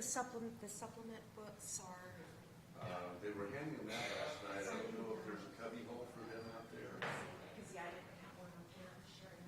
supplement books are. They were handing them out last night. I don't know if there's a cubby hole for them out there. Because I didn't have one on hand, sharing.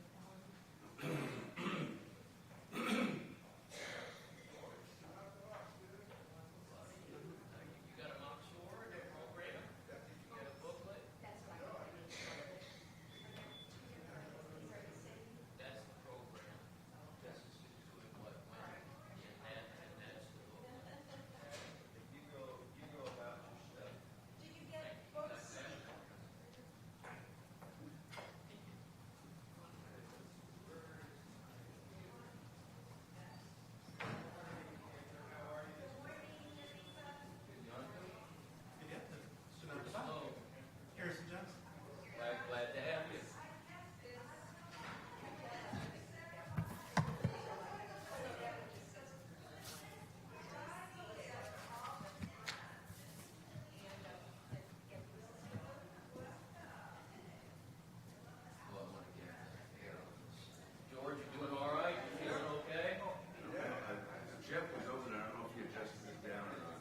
Glad to have you. George, you doing all right? You feeling okay? Yeah, Jeff was over there. I don't know if he adjusted it down or not.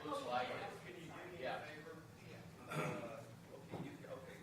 Looks like it. Yeah. Is that okay?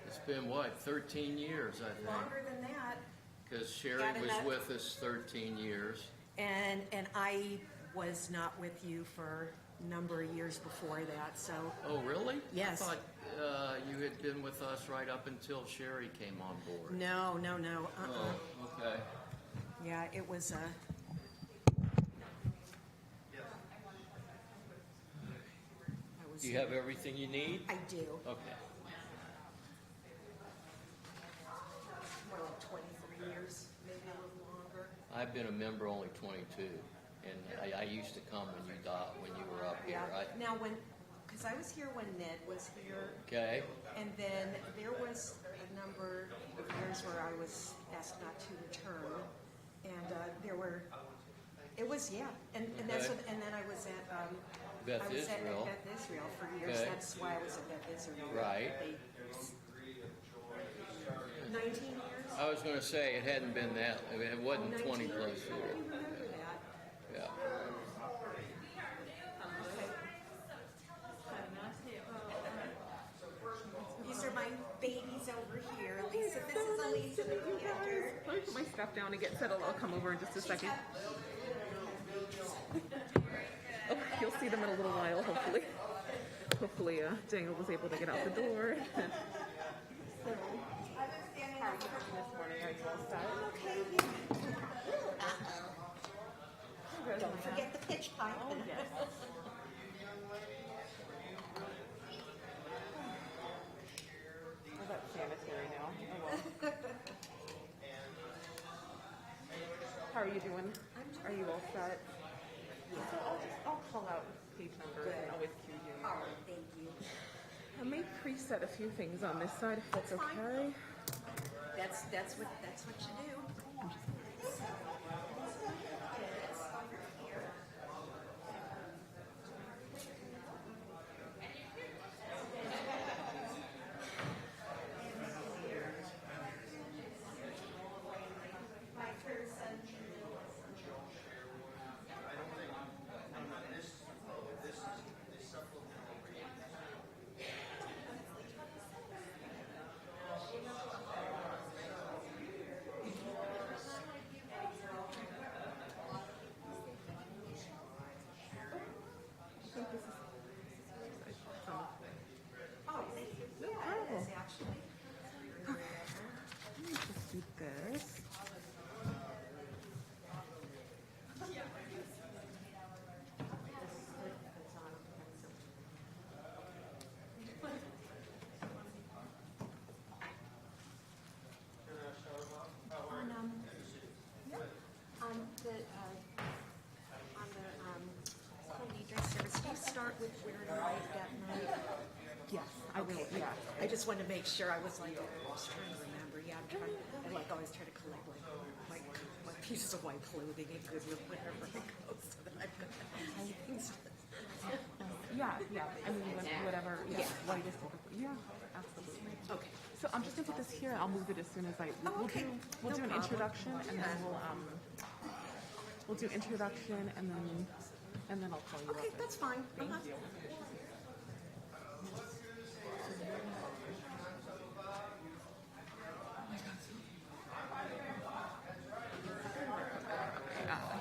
It's been, what, 13 years, I think. Longer than that. Because Sherry Got was enough. with us 13 years. And I was not with you for a number of years before that, so. Oh, really? Yes. I thought you had been with us right up until Sherry came on board. No. Oh, okay. Yeah, it was I was. Do you have everything you need? I do. Okay. Well, 23 years, maybe a little longer. I've been a member only 22, and I used to come when you were up here. Yeah. Now, because I was here when Ned was here, Okay. and then there was a number of years where I was asked not to return, and it was and that's Okay. what, and then I was at Beth I was Israel. at Beth Israel for years. Okay. That's why I was at Beth Israel. Right. 19 years. I was going to say it hadn't been that. It wasn't 19 20 plus I years. remember that. Yeah. These are my babies over here. Lisa, this is Elisa the Canter. Let me put my stuff down and get settled. I'll come over in just a second. Oh, you'll see them in a little while, hopefully. Hopefully, Daniel was able to get out the door. How are you doing this morning? Are you all set? Okay. Don't forget the pitch pipe. Oh, yes. Well, that's sanitary now. Oh, well. How are you doing? Are you all set? Yeah. So I'll call out page numbers and always cue you. All right, thank you. I may preset a few things on this side if that's Fine. okay. That's what you do. the, on the, holy dress service, do you start with wearing white that night? Yes, I will. Okay, Yeah. I just wanted to make sure. I was like, I was trying to remember. Yeah, I'm trying. I like always try to collect like pieces of white clothing and Goodwill whenever I go, so that I've got things. Yeah. I mean, whatever. Yeah. White is typical. Yeah, absolutely. Okay. So I'm just gonna put this here, and I'll move it as soon as we'll okay. do No an problem. introduction, and then we'll do introduction, and then I'll call you Okay, up. that's fine. Thank you.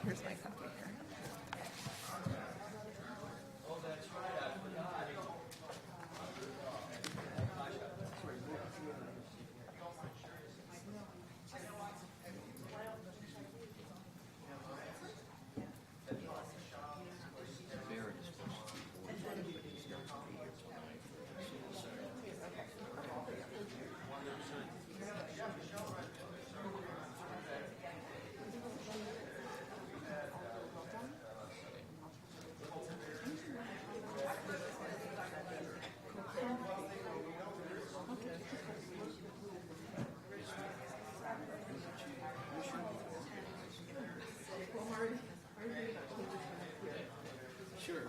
Here's my copy here. Barrett is supposed to be board member, but he's not going to be here tonight. Sure.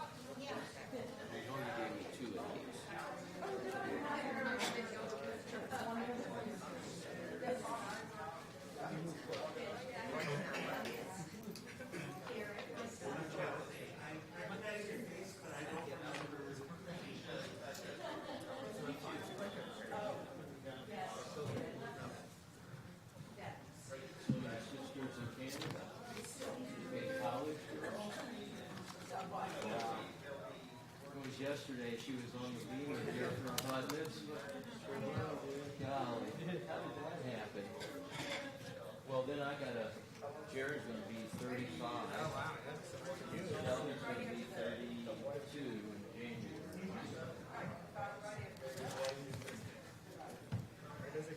They only gave me 2 of these. So my sister's in Canada, in college. It was yesterday, she was on the beam here for 5 minutes. Golly, how did that happen? Well, then I got Jared's gonna be 35. Sheldon's gonna be 32 in January.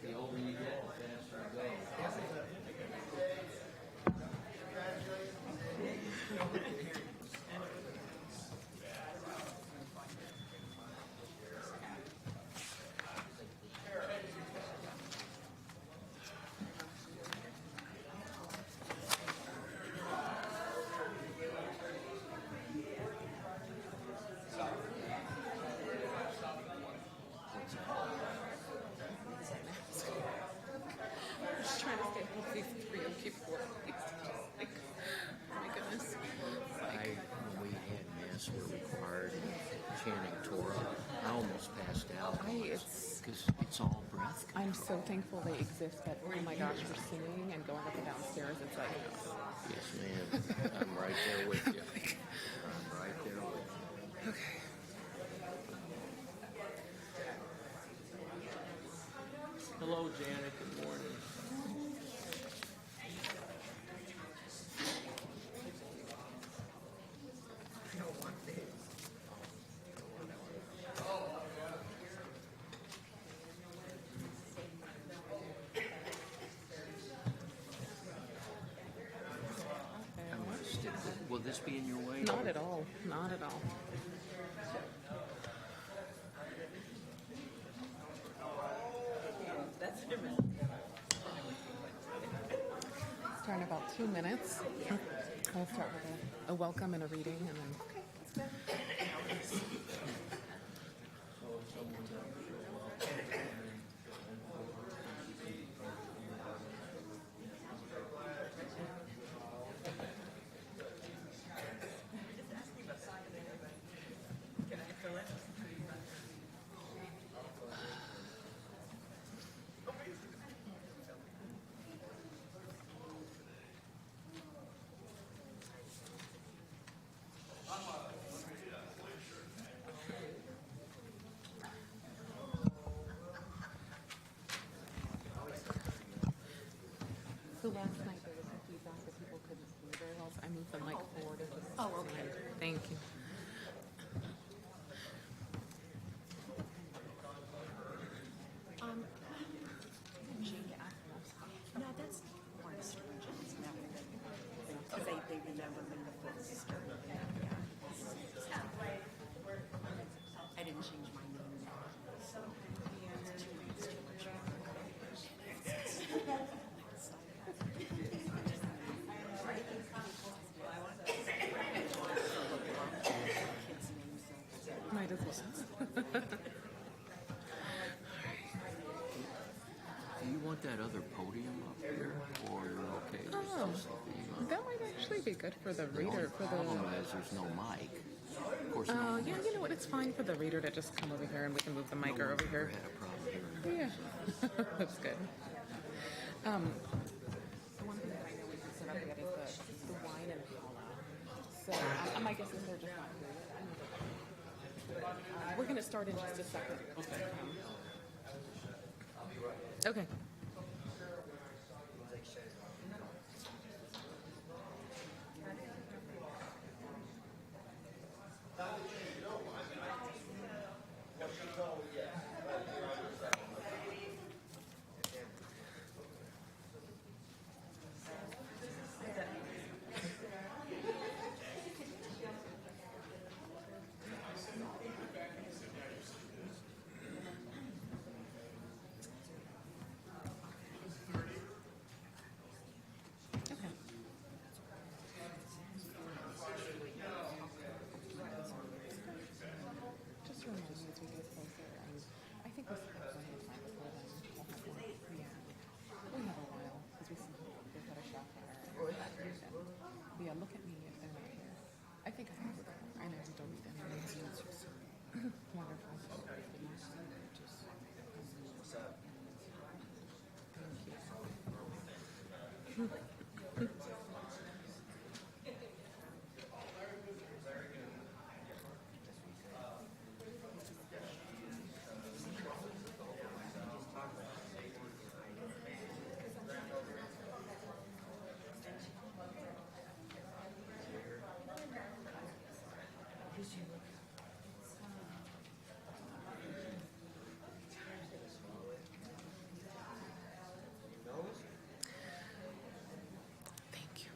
The older you get, the faster you go. I'm just trying to stay healthy for you people. Oh my goodness. When we had mass, we're required chanting Torah. I almost passed out. It's Because it's all breath control. I'm so thankful they exist, but oh my gosh, for singing and going up and downstairs, it's like, Yes, ma'am. I'm right there with you. I'm right there with you. okay. Hello, Janet. Good morning. I'm gonna stick with- Will this be in your way? Not at all. Not at all. Start in about 2 minutes. I'll start with a welcome and a reading, and then. good for the The only reader. problem is there's no mic. Of course, Oh, yeah, you know what? It's fine for the reader to just come over here and we can move the mic no over one's ever here. had a problem hearing Yeah, it. that's good. The one thing that I know we can set up yet is the wine and paula. So my guess is they're just not here yet. We're going to start in just a second. Okay. Just remind me as we get closer. I think we still have plenty of time before then. Yeah. We have a while because we see they've got a shop there. Yeah, look at me if they're not here. I think I have it. I know we don't need any names. Wonderful. Thank you.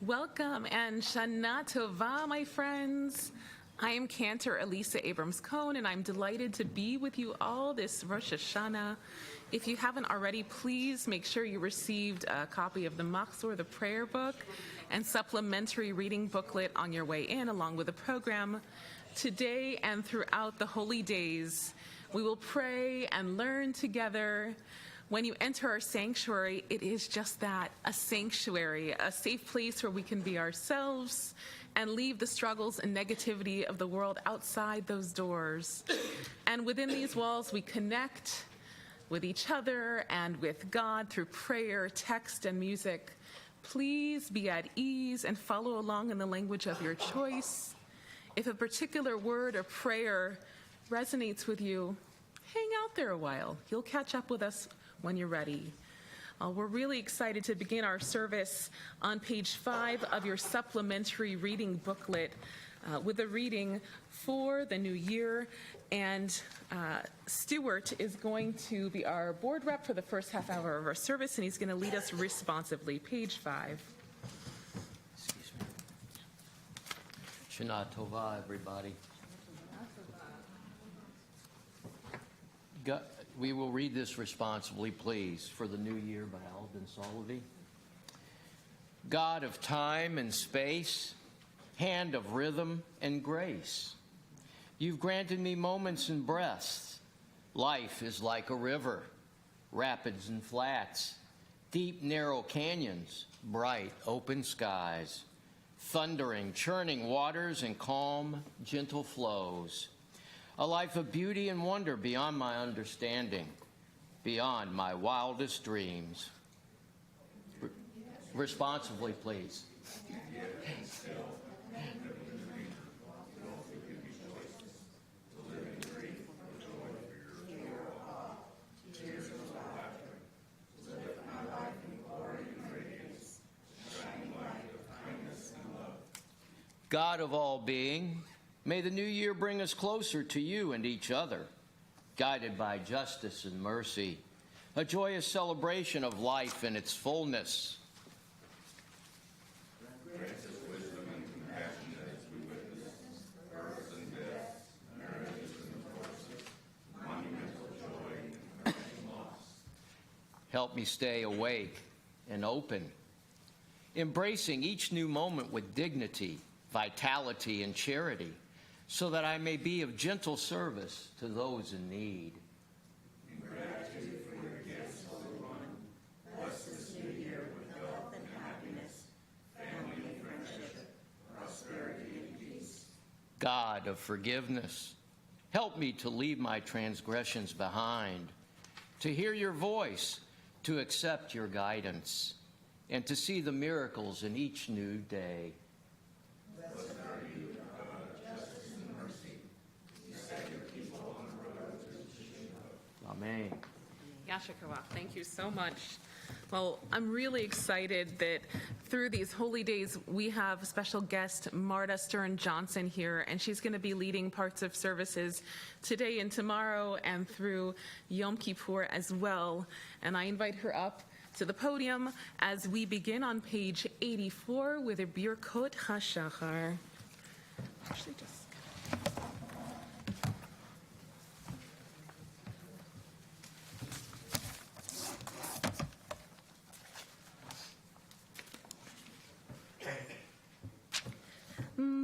Welcome and Shana Tova, my friends. I am Canter Elisa Abrams-Cohn, and I'm delighted to be with you all this Rosh HaShana. If you haven't already, please make sure you received a copy of the Machzor, the prayer book, and supplementary reading booklet on your way in, along with the program. Today and throughout the holy days, we will pray and learn together. When you enter our sanctuary, it is just that, a sanctuary, a safe place where we can be ourselves and leave the struggles and negativity of the world outside those doors. And within these walls, we connect with each other and with God through prayer, text, and music. Please be at ease and follow along in the language of your choice. If a particular word or prayer resonates with you, hang out there a while. You'll catch up with us when you're ready. We're really excited to begin our service on page 5 of your supplementary reading booklet with a reading for the new year. And Stuart is going to be our board rep for the first half hour of our service, and he's going to lead us responsively. Page 5. Excuse me. Shana Tova, everybody. We will read this responsibly, please, for the new year by Alvin Solovey. God of time and space, hand of rhythm and grace, you've granted me moments and breaths. Life is like a river, rapids and flats, deep, narrow canyons, bright, open skies, thundering, churning waters and calm, gentle flows. A life of beauty and wonder beyond my understanding, beyond my wildest dreams. Responsively, please. God of all being, may the new year bring us closer to you and each other, guided by justice and mercy, a joyous celebration of life in its fullness. Grant us wisdom and compassion as we witness births and deaths, marriages and divorces, monumental joy and crushing loss. Help me stay awake and open, embracing each new moment with dignity, vitality, and charity, so that I may be of gentle service to those in need. In gratitude for your gifts, Holy One, bless this new year with health and happiness, family and friendship, God of forgiveness, help me to leave my transgressions behind, to hear your voice, to accept your guidance, and to see the miracles in each new day. Blessed are you, God, justice and mercy. You set your people on the road to Shishima. Amen. Yashikawah, thank you so much. Well, I'm really excited that through these holy days, we have special guest Marta Stern Johnson here, and she's going to be leading parts of services today and tomorrow and through Yom Kippur as well. And I invite her up to the podium as we begin on page 84 with a Birkot HaShachar. Actually, just...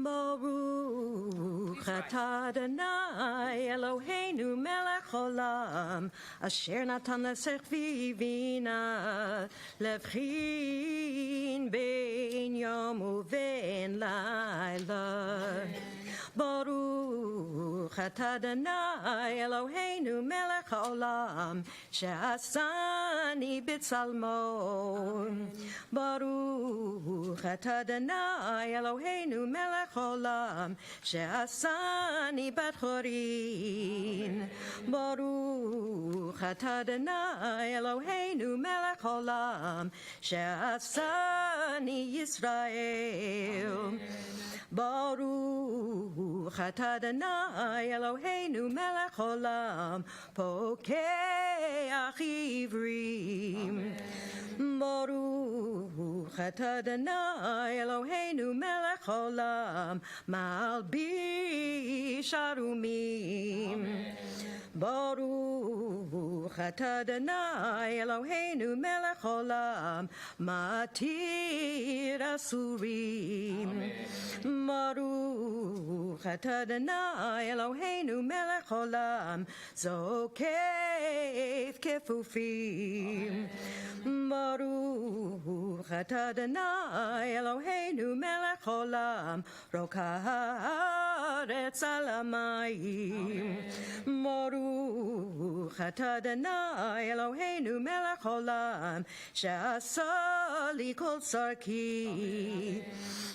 Baruch atah Adonai Eloheinu melech olam asher natan lesech vivina levchin ben yom uven laila. Baruch atah Adonai Eloheinu melech olam she'asani b'tzalmo. Baruch atah Adonai Eloheinu melech olam she'asani bat chorin. Baruch atah Adonai Eloheinu melech olam she'asani Yisrael. Baruch atah Adonai Eloheinu melech olam pokeach ivrim. Baruch atah Adonai Eloheinu melech olam malbish arumim. Baruch atah Adonai Eloheinu melech olam matir asurim. Baruch atah Adonai Eloheinu melech olam zokef kefufim. Baruch atah Adonai Eloheinu melech olam rokach haaretz al hamayim. Baruch atah Adonai Eloheinu melech olam she'asa li kol tzarki.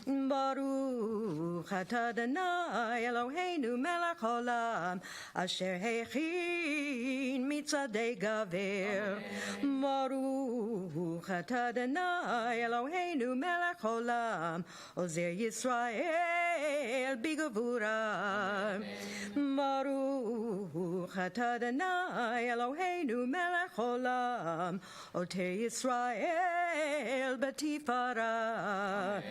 Baruch atah Adonai Eloheinu melech olam asher hechin mitzadei gaver. Baruch atah Adonai Eloheinu melech olam ozer Yisrael b'gevura. Baruch atah Adonai Eloheinu melech olam oter Yisrael b'tifara.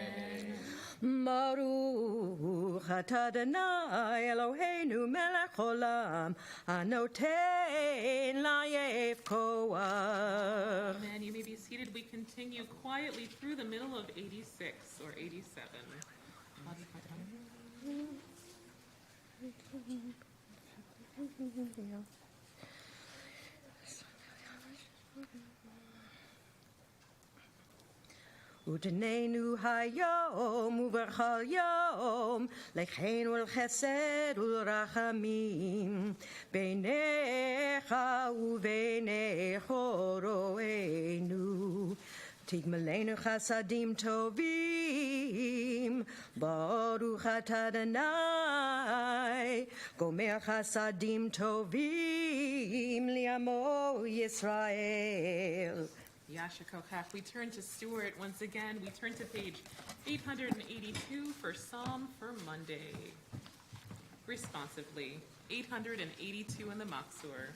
Baruch atah Adonai Eloheinu melech olam anoten la'yev koach. Amen. You may be seated. We continue quietly through the middle of 86 or 87. Utenenu hayom uberchal yom lechein ul chesed ul rachamim beinecha ubeinei choroenu tigmalenu chasadim tovim. Baruch atah Adonai gomer chasadim tovim li'amo Yisrael. Yashikokach. We turn to Stuart once again. We turn to page 882 for Psalm for Monday. Responsively, 882 in the Maksur.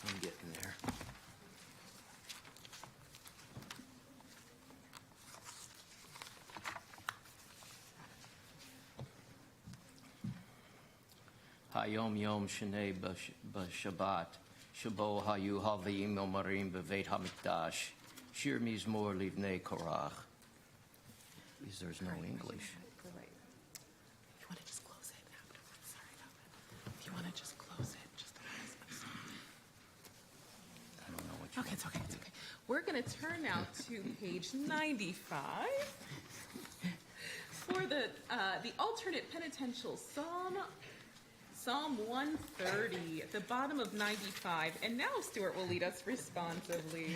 I'm getting there. Hayom Yom Shnei B'Shabbat Shabo Hayu Havim Omarim B'Veit HaMikdash Shir Mizmor Livnei Korach. There's no English. If you want to just close it afterwards, sorry about that. If you want to just close it, just I'm sorry. I don't know what you Okay, it's okay, it's okay. We're going to turn now to page 95 for the alternate penitential Psalm 130 at the bottom of 95. And now Stuart will lead us responsively.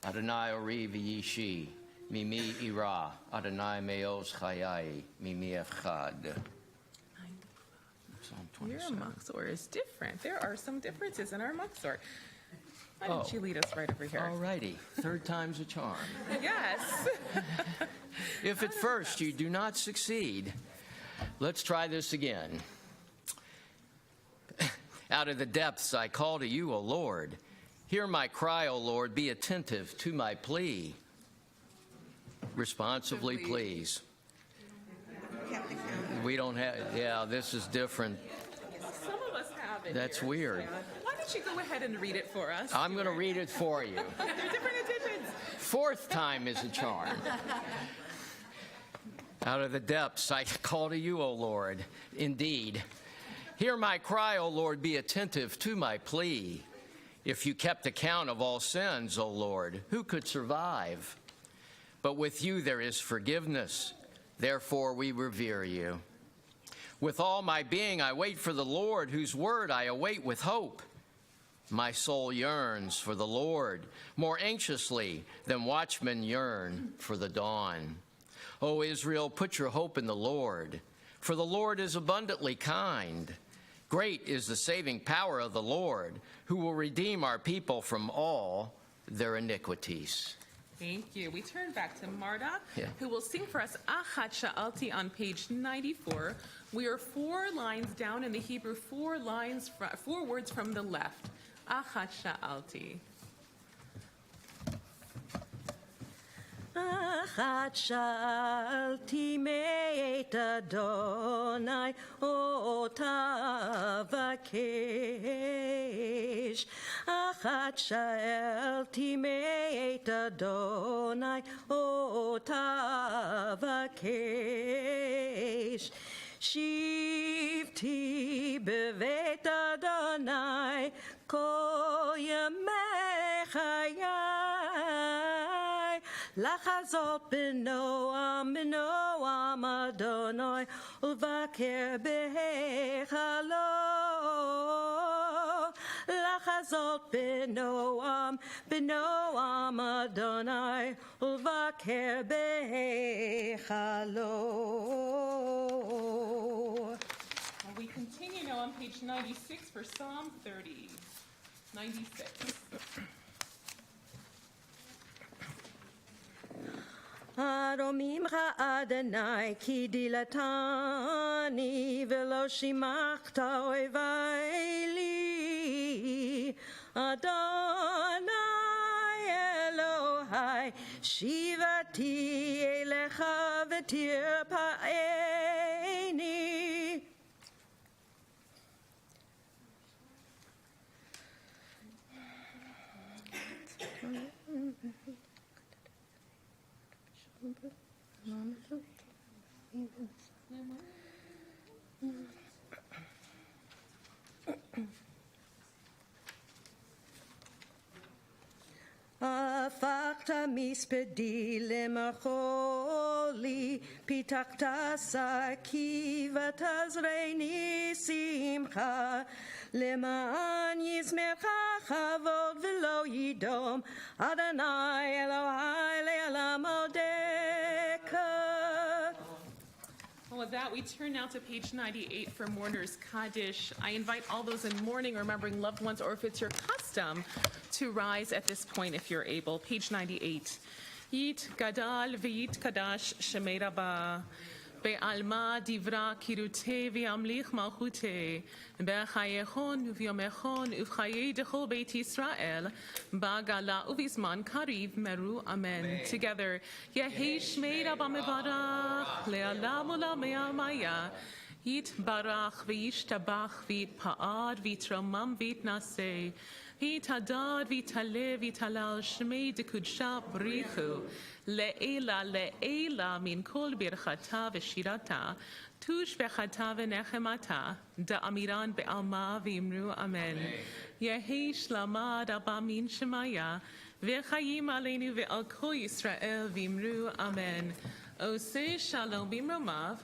Adonai ori v'yishi, mimi ira, Adonai me'oz chayai, mimi echad. Psalm Your 27. Muxor is different. There are some differences in our Muxor. Why Oh. don't you lead us right over here? All righty, third time's a charm. Yes. If at first you do not succeed, let's try this again. Out of the depths I call to you, O Lord. Hear my cry, O Lord. Be attentive to my plea. Responsively, please. We don't have, yeah, this is different. Some of us have it. That's here. weird. Why don't you go ahead and read it for us? I'm going to read it for you. They're different editions. Fourth time is a charm. Out of the depths I call to you, O Lord. Indeed. Hear my cry, O Lord. Be attentive to my plea. If you kept account of all sins, O Lord, who could survive? But with you there is forgiveness. Therefore we revere you. With all my being I wait for the Lord, whose word I await with hope. My soul yearns for the Lord more anxiously than watchmen yearn for the dawn. O Israel, put your hope in the Lord, for the Lord is abundantly kind. Great is the saving power of the Lord, who will redeem our people from all their iniquities. Thank you. We turn back to Marta, Yeah. who will sing for us Achat Sha'alti on page 94. We are 4 lines down in the Hebrew, 4 words from the left. Achat Sha'alti. אחת שאלתי מאת אדוני אותה בקש אחת שאלתי מאת אדוני אותה בקש שבתי בבית אדוני כל ימי חיי לחזות בנועם אדוני ולבקר בהיכלו לחזות בנועם אדוני ולבקר בהיכלו. We continue now on page 96 for Psalm 30. 96. ארוממך אדוני כי דילתני ולא שימחת אויבי לי אדוני אלוהי שיבתי אליך ותרפאני הפכת מספדי למחולי, פיתחת שקי ותזרני שמחה, למען יזמרך כבוד ולא ידום, אדוני אלוהי לעולם אודך. Well, with that, we turn now to page 98 for Mourner's Kaddish. I invite all those in mourning, remembering loved ones, or if it's your custom, to rise at this point if you're able. Page 98. Yit gadal v'yit kadash shemei rabba. Be'alma divra kirute v'yamlich malchute. Be'chayechon v'yomechon uv'chayei dechol beit Yisrael. Ba'gala uv'izman kariv meru amen. Together. Yehi shmei rabba mevarach. Le'alam olam me'almaya. Yit barach v'yishtabach v'yit pa'ad v'yit ramam v'yit naseh. Vitadad, vitale, vitalal, shmei dekudsha brichu. Le'ela min kol birchata v'shirata. Tush bechata v'nechemata. Da amiran be'alma v'imru amen. Yehi shlama da bamin shemaya. V'chayim aleinu ve'al kol Yisrael v'imru amen. Ose shalom b'imromav.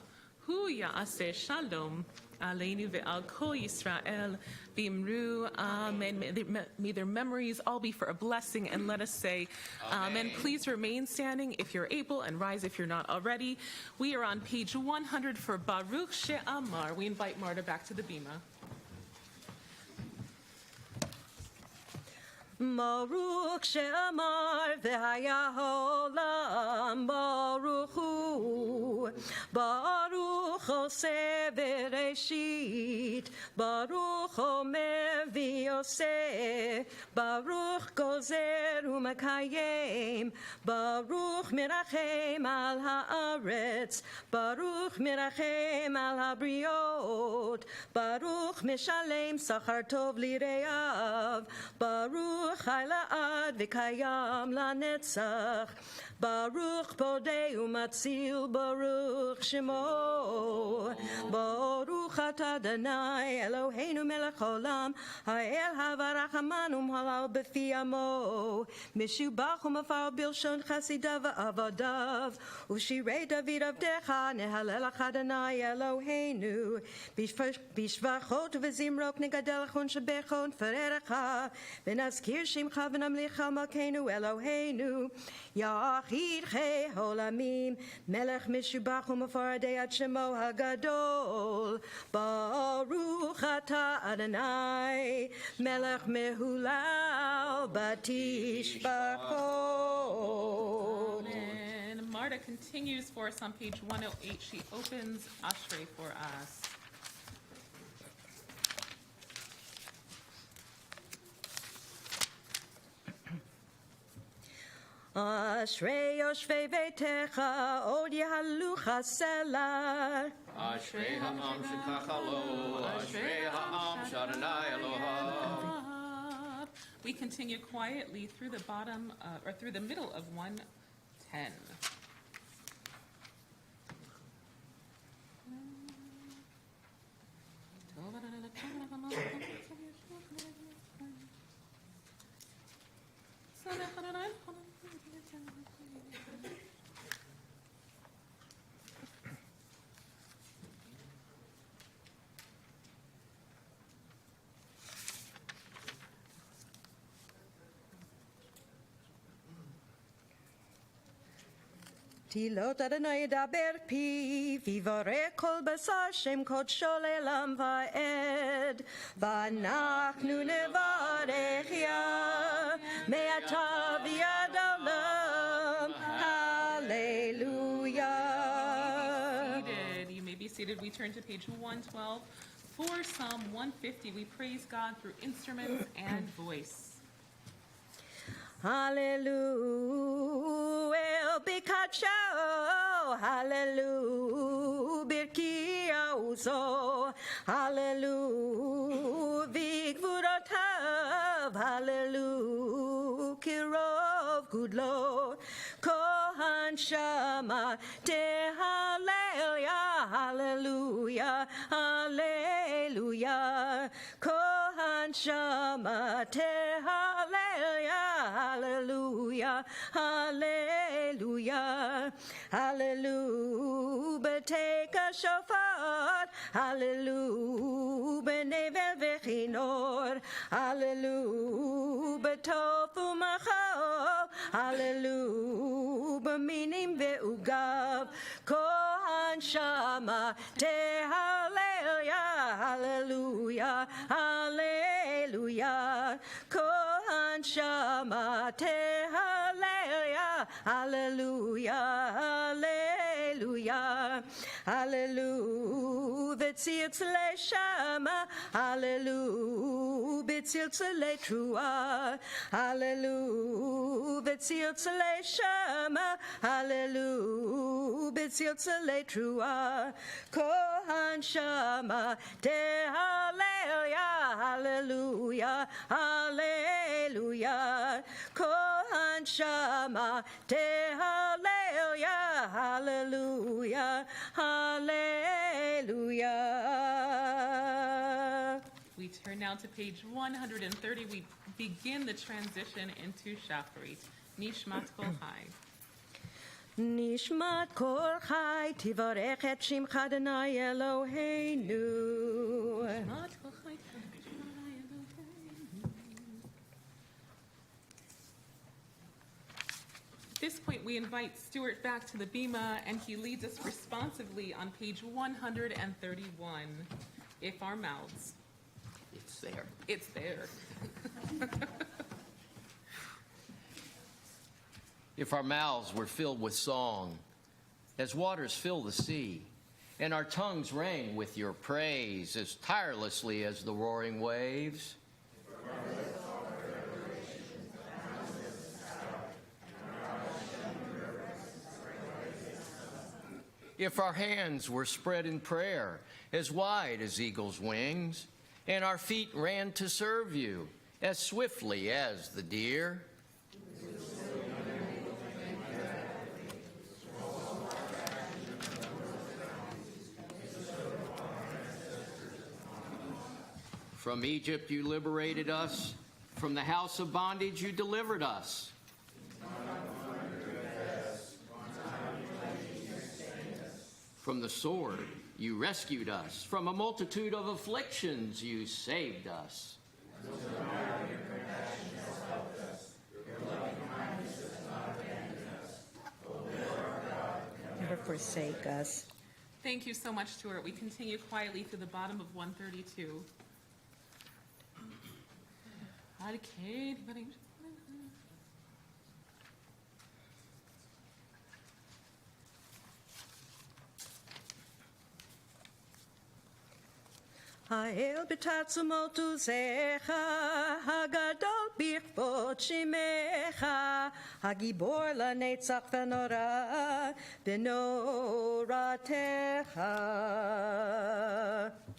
Hu ya'aseh shalom. Aleinu ve'al kol Yisrael v'imru amen. May their memories all be for a blessing, and let us say amen. Please remain standing if you're able, and rise if you're not already. We are on page 100 for Baruch She'amar. We invite Marta back to the bima. Baruch she'amar v'haya ha'olam Baruch hu Baruch oseh v'reshit Baruch omer v'yoseh Baruch gozer u'makayem Baruch mirachem al ha'aretz Baruch mirachem al ha'briot Baruch mishalem sachar tov lireav Baruch La'ad v'kayam la'netzach Baruch podei u'matzil Baruch shemo Baruch atah Adonai Eloheinu melech olam Ha'el ha'varachamanu u'mhalal b'fi amo Mishubach u'mafar bilshon chasidav v'avodav U'shirei David avdecha Nehalelach Adonai Eloheinu Bishvachot v'zimrok negadelach u'nshabechot v'rerecha V'nazkir shimcha v'namlicha malkeinu Eloheinu Yachid chei holamim Melech mishubach u'mafaradei ad shemo hagadol Baruch atah Adonai Melech mehulal batishbachot. And Marta continues for us on page 108. She opens Ashrei for us. Ashrei yoshvei beitecha od yahalu chaselar. Ashrei ha'am shekachalo, Ashrei ha'am sh'Adonai Eloha. We continue quietly through the bottom, or through the middle of 110. Tilot Adonai daber pi, vivorech kol basar shem kodsho le'elam va'ed, v'anachnu nevarech ya, me'ata v'yad olam, hallelujah. You may be seated. We turn to page 112. For Psalm 150, we praise God through instruments and voice. Hallelujah, el bikacho, hallelujah, birkia uzo, hallelujah, vigvurotav, hallelujah, kirov gudlo, kohan shama, te hallelujah, hallelujah, hallelujah, kohan shama, te hallelujah. Hallelujah, hallelujah, hallelujah, take a shofar, hallelujah, benevel vechinor, hallelujah, betofu machov, hallelujah, beminim veugav, kohan shama, te hallelujah, hallelujah, hallelujah, kohan shama, te hallelujah, hallelujah, hallelujah, hallelujah, v'tziltzalei shama, hallelujah, v'tziltzalei trua, hallelujah, Betzilzele Shama, Hallelujah, Betzilzele Trua, Kohan Shama, Te Hallelujah, Hallelujah, Hallelujah, Kohan Shama, Te Hallelujah, Hallelujah, Hallelujah. We turn now to page 130. We begin the transition into Shacharit. Nishmat Kol Chai. Nishmat Kol Chai, Tivarech et Shimcha Adonai Eloheinu. Nishmat Kol Chai, At this point, we invite Stuart back to the bima, and he leads us responsively on page 131. If our mouths. It's there. It's there. If our mouths were filled with song, as waters fill the sea, and our tongues rang with your praise as tirelessly as the roaring waves, if our hands were spread in prayer as wide as eagle's wings, and our feet ran to serve you as swiftly as the deer, from Egypt you liberated us, from the house of bondage you delivered us. From the sword, you rescued us. From a multitude of afflictions, you saved us. Never forsake us. Thank you so much, Stuart. We continue quietly to the bottom of 132. האל בתעצומות עוזיך, הגדול בכבוד שמך, הגיבור לנצח ונורא בנורתך.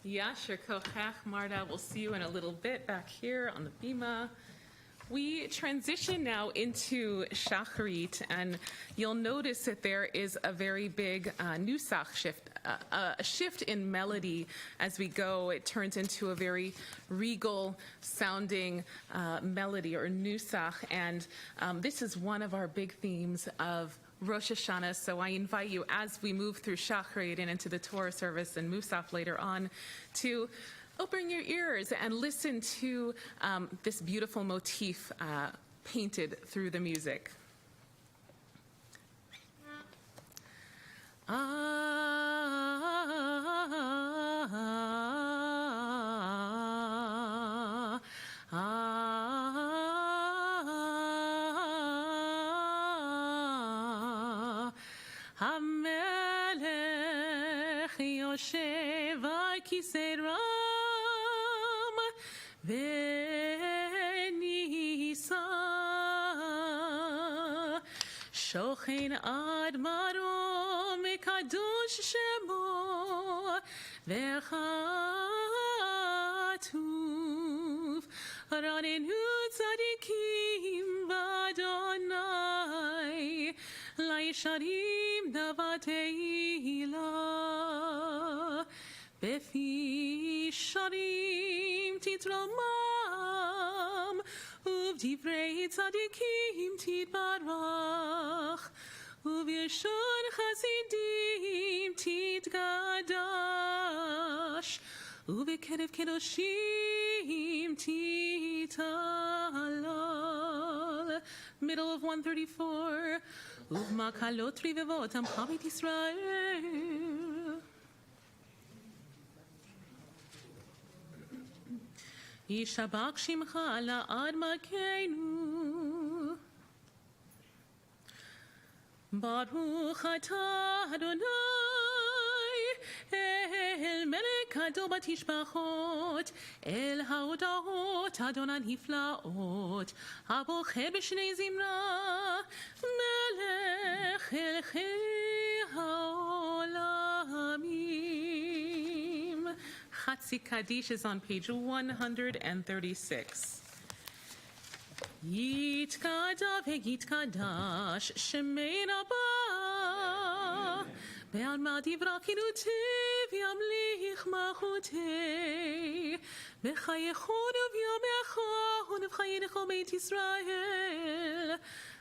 Yasher Kochach Marda. We'll see you in a little bit back here on the bima. We transition now into Shacharit, and you'll notice that there is a very big nusach shift, a shift in melody as we go. It turns into a very regal sounding melody or nusach, and this is one of our big themes of Rosh Hashanah. So I invite you, as we move through Shacharit and into the Torah service and Musaf later on, to open your ears and listen to this beautiful motif painted through the music. Hamelech Yoshev al Kisei Ram Venisa Shochen ad Marom Kadosh Shemo Vechatuv Ranenu Tzadikim Badonai Laisharim Davateila Befi Sharim Titramam Uvdivrei Tzadikim Titbarach Uvishon Chassidim Titgadash Uvekerev Kedoshim Titalal. Middle of 134. Uvmakalot Rivevot Amchamit Israel. Yishabach Shimcha La'ad Malkeinu. Baruch Atah Adonai El Melech Gadol Batishbachot El Haodahot Adonai Niflaot Abocher B'Shnei Zimra melech elchei haolamim. Chatzi Kaddish is on page 136. Yitkada veyitkadash shemei rabah be'alma divrakinu tev yamlich machutei b'chayechon u'v'yamecha u'nevchayenecho beit Yisrael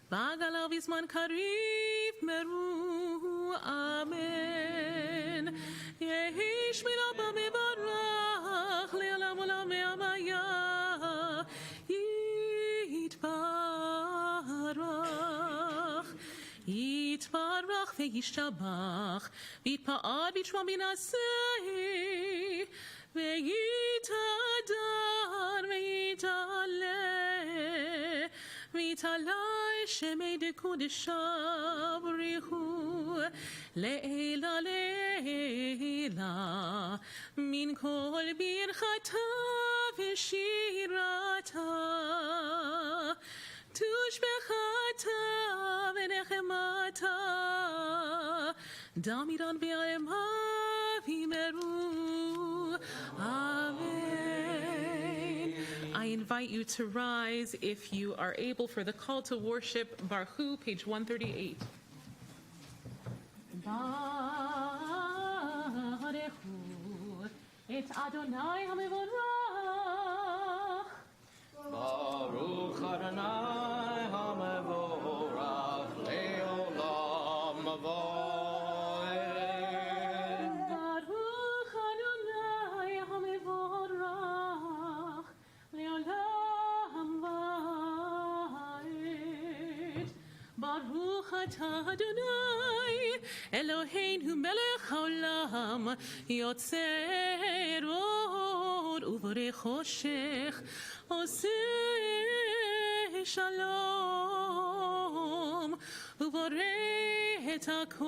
b'agalav izman kariv meru amen yehish min rabah mevarach le'olam olam me'amaya יתברך וישתבח ויתפאר וישמע מנעשה ויתהדר ויתעלה ויתעלה שמי דקודשא בריחו לעילא לעילא מן כל ברכתה ושירתה תושבחתה ונחמתה דמירן בעלמה וימרו Amen. I invite you to rise if you are able for the call to worship. Baruch, page 138. Baruch et Adonai HaMevorach. Baruch Adonai HaMevorach le'olam va'ed. Baruch Adonai HaMevorach le'olam va'ed. Baruch atah Adonai Eloheinu melech haolam yotzer or uvorei choshech oseh shalom uvorei et hakol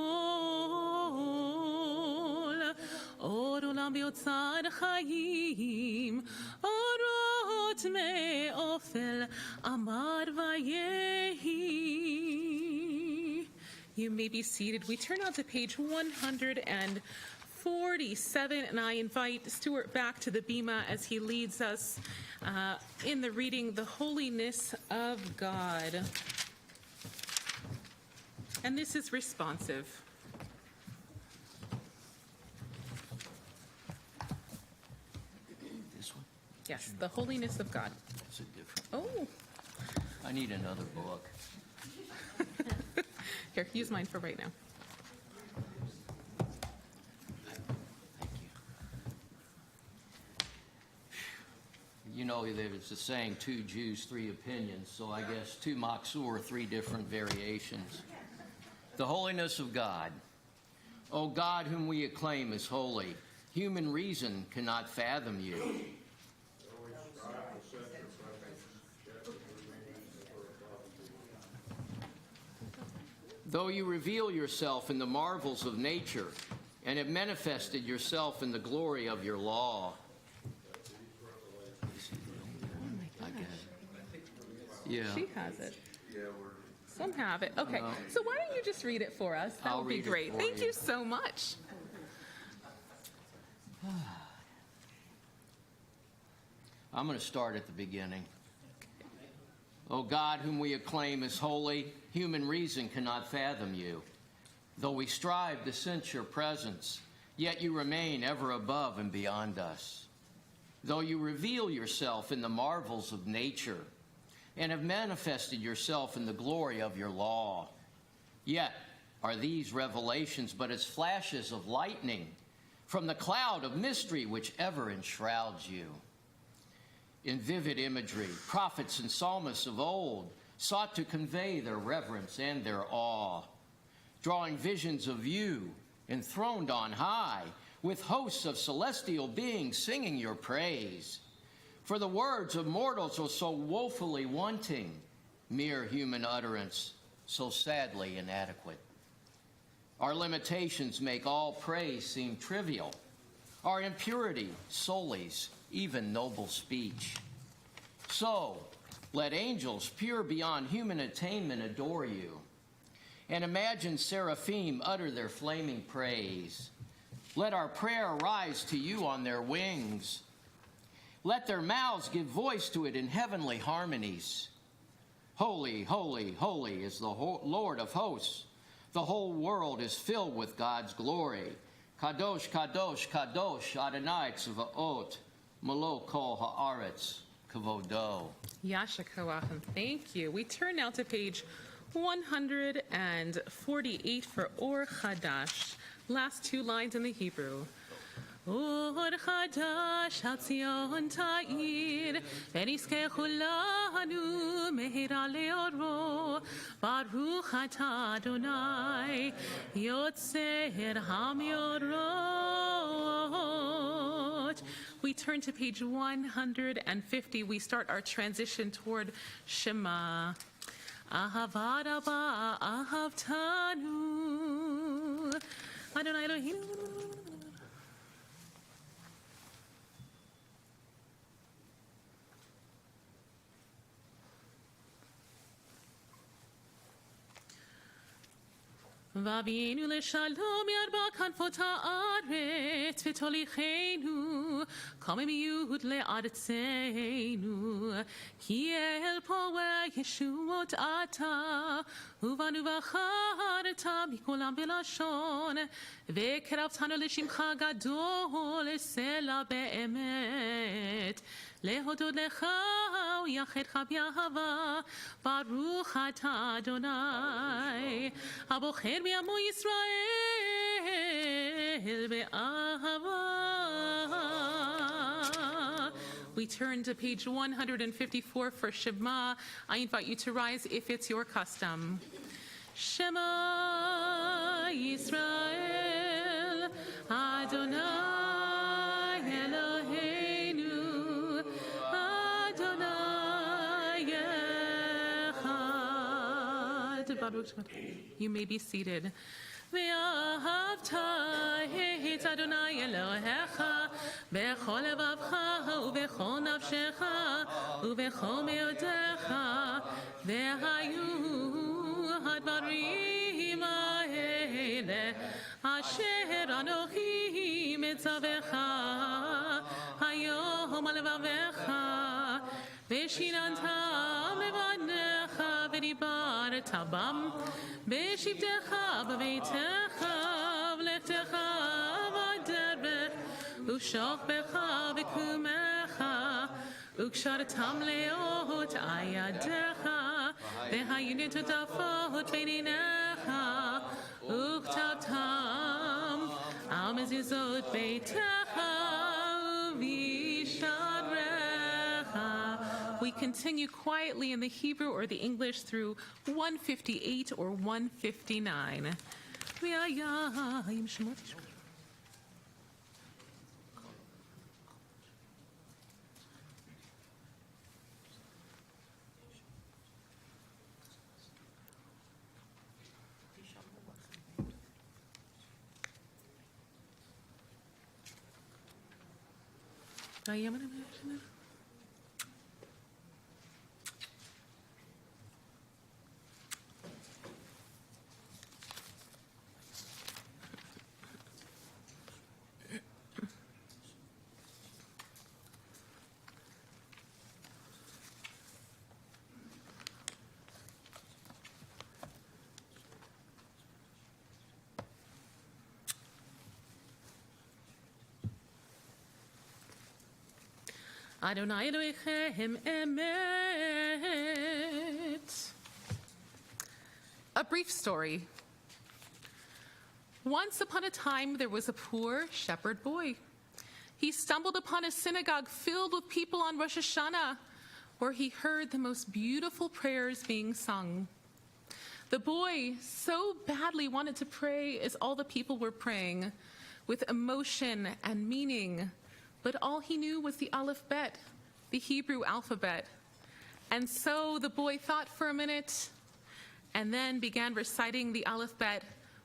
or olam b'yotzar chayim orot me'ofel amar vayehi. You may be seated. We turn on to page 147, and I invite Stuart back to the bima as he leads us in the reading, The Holiness of God. And this is responsive. This one? Yes, The Holiness of God. That's a different. Oh, I need another book. here, use mine for right now. Thank you. You know, there's a saying, 2 Jews, 3 opinions, so I guess 2 maksur, 3 different variations. The holiness of God. O God, whom we acclaim as holy, human reason cannot fathom you. Though you reveal yourself in the marvels of nature and have manifested yourself in the glory of your law. I get it. Yeah. She has it. Some have it. Okay, so why don't you just read it for us? That I'll would be read it great. for Thank you. you so much. I'm going to start at the beginning. O God, whom we acclaim as holy, human reason cannot fathom you. Though we strive to sense your presence, yet you remain ever above and beyond us. Though you reveal yourself in the marvels of nature and have manifested yourself in the glory of your law, yet are these revelations but as flashes of lightning from the cloud of mystery which ever enshrouds you. In vivid imagery, prophets and psalmists of old sought to convey their reverence and their awe, drawing visions of you enthroned on high, with hosts of celestial beings singing your praise. For the words of mortals are so woefully wanting, mere human utterance so sadly inadequate. Our limitations make all praise seem trivial. Our impurity sullies even noble speech. So, Let angels, pure beyond human attainment, adore you. And imagine seraphim utter their flaming praise. Let our prayer rise to you on their wings. Let their mouths give voice to it in heavenly harmonies. Holy, holy, holy is the Lord of hosts. The whole world is filled with God's glory. Kadosh, kadosh, kadosh, Adonai tzvaot, Melo kol haaretz, kavodo. Yasha Koachim, thank you. We turn now to page 148 for Or Chadash. Last two lines in the Hebrew. Or Chadash al Tzion Ta'ir, V'nizke chulanu mehira leoro, Baruch atah Adonai, Yotzer ha'meorot. We turn to page 150. We start our transition toward Shema. Ahavad Abba, Ahavtanu. Adonai Eloheinu. V'avienu l'shalom yarba kanfot ha'aretz v'tolichenu kama miyud le'aretzeinu ki el po'eh yeshuot ata uvanu v'acharta mikolam b'lashon v'keravtanu l'shimcha gadol esela be'emet להודות לך ויחדך באהבה ברוך אתה אדוני הבוחר בעמו ישראל באהבה. We turn to page 154 for Shema. I invite you to rise if it's your custom. Shema Yisrael Adonai You may be seated. ואהבת את אדוני אלוהיך בכל לבבך ובכל נפשך ובכל מאודך והיו הדברים האלה אשר אנוכי מצווך היום על לבבך ושיננתם לבניך ודיברת בם בשבתך בביתך ולכתך בדרך ושוכבך וקומך וקשרתם לאות על ידך והיו נטוטפות בין עיניך וכתבתם על מזוזות ביתך We continue quietly in the Hebrew or the English through 158 or 159. Adonai Elohechem Emet. A brief story. Once upon a time, there was a poor shepherd boy. He stumbled upon a synagogue filled with people on Rosh HaShana, where he heard the most beautiful prayers being sung. The boy so badly wanted to pray as all the people were praying, with emotion and meaning. But all he knew was the Aleph Bet, the Hebrew alphabet. And so the boy thought for a minute and then began reciting the Aleph Bet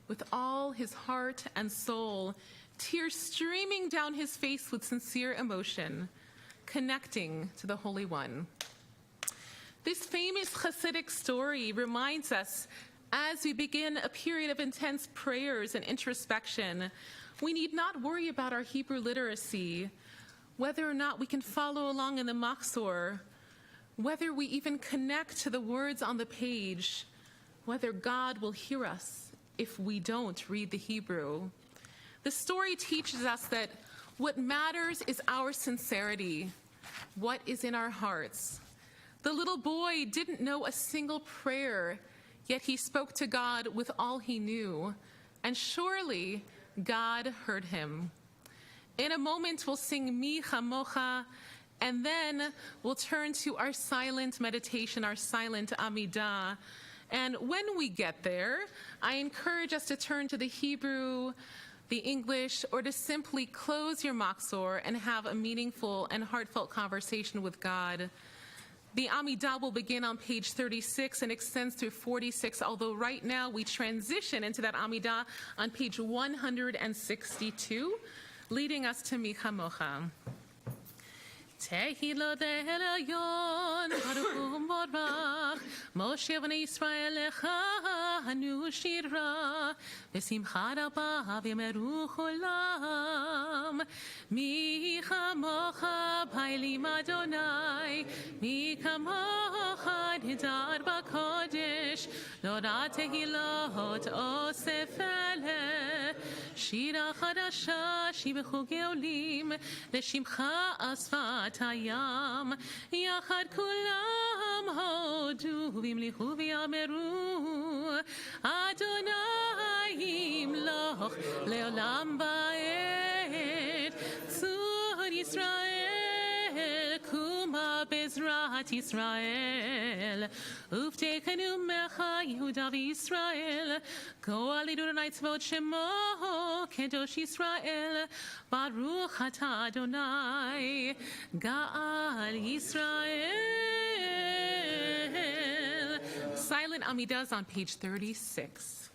with all his heart and soul, tears streaming down his face with sincere emotion, connecting to the Holy One. This famous Hasidic story reminds us, as we begin a period of intense prayers and introspection, we need not worry about our Hebrew literacy, whether or not we can follow along in the Machzor, whether we even connect to the words on the page, whether God will hear us if we don't read the Hebrew. The story teaches us that what matters is our sincerity, what is in our hearts. The little boy didn't know a single prayer, yet he spoke to God with all he knew, and surely God heard him. In a moment, we'll sing Mi Chamocha, and then we'll turn to our silent meditation, our silent Amida. And when we get there, I encourage us to turn to the Hebrew, the English, or to simply close your Machzor and have a meaningful and heartfelt conversation with God. The Amida will begin on page 36 and extends through 46, although right now we transition into that Amida on page 162, leading us to Mi Chamocha. Tehilot Elyon, Baruch Borach, Moshe v'nei Yisrael lecha hanu shira, v'simcha rabah v'yemeru cholam. Mi chamocha b'ailim Adonai, mi kamocha nidar b'kodesh, Lora tehilot osef eleh, shira chadasha shibechu geolim, l'shimcha asfat hayam, yachad kulam hodu v'imlichu v'yameru, Adonai yimloch leolam ba'ed, tzur Yisrael kuma bezrat Yisrael, uvtekenu mecha Yehuda v'Yisrael, go'al Adonai tzvot shemo, kedosh Yisrael, baruch atah Adonai, ga'al Yisrael. Silent Amidas on page 36.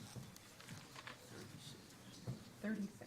36.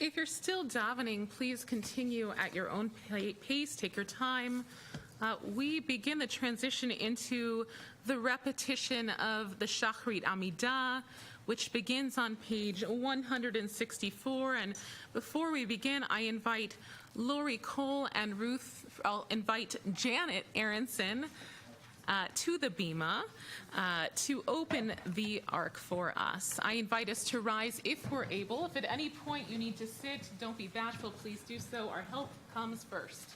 If you're still davening, please continue at your own pace. Take your time. We begin the transition into the repetition of the Shachrit Amida, which begins on page 164. And before we begin, I invite Lori Cole and I'll invite Janet Aronson to the Bima to open the ark for us. I invite us to rise if we're able. If at any point you need to sit, don't be bashful, please do so. Our help comes first.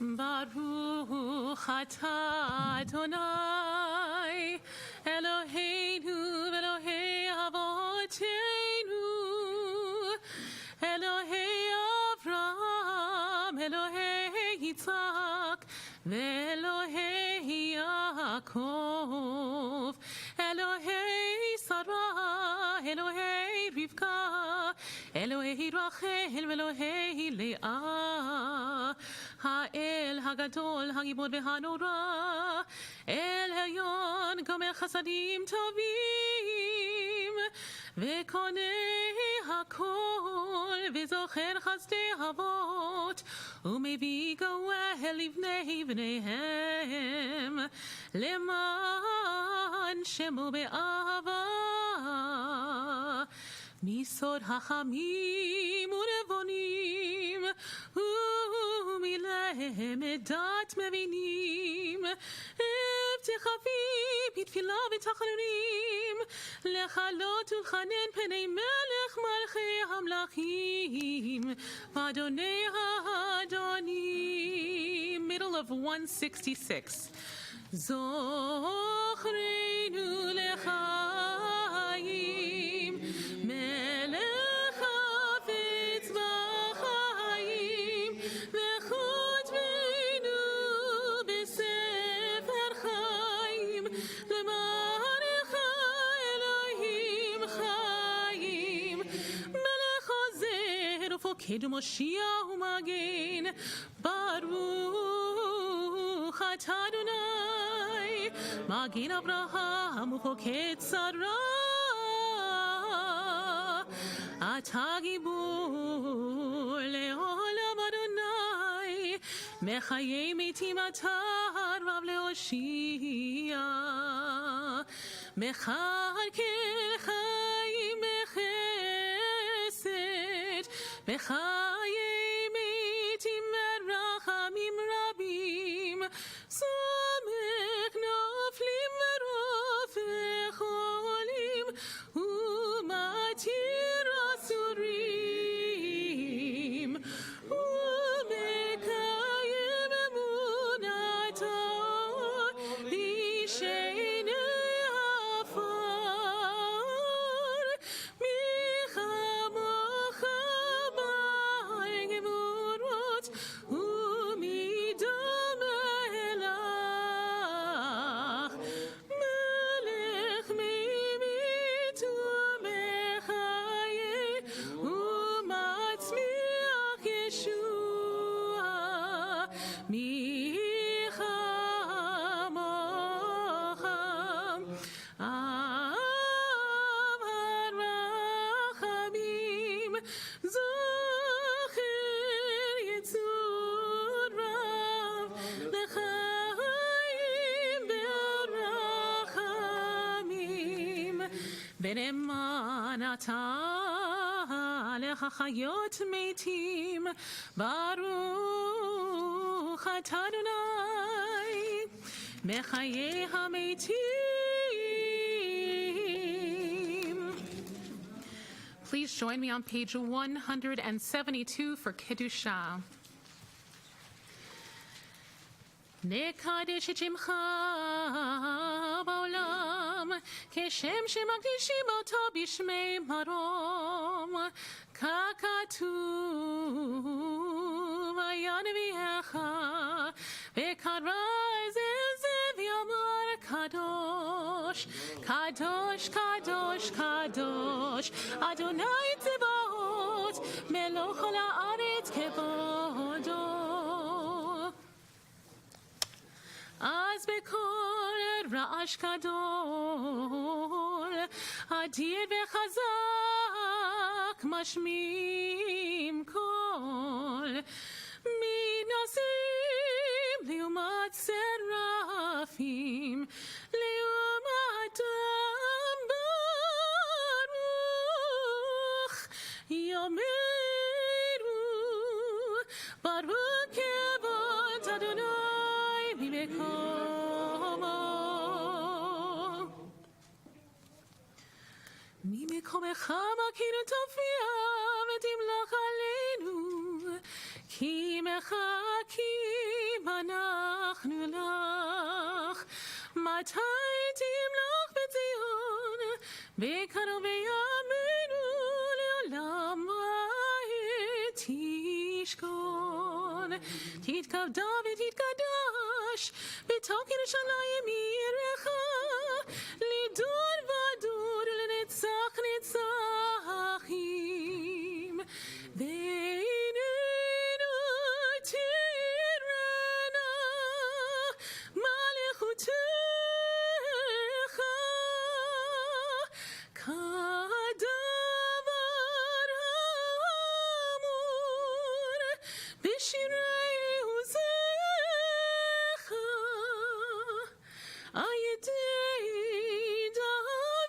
Baruch atah Adonai Eloheinu Elohei Avoteinu Elohei Avraham Elohei Yitzhak Ve'Elohei Yaakov Elohei Sarah Elohei Rivka Elohei Rachel Elohei Leah Ha'el Hagadol Hagibor Ve'Hanora El Hayon Gomer Chasadim Tovim Ve'konei Hakol Ve'zocher Chazdei Havot Umevi Goel Livnei Vneihem Leman Shemo Be'ava Misod Hachamim Unevonim Umilehem Edat Mevinim Evtechavi Bitfila V'Tachanunim Lechalot Ulchanen Penei Melech Malchei Hamlachim Adonai Adonim. Middle of 166. Zochreinu Lechaim Melech Hafetz B'chaim V'chutbenu B'sefer Chaim L'manecha Elohim Chaim Melech Ozer Ufoked Moshiach Umagen Baruch atah Adonai Magen Avraham Ufoked Sarah Atah Gibor Le'olam Adonai Mechayei Metim Atah Rav Le'oshia Mechalkel Chaim Bechesed Mechayei Metim Rachamim Rabim Somech Noflim Verofech Olim Umatir Asurim Umekayem Emunato B'Sheinei Afar Michamocha Ba'al Gemurot Umidam Elach Melech Mimit Umechaye Umatzmiach Yeshua Michamocha Av Harachamim Zocher Yitzur Rav L'chaim Be'arachamim V'ne'eman atah L'chachayot Meitim Baruch atah Adonai Mechayei HaMeitim. Please join me on page 172 for Kedusha. נקדש את שמך בעולם, כשם שמקדישים אותו בשמי מרום, ככתוב היה נביאך, וקרא זה ויאמר קדוש, Kadosh, Kadosh, Kadosh, Adonai Tzevot, Meloch ha'aretz kevodo. Az bekol ra'ash gadol, adir vechazak mashmim kol, minasim liumat serafim, liumat baruch, yomeru baruch kevod Adonai mimekomo. Mimekomecha makir tofia v'timlach aleinu, ki mechakim anachnu lach, matai timlach b'tzion, v'kanu v'yameinu le'olam va'et tishkon. Titkav David titkadash, b'token shalayim yirecha, lidor v'ador l'netzach netzachim, v'einenu tirena malechutecha, kadavar hamor b'shirei uzecha, ayedei David,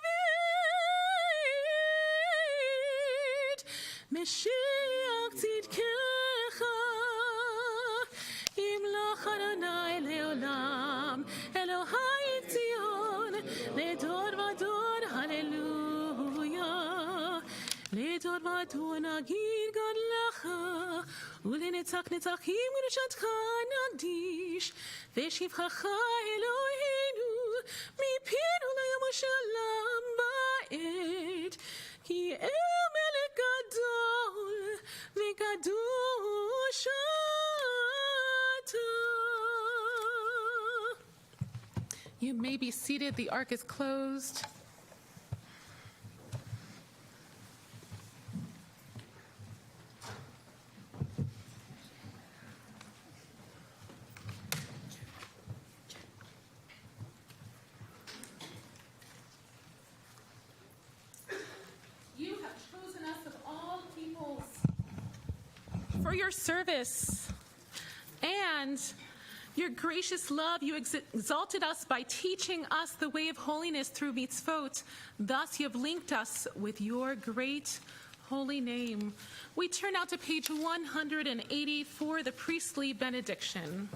Meshiach tzidkecha, imlach Adonai leolam, Elohai Tzion, ledor vador, hallelujah, ledor vador nagid godlecha, ulenetzach netzachim u'neshatcha nagdish, v'shivchacha Eloheinu, mipinu layom shalom ba'ed, ki el melech gadol v'kadosh ata. You may be seated. The ark is closed. You have chosen us of all peoples for your service, and your gracious love, you exalted us by teaching us the way of holiness through mitzvot. Thus, you have linked us with your great holy name. We turn now to page 180 for the priestly benediction.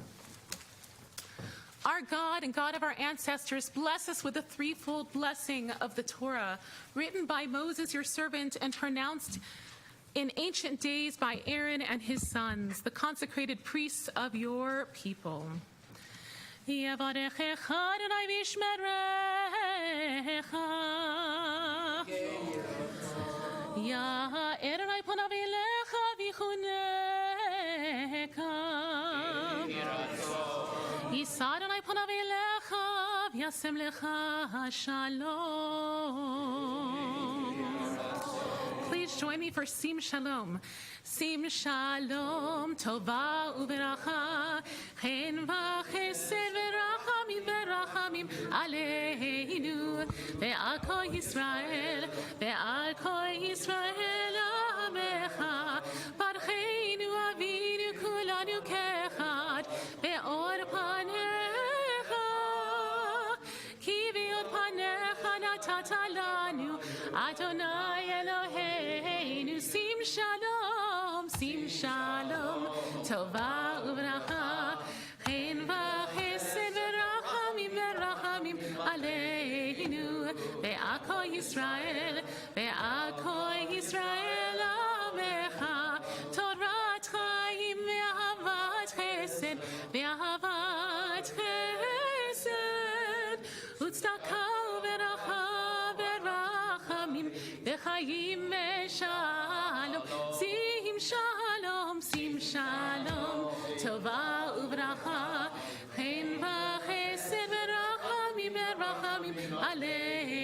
Our God and God of our ancestors, bless us with the threefold blessing of the Torah, written by Moses, your servant, and pronounced in ancient days by Aaron and his sons, the consecrated priests of your people. Yavarechecha Adonai v'yishmerecha. Ya'er Adonai panav elecha v'yichuneka. Yisa Adonai panav elecha v'yasem lecha shalom. Please join me for Sim Shalom. Sim Shalom, Tova uveracha, chen v'chesed v'rachamim v'rachamim aleinu, ve'al kol Yisrael, ve'al kol Yisrael amecha, barcheinu avinu kulanu kechad, ve'or panecha, ki ve'or panecha natata lanu, Adonai Eloheinu. Sim Shalom, Sim Shalom, Tova uvracha, chen v'chesed v'rachamim v'rachamim aleinu, ve'al kol Yisrael, ve'al kol Yisrael amecha, Torat chaim ve'ahavat chesed, ve'ahavat chesed, utzedaka v'racha v'rachamim, ve'chayim shalom, sim shalom, sim shalom, tova uvracha, chen v'chesed v'rachamim v'rachamim aleinu.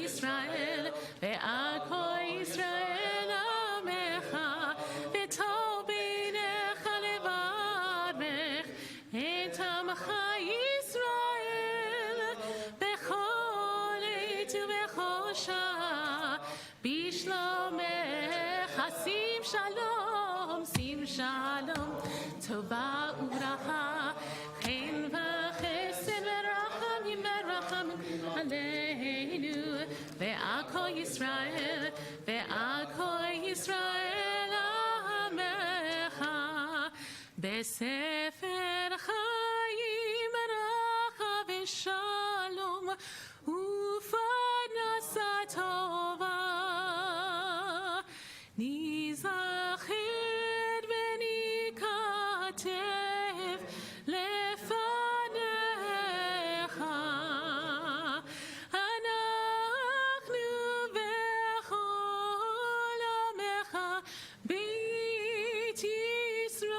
Yisrael, ve'al kol Yisrael amecha, v'tov beinecha levarech, et amcha Yisrael, bechol עת ובכל שעה, בשלומך שים שלום, שים שלום, טובה וברכה, חן וחסד ורחמים ורחמים עלינו, ועל כל ישראל, ועל כל ישראל עמך, בספר חיים ברכה ושלום, ופרנסה טובה, ניזכר וניכתב לפניך, אנחנו וכל עמך בית ישראל,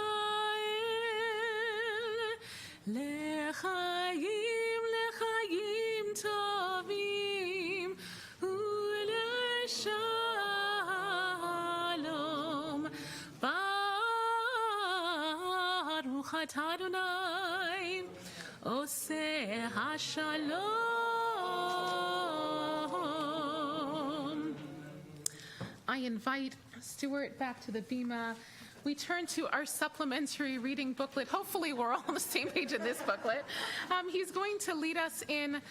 לחיים לחיים טובים ולשלום. ברוך אתה אדוני עושה השלום. I invite Stuart back to the bima. We turn to our supplementary reading booklet. Hopefully we're all on the same page in this booklet. He's going to lead us in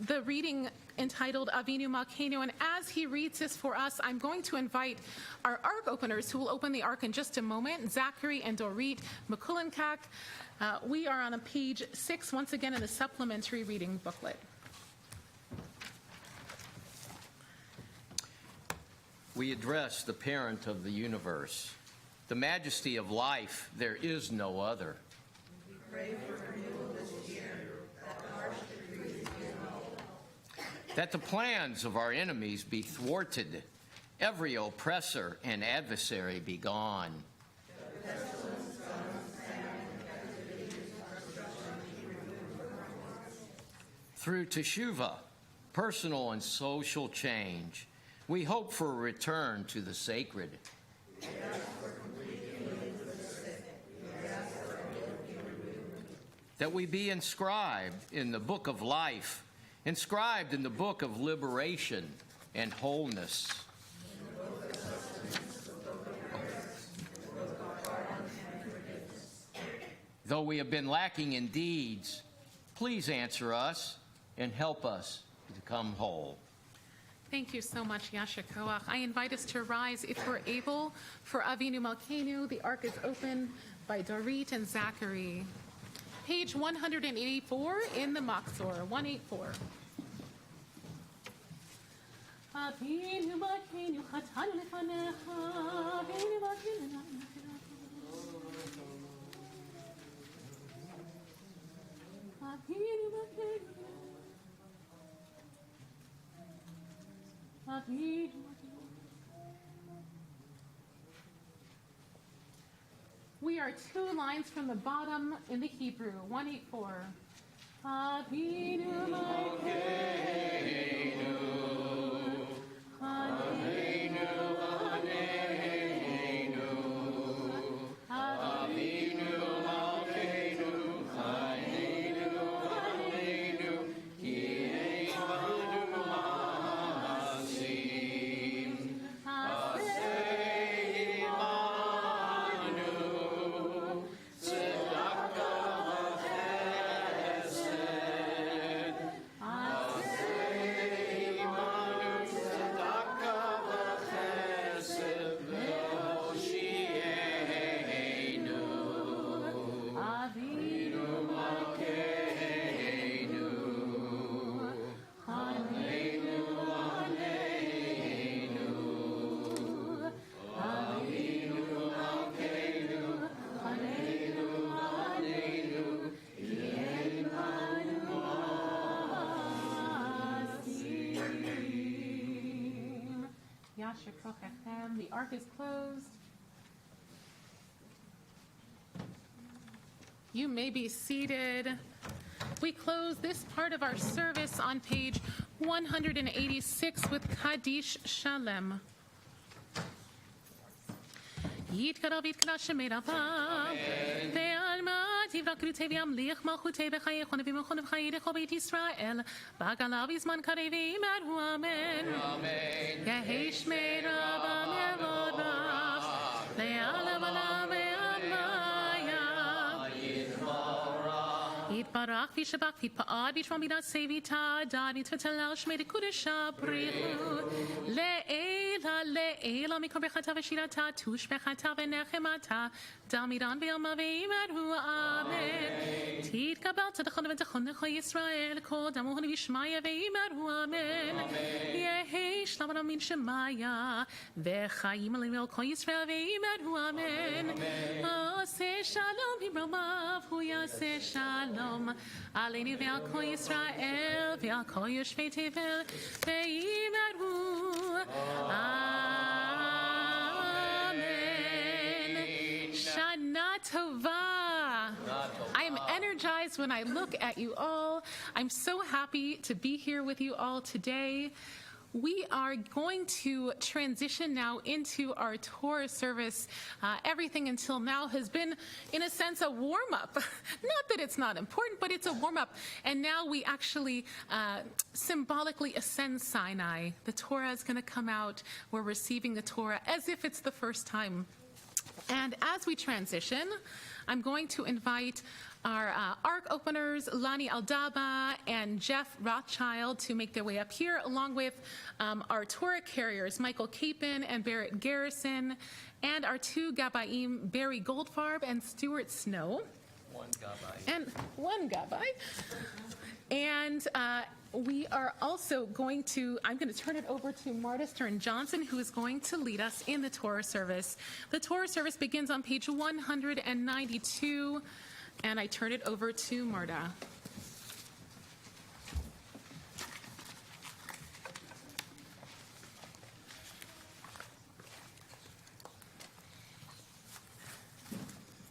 the reading entitled Avinu Malkeinu, and as he reads this for us, I'm going to invite our ark openers who will open the ark in just a moment, Zachary and Dorit Mikulinkak. We are on page 6, once again in the supplementary reading booklet. We address the parent of the universe. The majesty of life, there is no other. We pray for renewal this year, that harsh decrees be annulled. That the plans of our enemies be thwarted, every oppressor and adversary be gone. Through teshuvah, personal and social change, we hope for a return to the sacred. That we be inscribed in the book of life, inscribed in the book of liberation and wholeness. Though we have been lacking in deeds, please answer us and help us to become whole. Thank you so much, Yasha Koach. I invite us to rise if we're able for Avinu Malkeinu. The ark is open by Dorit and Zachary. Page 184 in the Machzor, 184. Avinu Malkeinu, chatanu lefanecha, Avinu Malkeinu, Avinu Malkeinu. We are 2 lines from the bottom in the Hebrew, 184. Avinu Malkeinu, Avinu Malkeinu, Avinu Malkeinu, Avinu Malkeinu, Ki Eivanu Masim, Aseh Imanu, Tzedakah v'chesed, Aseh Imanu, Tzedakah v'chesed, Ve'oshienu, Avinu Malkeinu, Aleinu, Aleinu, Avinu Malkeinu, Aleinu, Aleinu, Yeimanu Asim. Yasher Kochachem, the ark is closed. You may be seated. We close this part of our service on page 186 with Kaddish Shalem. יתקרא ויתקרא שמי רבה, ועלמא תברך כרותי וימליך מלכותי בחייך ונביא מלכו ובחיי לכל בית ישראל, בגלה בזמן קריב ויאמרו אמן. יהי שמי רבה מבורך, לעלם עלה ועמיה. יתברך וישבח ויתפאר וישמע מידעשה ויתהדר ויתפתל שמי לקודשה בריחו. לעילה מכל ברכתה ושירתה תושבחתה ונחמתה דמירן ביומה ויאמרו אמן. תתקבל צדקון ותכון לכל ישראל כל דמון וישמעיה ויאמרו אמן. יהי שלום עולמים שמיה וחיים עלינו על כל ישראל ויאמרו אמן. עושה שלום במרומיו הוא יעשה שלום עלינו ועל כל ישראל ועל כל יושבי תבל ויאמרו Amen. Shana Tova. I am energized when I look at you all. I'm so happy to be here with you all today. We are going to transition now into our Torah service. Everything until now has been, in a sense, a warm-up. Not that it's not important, but it's a warm-up. And now we actually symbolically ascend Sinai. The Torah is going to come out. We're receiving the Torah as if it's the first time. And as we transition, I'm going to invite our Ark openers, Lani Aldaba and Jeff Rothschild, to make their way up here, along with our Torah carriers, Michael Capon and Barrett Garrison, and our two Gabaim, Barry Goldfarb and Stuart Snow. One Gabai. And we are also going to, I'm going to turn it over to Marta Stern-Johnson, who is going to lead us in the Torah service. The Torah service begins on page 192, and I turn it over to Marta.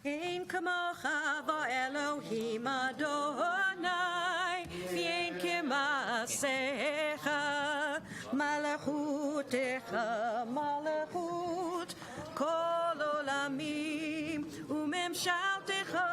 Ein kamocha va'Elohim Adonai, v'ein k'maasecha, malachutecha, malachut kol olamim, u'memshaltecha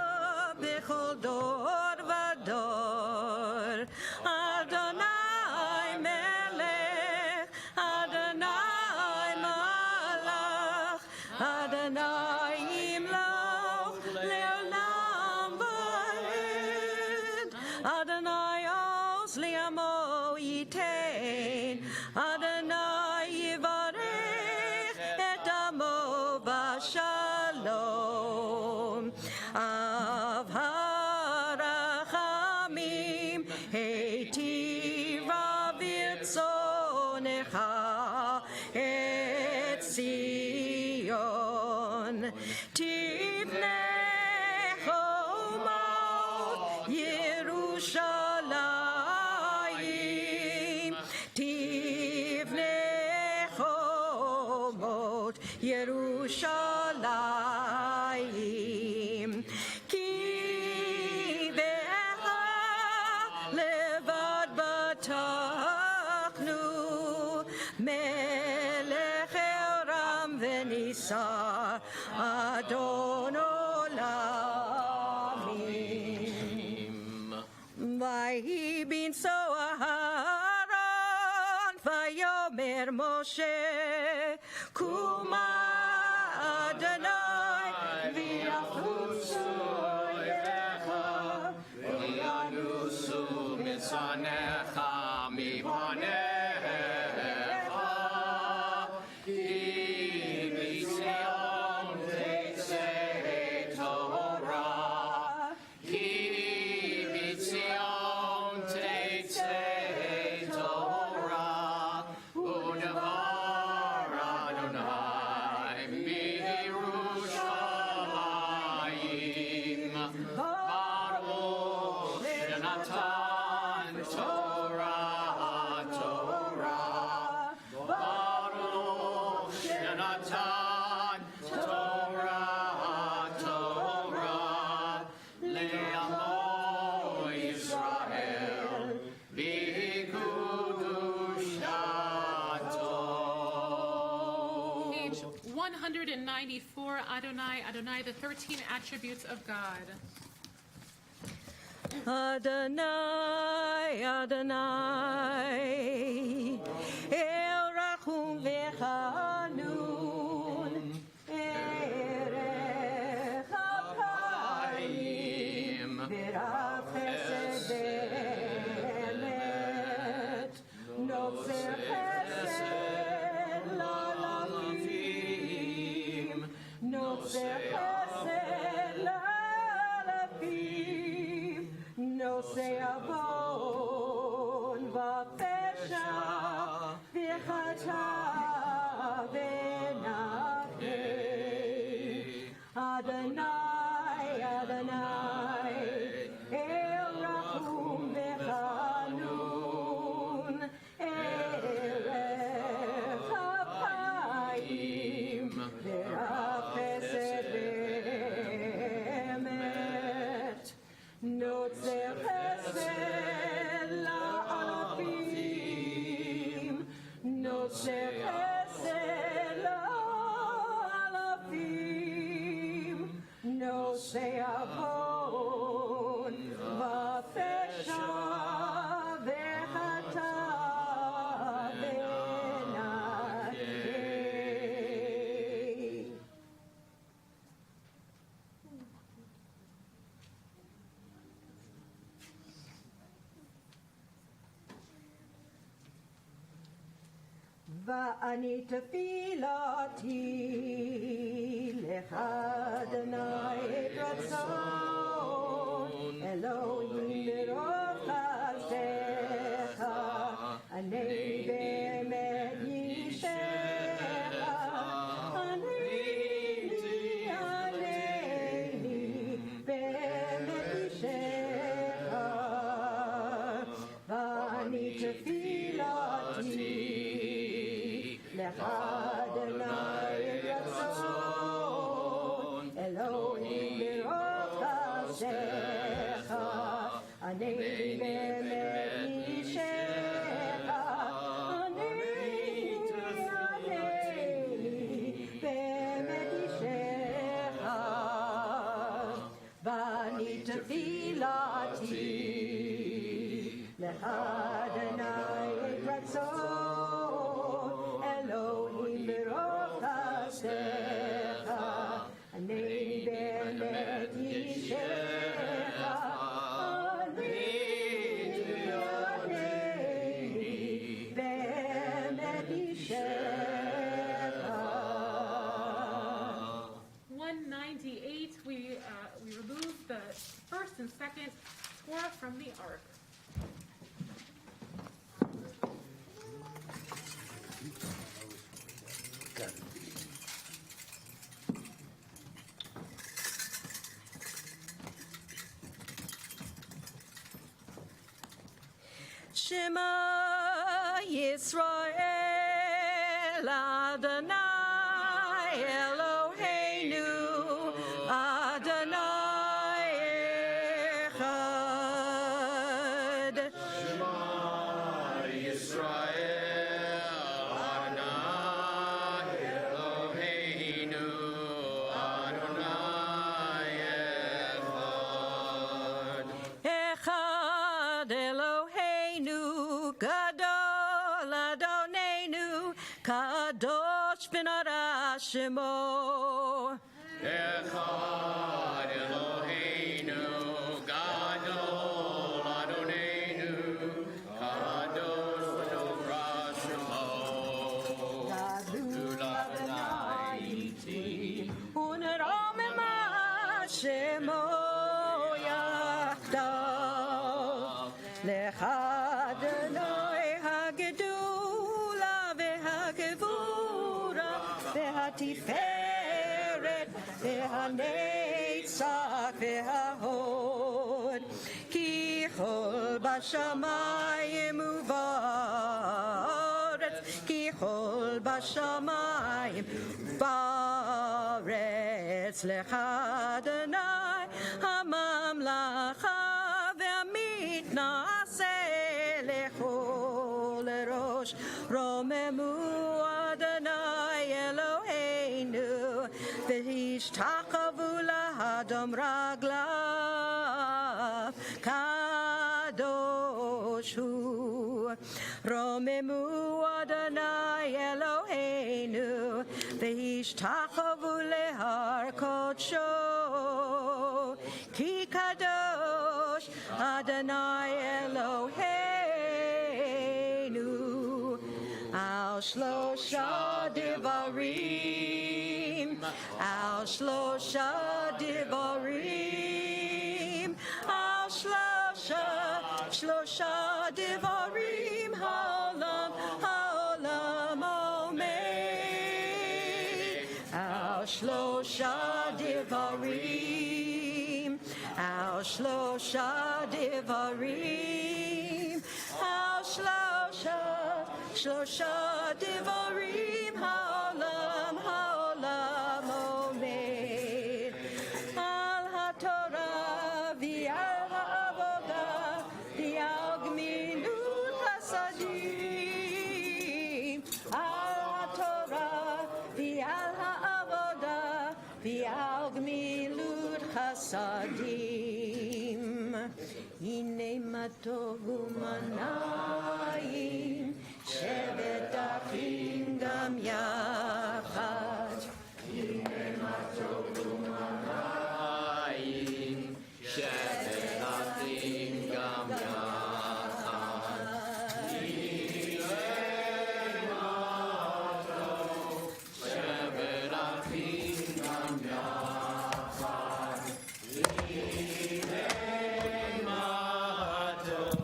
bechol dor v'dor. Adonai melech, Adonai malach, Adonai imloch le'olam va'ed. Adonai oz li'amo yitein, Adonai yivarech et amo v'shalom. Av harachamim heitiva v'tzonecha et Zion. Tivne chomot Yerushalayim. Tivne chomot Yerushalayim. Ki be'echa levad batachnu, melech Eram v'nisar Adon olamim. Vayhi bin so Aharon vayomer Moshe Kuma Adonai v'yachutzu oyecha Yanusu mitzanecha mipanecha, ki mitzion tetzeh Torah, ki mitzion tetzeh Torah, u'nevar Adonai miYerushalayim. Baruch shenatan Torah, Torah. Baruch shenatan Torah, Torah. Le'amo Yisrael, b'ikudu Page 194, Adonai, Adonai, the 13 attributes of God. Adonai, Adonai, El Rachum Vechanun, Erech HaPayim, V'Rav Chesed Ve'emet, Notzer Chesed La'alafim, Notzer Chesed La'alafim, Nose avon v'pesha v'chata v'nafei. Adonai, Adonai, El Rachum v'chanun, Erech HaPayim, V'Rav Chesed Ve'emet. Notzer Chesed La'alafim, Notzer Chesed La'alafim, Notzer Avon V'Pesha V'Chata V'Nafei. ואני תפילתי לך אדוני את רצון אלוהים ברוב חסדך אני באמת אישך ענני באמת אישך ואני תפילתי לך אדוני רצון אלוהים ברוב חסדך אני באמת אישך ענני באמת אישך ואני תפילתי לך אדוני רצון אלוהים ברוב חסדך אני באמת אישך ענני באמת אישך. 198, we remove the first and second Torah from the Ark. Shema Yisrael Adonai Eloheinu Adonai Echad. Shema Yisrael Adonai Eloheinu Adonai Echad Eloheinu Gadol Adonenu Kadosh V'Nara Shemo. Echad Eloheinu Gadol Adonenu Kadosh V'Nora Shemo. Gadol Adonai Iti Unerome Ma Shemo Yachdav Lecha Adonai Hagedula V'Hagevura V'Hatiferet V'Hanetzach V'Hahod Ki Chol Bashamayim U'Va'aretz Ki Chol Bashamayim U'Va'aretz Lecha Adonai HaMamlacha Ve'Mitnaseh Lechol Rosh Romemu Adonai Elohim והשתחוו לאדום רגליו, קדוש הוא. רוממו אדוני אלוהינו, והשתחוו להר קודשו, כי קדוש אדוני אלוהינו. על שלושה דברים, על שלושה דברים, על שלושה דברים העולם עומד. על שלושה דברים, על שלושה דברים, על שלושה דברים העולם עומד. על התורה ועל העבודה ועל גמילות חסדים. על התורה ועל העבודה ועל גמילות חסדים. הנה מה טוב ומה נעים, שבת אחים גם יחד. הנה מה טוב ומה נעים, שבת אחים גם יחד. הנה מה טוב, שבת אחים גם יחד. הנה מה טוב,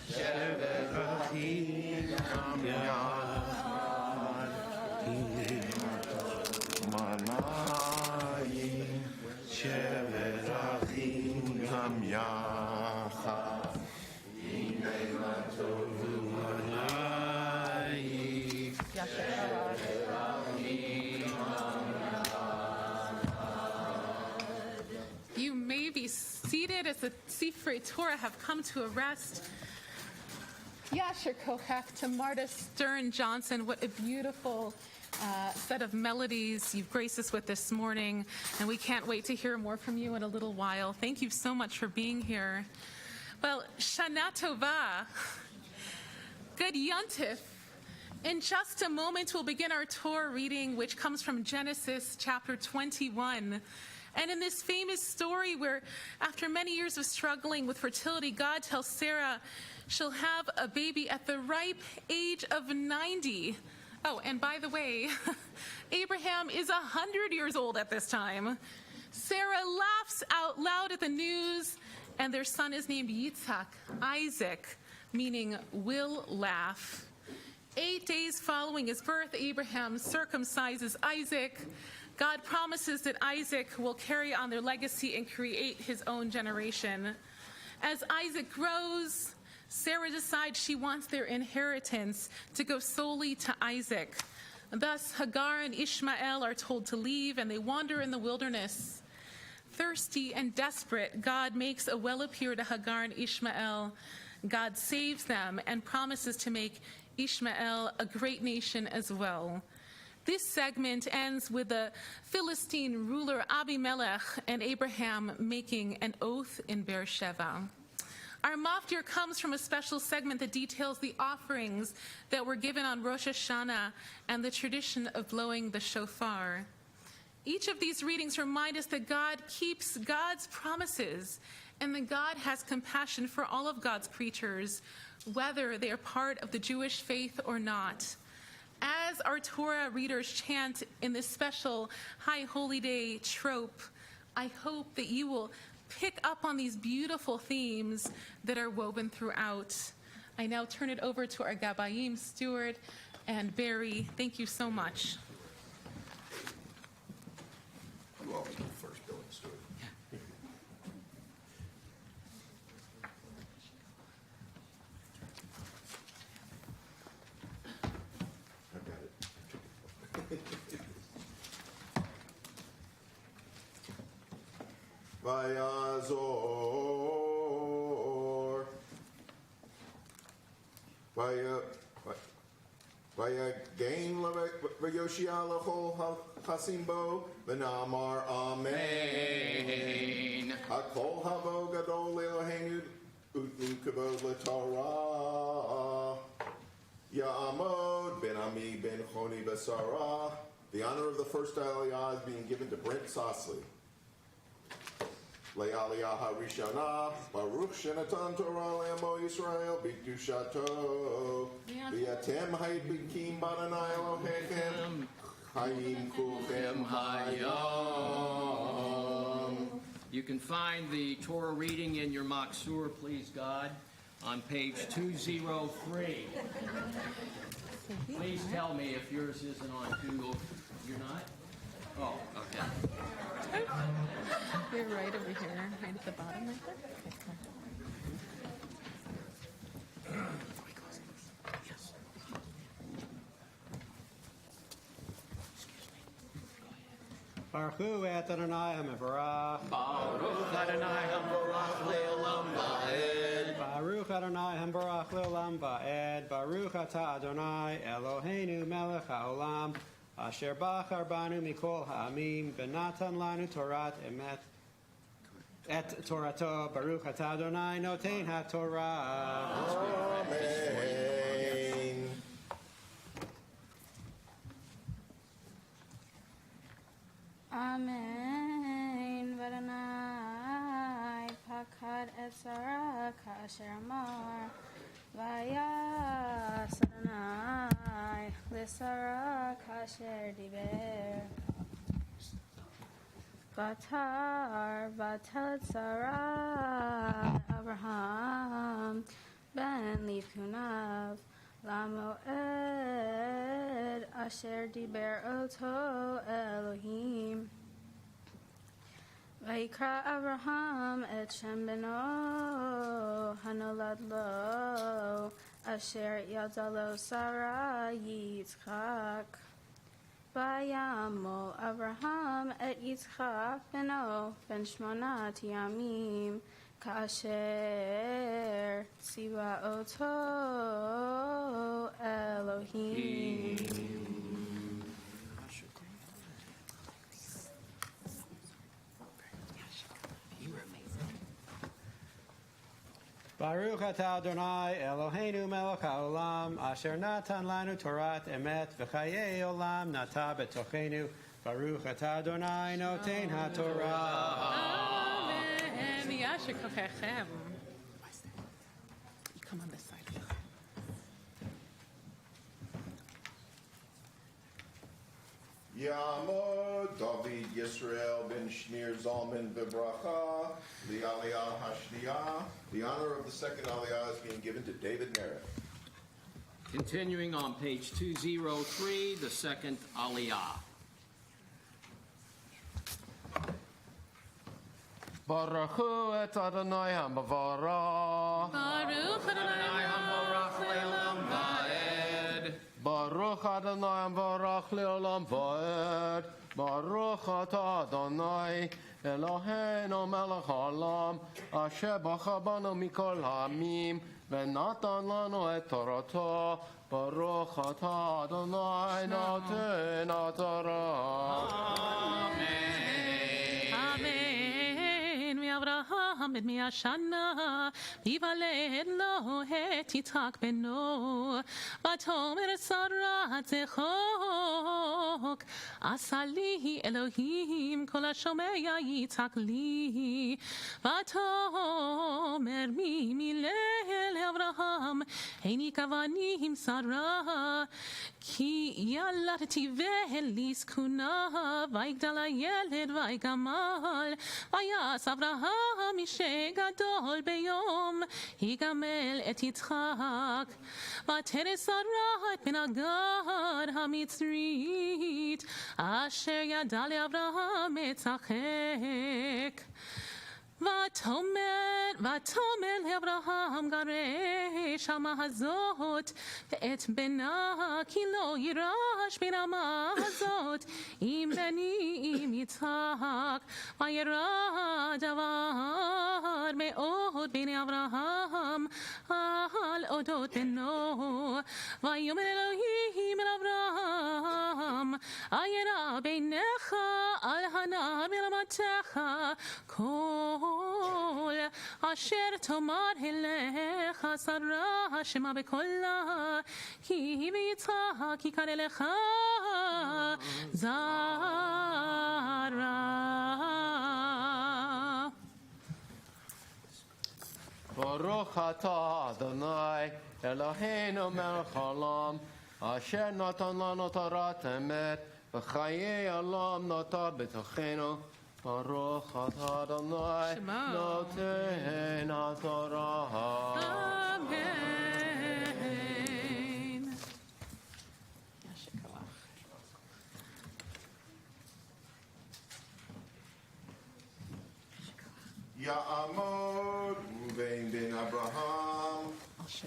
שבת אחים גם יחד. מנעים, שבת אחים גם יחד. הנה מה טוב ומנעים, שבת אחים גם יחד. You may be seated as the Sifrei Torah have come to a rest. Yasher Kohak to Marta Stern Johnson. What a beautiful set of melodies you've graced us with this morning. And we can't wait to hear more from you in a little while. Thank you so much for being here. Well, Shana Tova. Good Yontif. In just a moment, we'll begin our Torah reading, which comes from Genesis chapter 21. And in this famous story where, after many years of struggling with fertility, God tells Sarah she'll have a baby at the ripe age of 90. Oh, and by the way, Abraham is 100 years old at this time. Sarah laughs out loud at the news, and their son is named Yitzhak, Isaac, meaning will laugh. 8 days following his birth, Abraham circumcises Isaac. God promises that Isaac will carry on their legacy and create his own generation. As Isaac grows, Sarah decides she wants their inheritance to go solely to Isaac. Thus, Hagar and Ishmael are told to leave, and they wander in the wilderness. Thirsty and desperate, God makes a well appear to Hagar and Ishmael. God saves them and promises to make Ishmael a great nation as well. This segment ends with the Philistine ruler Abimelech and Abraham making an oath in Beersheba. Our maftir comes from a special segment that details the offerings that were given on Rosh HaShana and the tradition of blowing the shofar. Each of these readings remind us that God keeps God's promises and that God has compassion for all of God's creatures, whether they are part of the Jewish faith or not. As our Torah readers chant in this special High Holy Day trope, I hope that you will pick up on these beautiful themes that are woven throughout. I now turn it over to our Gabayim, Stuart and Barry. Thank you so much. You always go first, Bill and Stuart. I got it. Vayazor. Vayagain Vayoshialaho Chasimbo, V'namar Amen. Hakol Havo Gadol Eloheinu, Ukavod L'Torah. Ya'amod Ben Ami Ben Choni Basara. The honor of the first Aliyah is being given to Brent Sosley. Le'aliyah HaRishana, Baruch Shenatan Torah Le'amo Yisrael, B'Kedushato, V'yatem Ha'idbikim B'Adonai Elohechem, Hayim Kulchem Hayom. You can find the Torah reading in your Maksur, please God, on page 203. Please tell me if yours isn't on 2. You're not? Oh, okay. You're right over here, right at the bottom right there. Baruch Hu et Adonai HaMevorach. Baruch Adonai HaMevorach Le'olam Va'ed. Baruch Adonai HaMevorach Le'olam Va'ed. Baruch Atah Adonai Eloheinu Melech HaOlam. Asher Bachar Banu Mikol Ha'amim. Benatan Lanu Torat Emet. Et Torato. Baruch Atah Adonai Notein HaTorah. Amen. Amen. Varanai Pakad et Sarah Kasher Amar Vaya Saranai Lisara Kasher Diber Batal Sarah Abraham Ben Likunav Lamoed Asher Diber Oto Elohim Vayikra Abraham et Shem Beno Hanolad Lo Asher Yadalo Sarah Yitzchak Vayamol Abraham et Yitzchak Beno Ben Shmonat Yamim Kasher Tziva Oto Elohim. Baruch Atah Adonai Eloheinu Melech HaOlam. Asher Natan Lanu Torat Emet V'chayei Olam Nata B'tochenu. Baruch Atah Adonai Notein HaTorah. Yasher Kochechem. You come on this side. Yamod David Yisrael ben Shnir Zalman Vibracha, the Aliyah Hashniyah. The honor of the second Aliyah is being given to David Merritt. Continuing on page 203, the second Aliyah. Baruch Hu et Adonai HaMevorach. Baruch Adonai HaMevorach Le'olam Va'ed. Baruch Adonai HaMevorach Le'olam Va'ed. Baruch Atah Adonai Eloheinu Melech HaOlam. Asher Bachar Banu Mikol Ha'amim. V'natan Lanu et Torato. Baruch Atah Adonai Notein HaTorah. Abraham et HaShana Yivaled lo et Yitzchak beno Vatomer Sarah Zechok Asali Elohim Kol HaShomeya Yitzchak li Vatomer mi mileh Abraham Heini kavanim Sarah Ki yalatati ve'elis kuna Vayigdal hayeled vaygamal Vayas Abraham ishe gadol beyom Higamel et Yitzchak Vateres Sarah et ben Agad hamitzrit Asher yada le'Abraham etzachek ותאמר לאברהם גרש האמה הזאת ואת בנה כי לא יירש מן האמה הזאת אם בני אם יצחק וירא דבר מאוד בעיני אברהם על אודות בנו ויאמר אלוהים אל אברהם איירה בעיניך על הנער מלמדך כל אשר תאמר אליך שרה שמע בקולה כי ביצחק יקרא לך זרע. ברוך אתה אדוני אלוהינו מלך העולם אשר נתן לנו תורת אמת וחיי עולם נטע בתוכנו ברוך אתה אדוני נותן התורה. אמן. Ya'amod Ruvain bin Abraham,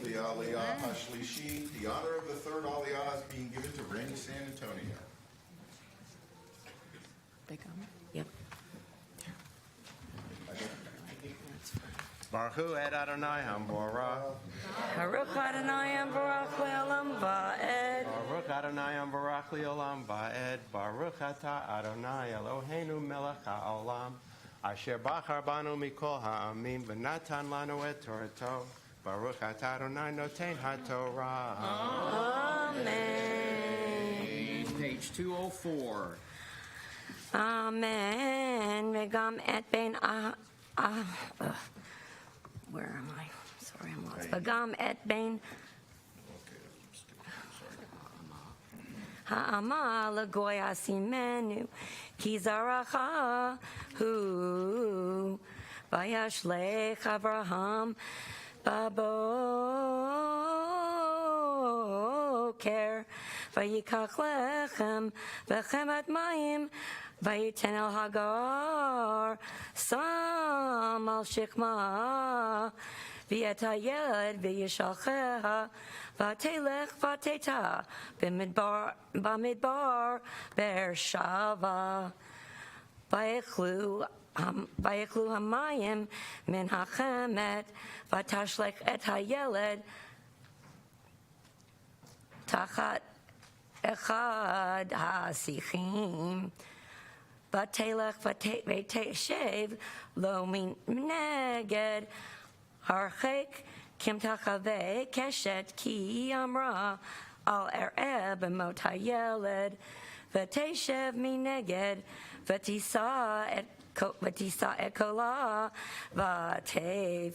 the Aliyah HaShlishi. The honor of the third Aliyah is being given to Randy San Antonio. Yep. Baruch Hu et Adonai Hamborah. Baruch Adonai Baruch Le'olam Va'ed. Baruch Adonai Baruch Le'olam Va'ed. Baruch Ata Adonai Eloheinu Melech HaOlam. Asher Bachar Banu Mikol Ha'amim V'natan Lanu et Torato. Baruch Ata Adonai Noten HaTorah. Amen. Page 204. Amen. V'gam et ben where am I? Sorry, I'm lost. V'gam et ben ha'ama l'goy asimenu ki zaracha hu vayashlech Avraham baboker vayikach lechem v'chemat mayim Vayiten el Hagar Sam al Shikma V'et hayeled v'yishalcheha V'atelech v'ateta B'midbar Be'ershava V'yechlu hamayim min hachemet V'tashlech et hayeled Tachat echad hasichim Vatelech v'teshev lo mineged harchek kim tachave keshet ki amra al ereb emot hayeled v'teshev mineged v'tisa et kola v'tev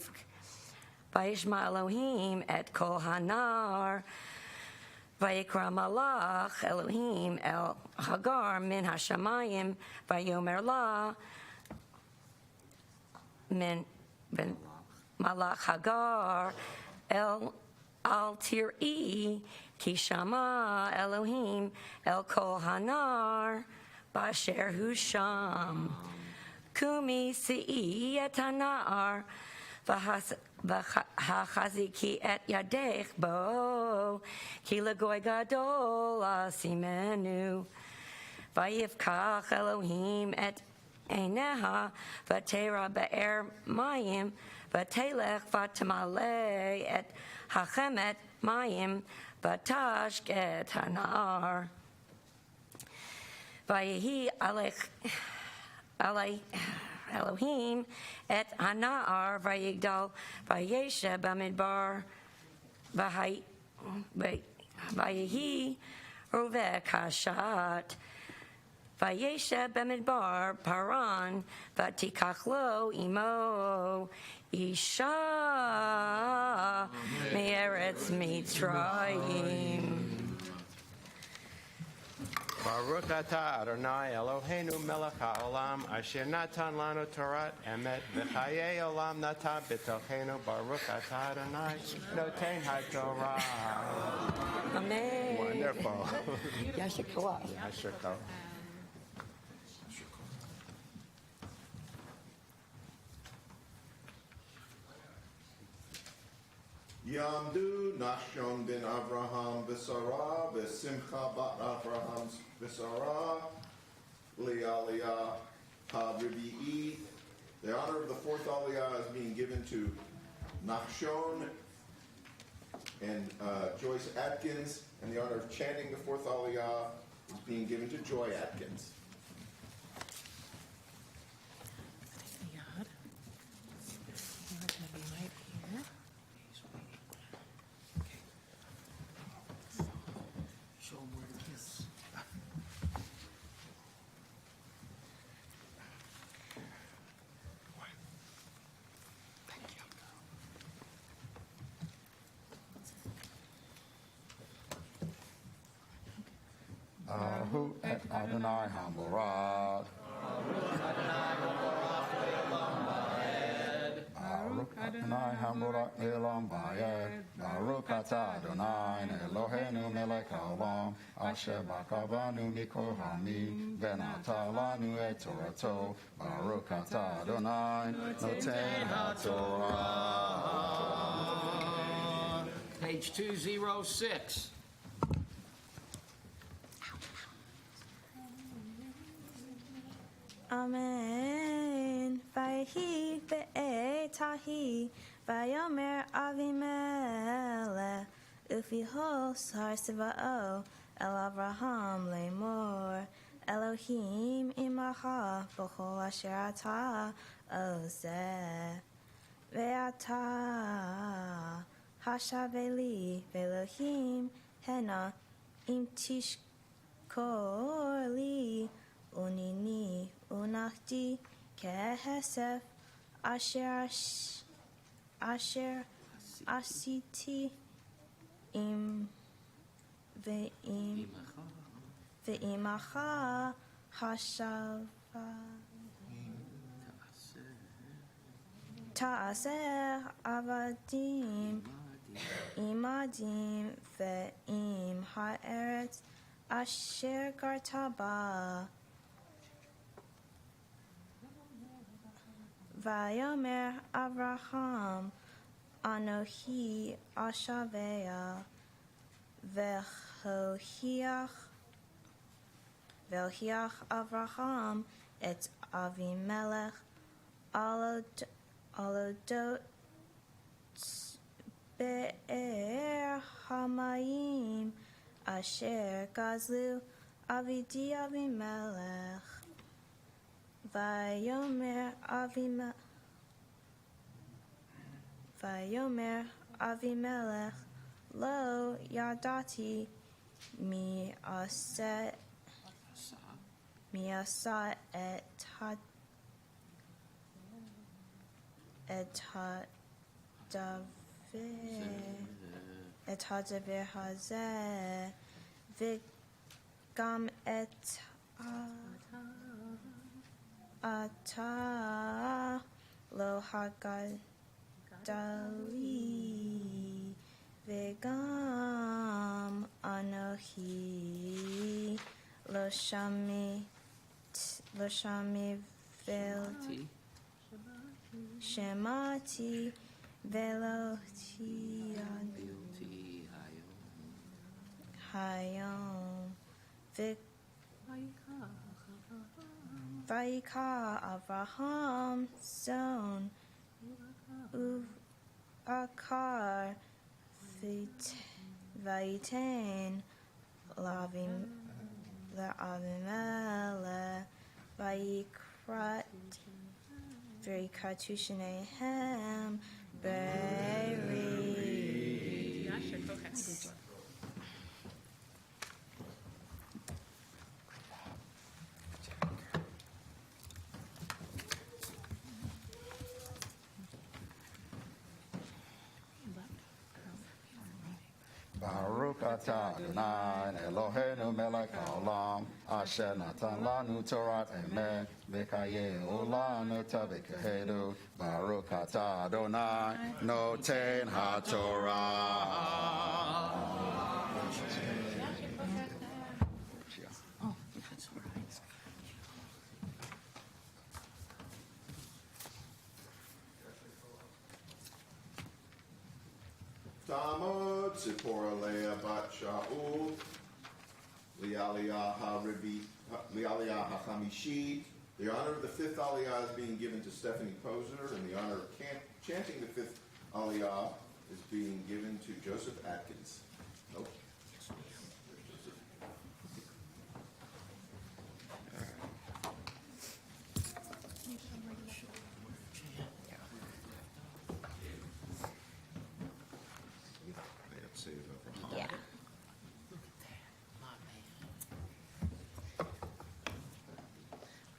v'yishma Elohim et kol hanar Vayikra malach Elohim el Hagar min hashamayim vayomer la min malach Hagar el al tir'i ki shama Elohim el kol hanar basher husham kumi si'i et hanar V'chaziki et yadech bo ki legoy gadol asimenu vayivkach Elohim et eineha v'tera be'er mayim v'telech v'tamale et hachemet mayim v'tashk et hanar vayehi alei Elohim et hanar vayigdal vayeshe b'midbar vayehi rovek hashat vayeshe b'midbar paran vatikach lo imo isha me'eretz mitzrayim. Baruch Ata Adonai Eloheinu Melech HaOlam Asher Natan Lanu Torat Emet V'chayei Olam Natan B'tochenu Baruch Ata Adonai Noten HaTorah. Amen. Wonderful. Yashikwa. Yashiko. Yamdu Nashon ben Avraham V'Sarah V'Simcha bat Avraham V'Sarah Le'aliyah HaRivi'i. The honor of the fourth Aliyah is being given to Nachshon and Joyce Atkins, and the honor of chanting the fourth Aliyah is being given to Joy Atkins. Yad. We're going to be right here. Show him where to kiss. Ahu et Adonai Hamorad. Baruch Adonai Hamorad Elam Bayed. Baruch Atah Adonai Eloheinu Melech Haolam. Asher Bakavanu Mikol Hamim. Ben Atah Lanu et Torato. Baruch Atah Adonai Noten HaTorah. Page 206. Amen. Vayehi ve'etahi vayomer Avimelech ufiho sar siva'o el Avraham lemor Elohim imacha b'chol asher ata ozeh ve'ata hashaveli ve'Elohim hena im tishkor li unini unachti kehesef asher asiti im ve'imacha hashava ta'aseh avadim imadim ve'im ha'eretz asher gartaba Vayomer Avraham Anohi Ashavea Vehohiach Avraham et Avimelech Alodot Be'er Hamayim Asher Gazlu Avidi Avimelech Vayomer Avimelech lo yadati mi asa et hadaver hazeh v'gam et Ata lo hagadali vegam anohi lo shami vel shemati veloti hayom Vayika Avraham zon akar vayitain la'avimele vayikrat shneihem beri. Yasha, go ahead. Baruch atah Adonai Eloheinu melech haolam asher natan lanu Torat emet v'kayeu lanu tavikehedu. Baruch atah Adonai noten HaTorah. Tamod, Tzipora Leah Bat Shaul, Lialiyah HaChamishit. The honor of the fifth Aliyah is being given to Stephanie Poser, and the honor of chanting the fifth Aliyah is being given to Joseph Atkins. Nope. Yeah.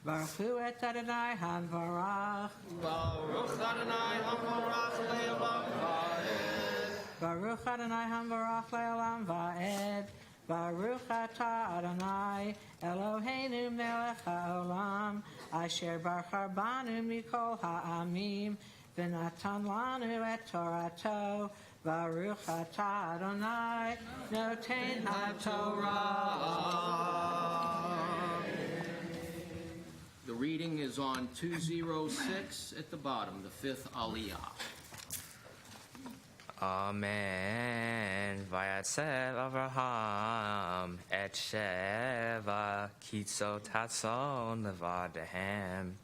Baruch hu et Adonai hanvarach. Baruch Adonai HaMorach Le'olam Va'ed. Baruch Adonai hanvarach le'olam va'ed. Baruch atah Adonai Eloheinu melech ha'olam asher baruch banu mikol ha'amim v'natan lanu et Torato. Baruch atah Adonai noten ha'torah. The reading is on 206 at the bottom, the fifth Aliyah. Amen. Vayatsev Avraham et Sheva Kitso Tatson Levadahem.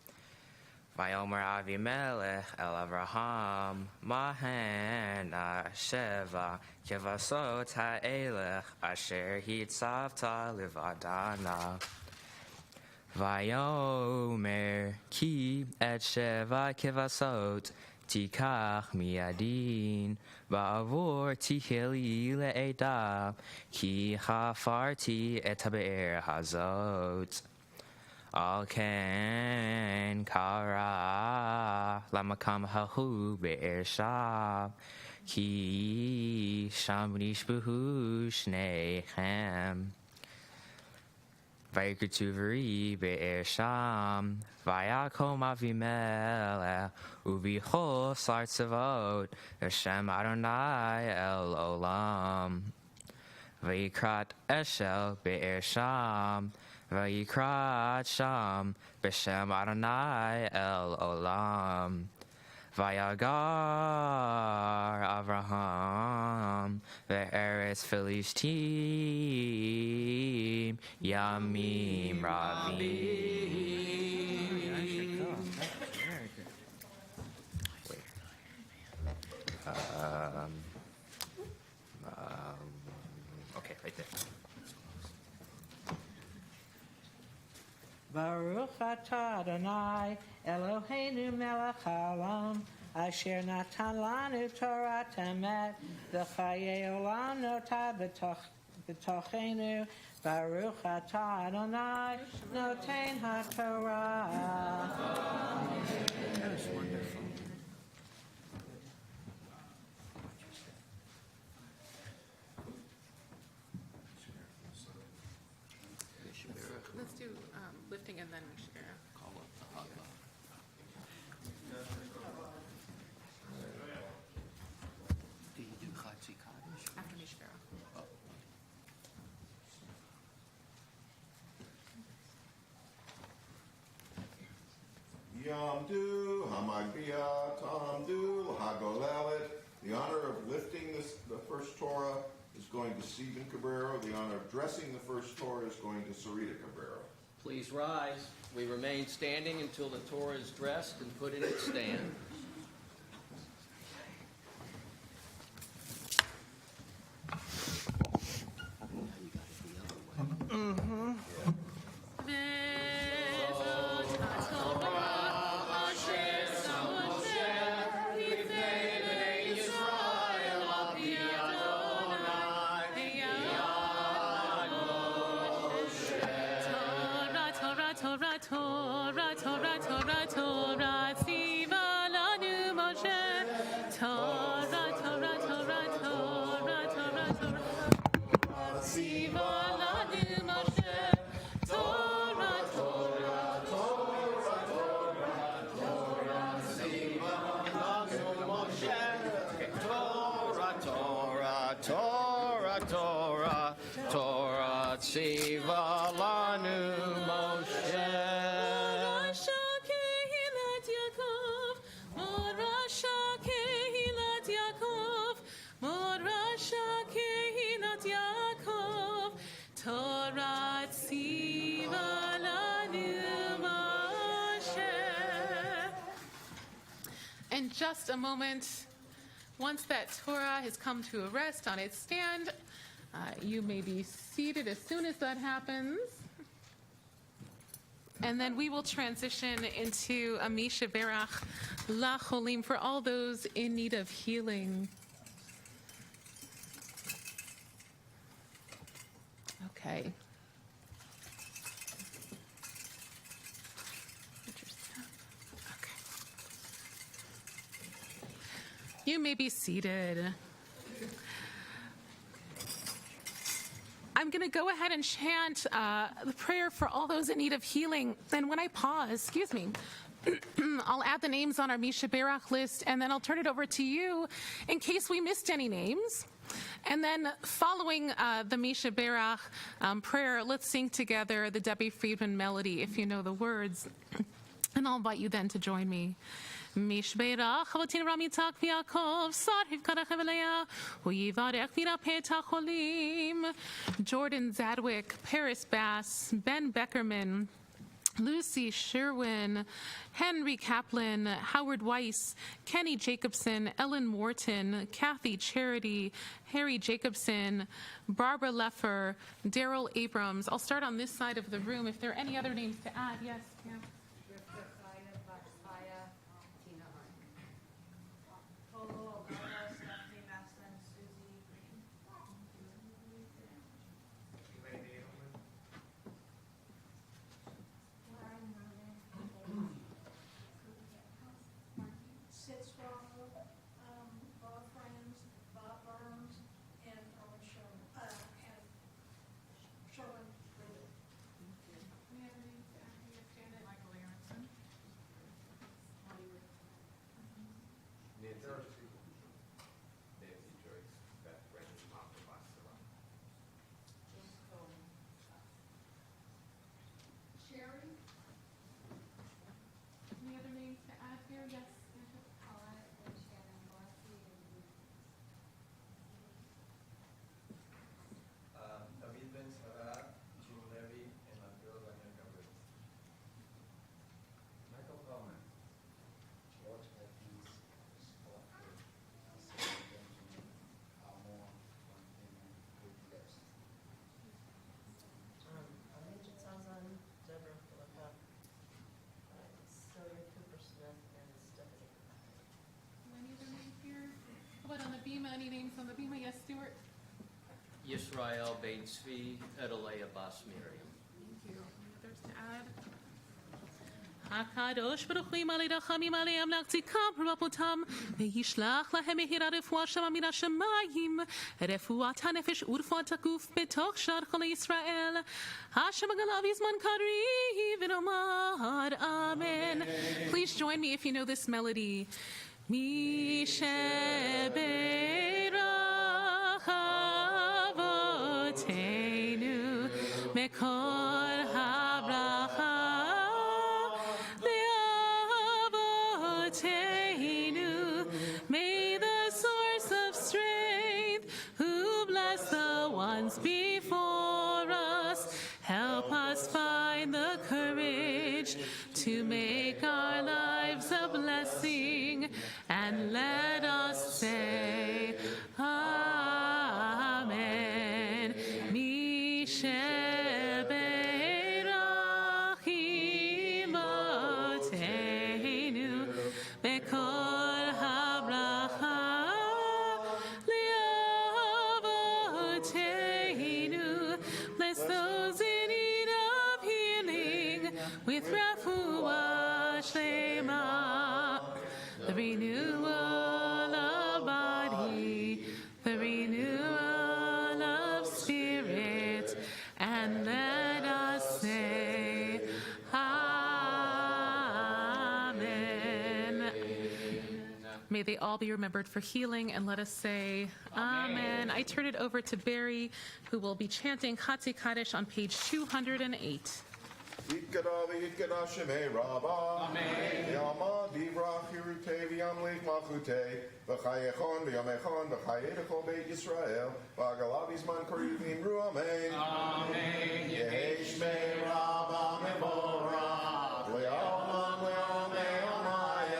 Vayomer Avimelech El Avraham Mahana Sheva Kevasot Ha'elech Asher Hitzavta Levadana. Vayomer Ki et Sheva Kevasot Tikach Miadin Ba'avor Ticheli Le'eda Ki Chafarti et Habe'er Hazot Al Ken Kara Lamakam Hahu Be'er Shab Ki Sham Nishbuhu Shnechem Vayikutuveri Be'er Sham Vayakom Avimelech Uvichol Sartzavot Hashem Adonai El Olam Vayikrat Eshel Be'er Sham Vayikrat Sham B'Shem Adonai El Olam Vayagar Avraham Ve'eretz Philistim Yamim Ravim. Okay, right there. Baruch atah Adonai Eloheinu melech haolam asher natan lanu Torah emet v'chayei olam notah b'tochenu. Baruch atah Adonai noten haTorah. That's wonderful. Let's do lifting and then Mishkara. Call up the Haggadah. Do you do Chatzi Kaddish? After Mishkara. Oh. Yamdu Hamagbiya Tamdu Hagolelet. The honor of lifting the first Torah is going to Stephen Cabrera. The honor of dressing the first Torah is going to Sarita Cabrera. Please rise. We remain standing until the Torah is dressed and put in its stand. Torah Tziva Lanu Moshe. just a moment, once that Torah has come to a rest on its stand, you may be seated as soon as that happens. And then we will transition into a Misha Berach LaCholim for all those in need of healing. Okay. Okay. You may be seated. I'm going to go ahead and chant the prayer for all those in need of healing. And when I pause, I'll add the names on our Misha Berach list, and then I'll turn it over to you in case we missed any names. And then following the Misha Berach prayer, let's sing together the Debbie Friedman melody, if you know the words. And I'll invite you then to join me. Mishberach Chavotin Ramitak V'Yakov Sar Hivkarach Evelea Uyivarech V'Ra Petach Cholim. Jordan Zadwick, Paris Bass, Ben Beckerman, Lucy Sherwin, Henry Kaplan, Howard Weiss, Kenny Jacobson, Ellen Morton, Kathy Charity, Harry Jacobson, Barbara Leffer, Daryl Abrams. I'll start on this side of the room. If there are any other names to add, yes, yeah. Any names on the Bima? Yes, Stuart? Yisrael Bein Tzvi, Edalea Bas Miriam. Thank you. Others to add? HaKadosh Baruch Hu Yimale Rachamim Aleim Lachzikam Rabotam Ve'yishlach Lahem Mehira Refuah Shema Min HaShamayim Refuat HaNefesh Urfuat HaGuf Betoch Shar Cholei Yisrael Hashem Agalav Yizman Kari V'nomar Amen. Please join me if you know this melody. Misha Berach Avotenu Mekol HaBracha Le'avotenu. May the source of strength, who bless the ones before us, help us find the courage to make our lives a blessing. And let us say, Amen. Misha Berach Imotenu Bekol HaBracha Le'avotenu. Bless those in need of healing with Refuah Shlema. The renewal of body, the renewal of spirit, and let us say, Amen. May they all be remembered for healing, and let us say, Amen. I turn it over to Barry, who will be chanting Chatzi Kaddish on page 208. Yitkada v'yitkada shemei Rabbah. Amen. V'yamad v'yivrach Yerutei v'yamlik malchutei. V'chayechon v'yamechon v'chayei v'chol Beit Yisrael. V'agalav yizman kariv v'imru amen. Amen. Yehei shmei Rabbah mevorach. Le'olam le'omei omaya.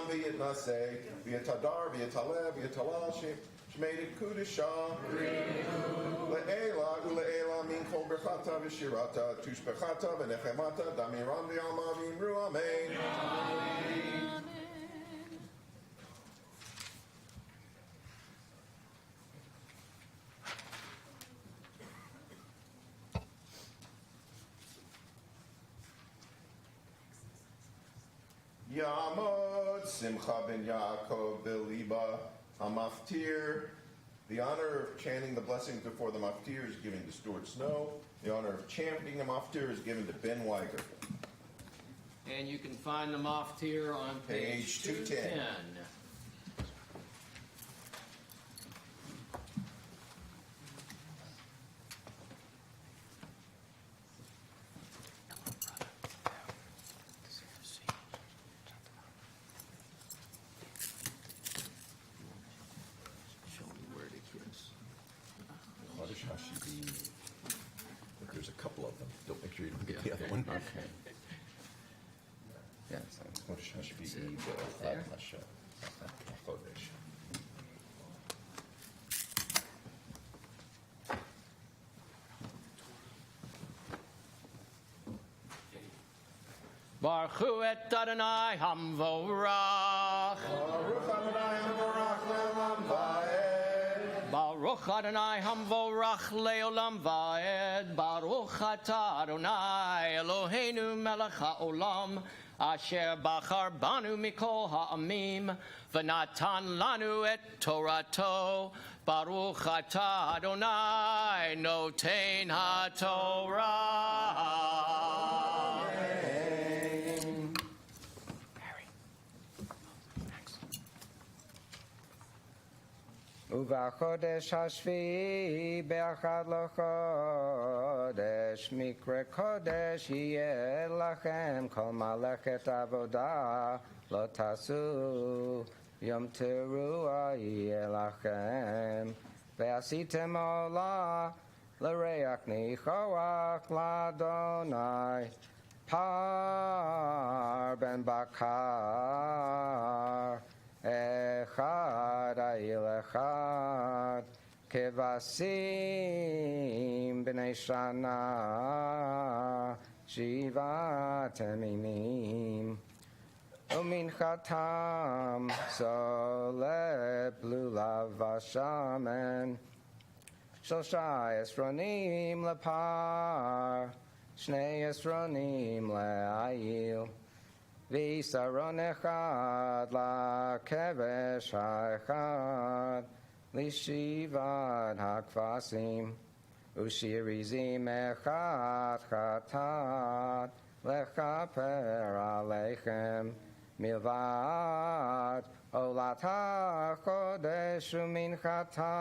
v'yit naseh, v'yit hadar, v'yit halev, v'yit halal, shmeidet kudisha, le'ela, ule'ela, min kol berchata, v'shirata, tushbechata, v'nechemata, damiram v'yalma v'imru, amen. Yamod Simcha ben Yaakov Beliba Hamaftir. The honor of chanting the blessings before the Maftir is given to Stuart Snow. The honor of chanting the Maftir is given to Ben Weiger. And you can find the Maftir on page 210. There's a couple of them. Don't make sure you don't get the other one. Okay. Yeah, so There? Baruch et Adonai Hamvorach. Baruch Adonai Hamvorach le'olam va'ed. Baruch Adonai Hamvorach le'olam va'ed. Baruch atah Adonai Eloheinu melech ha'olam. Asher bachar banu mikol ha'amim. V'natan lanu et Torato. Baruch atah Adonai noten ha'torah. ובחודש השביעי באחד לחודש מקרא קודש יהיה לכם כל מלאכת עבודה לא תעשו יום תרועה יהיה לכם ועשיתם עולה לריח ניחוח לאדוני פר בן בקר אחד העיל אחד כבשים בני שנה שבעת ימים ומנחתם סולת לולב ושמן 13 עשרונים לפר 2 עשרונים לעיל ויסרון אחד לכבש האחד לשבעת הכבשים ושיריזים אחד חטאת לכפר עליכם מלבד עולת הקודש ומנחתה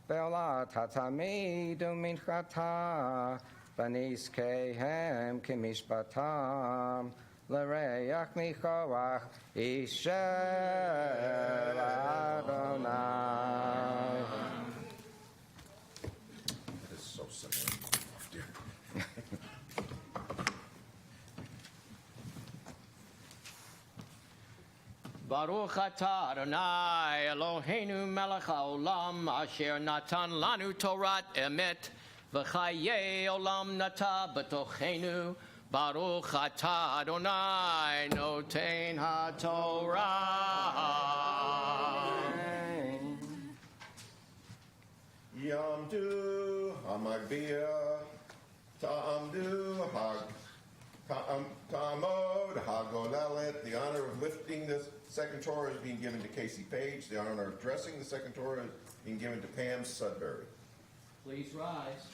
ועולת התמיד ומנחתה ונזכיהם כמשפטם לריח ניחוח איש של אדוני. That is so similar. Baruch atah Adonai Eloheinu melech haolam asher natan lanu Torat emet v'chayei olam nata b'tochenu Baruch atah Adonai noten haTorah. Yamdu Hamagbiya Ta'amdu Ta'amod Hagolelet. The honor of lifting the second Torah is being given to Casey Page. The honor of dressing the second Torah is being given to Pam Sudbury. Please rise.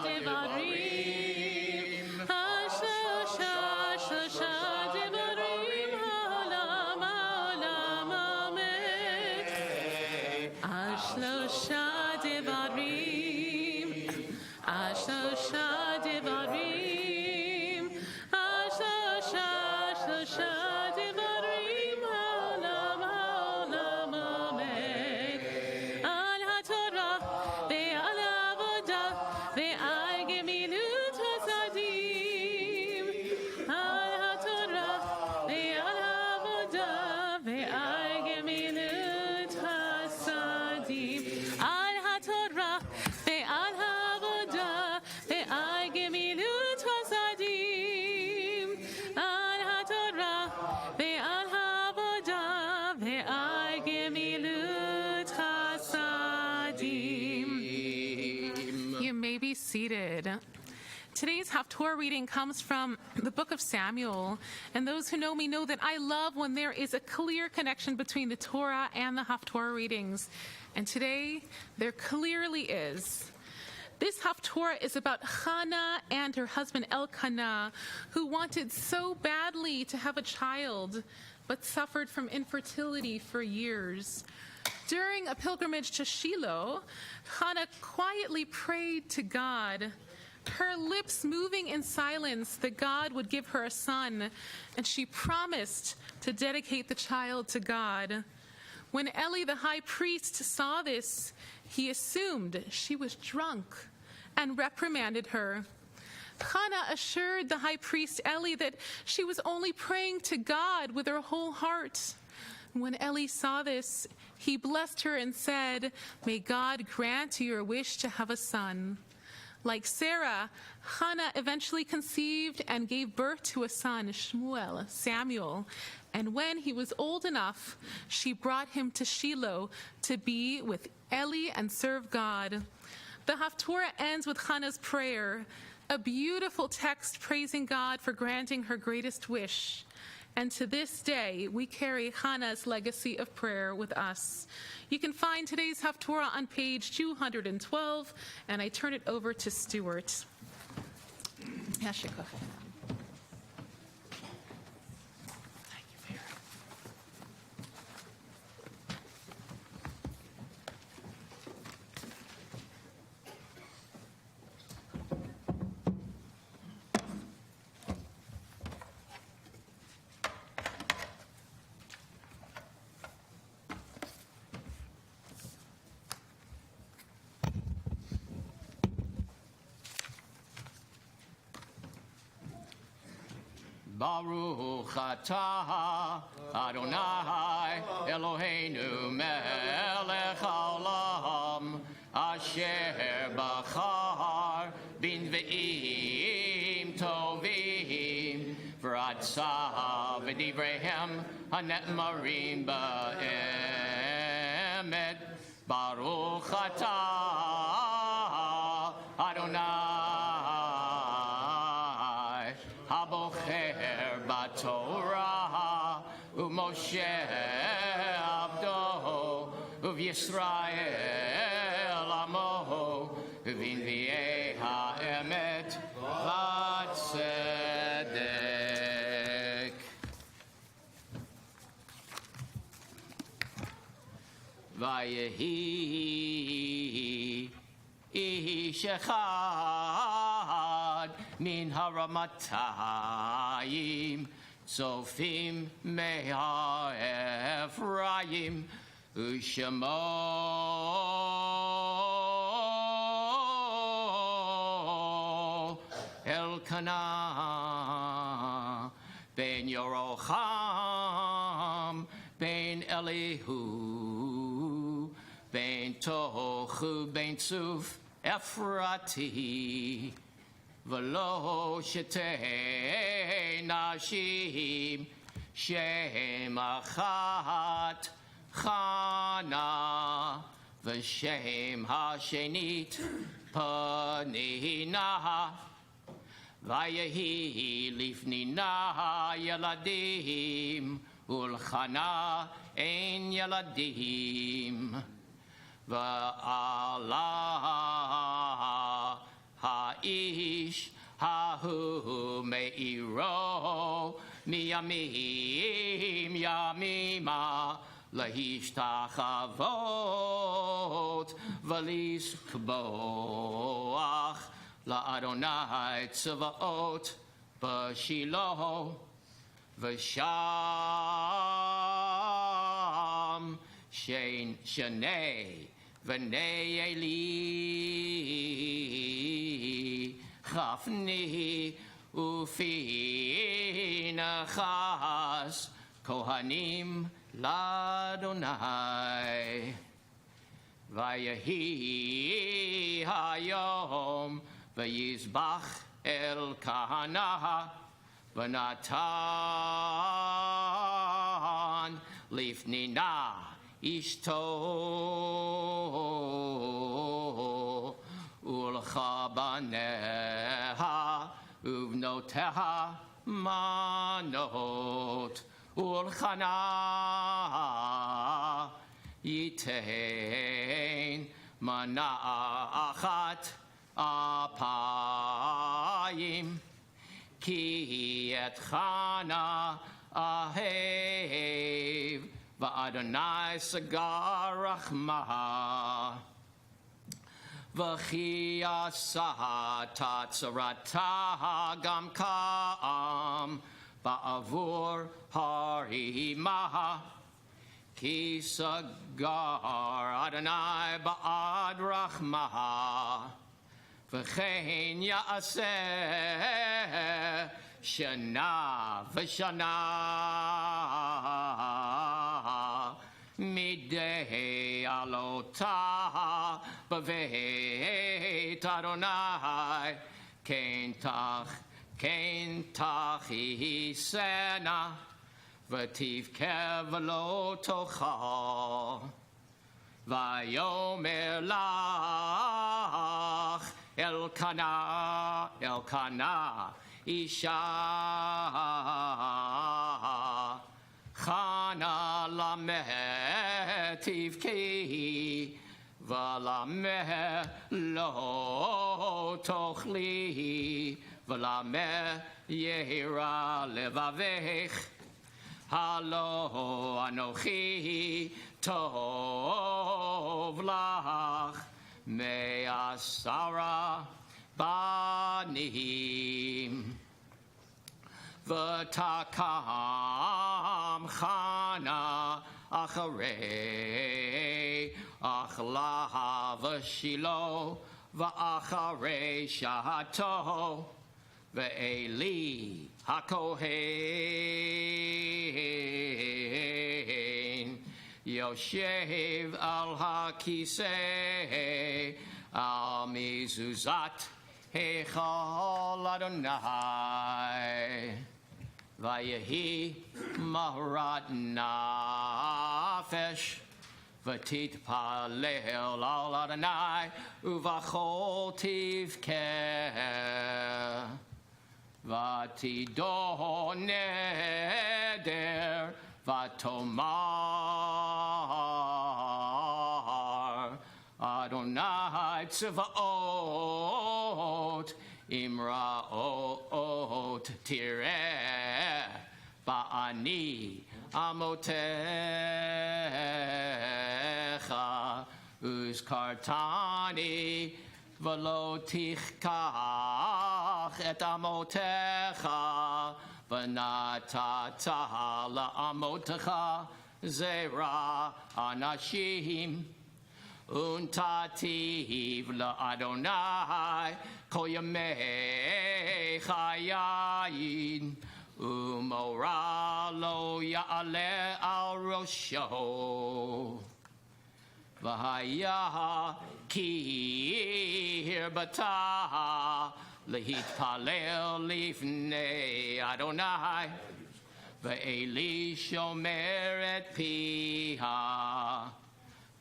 Devarim, may be seated. Today's Haftorah reading comes from the book of Samuel, and those who know me know that I love when there is a clear connection between the Torah and the Haftorah readings, and today there clearly is. This Haftorah is about Hannah and her husband Elkanah, who wanted so badly to have a child, but suffered from infertility for years. During a pilgrimage to Shiloh, Hannah quietly prayed to God, her lips moving in silence that God would give her a son, and she promised to dedicate the child to God. When Eli the high priest saw this, he assumed she was drunk and reprimanded her. Hannah assured the high priest Eli that she was only praying to God with her whole heart. When Eli saw this, he blessed her and said, "May God grant you your wish to have a son." Like Sarah, Hannah eventually conceived and gave birth to a son, Shmuel, Samuel. And when he was old enough, she brought him to Shiloh to be with Eli and serve God. The Haftorah ends with Hannah's prayer, a beautiful text praising God for granting her greatest wish. And to this day, we carry Hannah's legacy of prayer with us. You can find today's Haftorah on page 212, and I turn it over to Stuart. Baruch atah Adonai Eloheinu melech haolam asher bachar bin ve'im tovim v'ratzah v'divreihem hanetmarim ba'emet Baruch atah Adonai Habocher b'Torah u'Moshe abdo u'Yisrael amo u'Vinviei ha'emet v'tzedek. Vayehi ish echad min haramatayim tzofim meha Ephraim u'shemo Elkanah ben Yeroham ben Elihu ben Tohu ben Tzuf Ephrati v'lo shetei nashim shem achat Chana v'shem hashenit Panina Vayehi lifnina yeladim ulchana ein yeladim va'ala ha'ish hahu me'iro miyamim yamima lahishtakhavot v'liskboach la'Adonai tzavaot b'Shiloh v'sham shenei v'nei Eli chafni u'finachas kohanim la'Adonai vayehi hayom v'yizbach el kahana v'natan lifnina ishto ulcha baneha uvnoteha manot ulchana yitain mana'achat apayim ki et chana ahev va'adonai sagar rachma v'chi asah tatzarata gam ka'am ba'avur harimaha ki sagar Adonai ba'ad rachma v'chein ya'aseh shana v'shana midei alotah b'veit Adonai kentach hisena v'tivkeh v'lo tocha v'yomer lach Elkanah isha chana lameh tivkei v'lameh lo tochli v'lameh yehira levavech halo anochi tov lach me'asara banim v'takam chana acharei achla v'shilo v'acharei shahato v'eli hakohen yoshev al hakisei al mizuzat Heichal Adonai Vayehi Maharat Nafesh V'titpalel al Adonai Uvachol tivkeh V'tidor neder V'tomar Adonai Tzvaot Imraot Tireh Ba'ani Amotecha Uzkartani V'lo tichkach et amotecha V'natata la'amotecha Zera anashim Untativ la'Adonai Kol yamei chayayin Umora lo ya'aleh al rosho V'haya ki hirbata Lehitpalel lifnei Adonai Ve'eli shomer et piha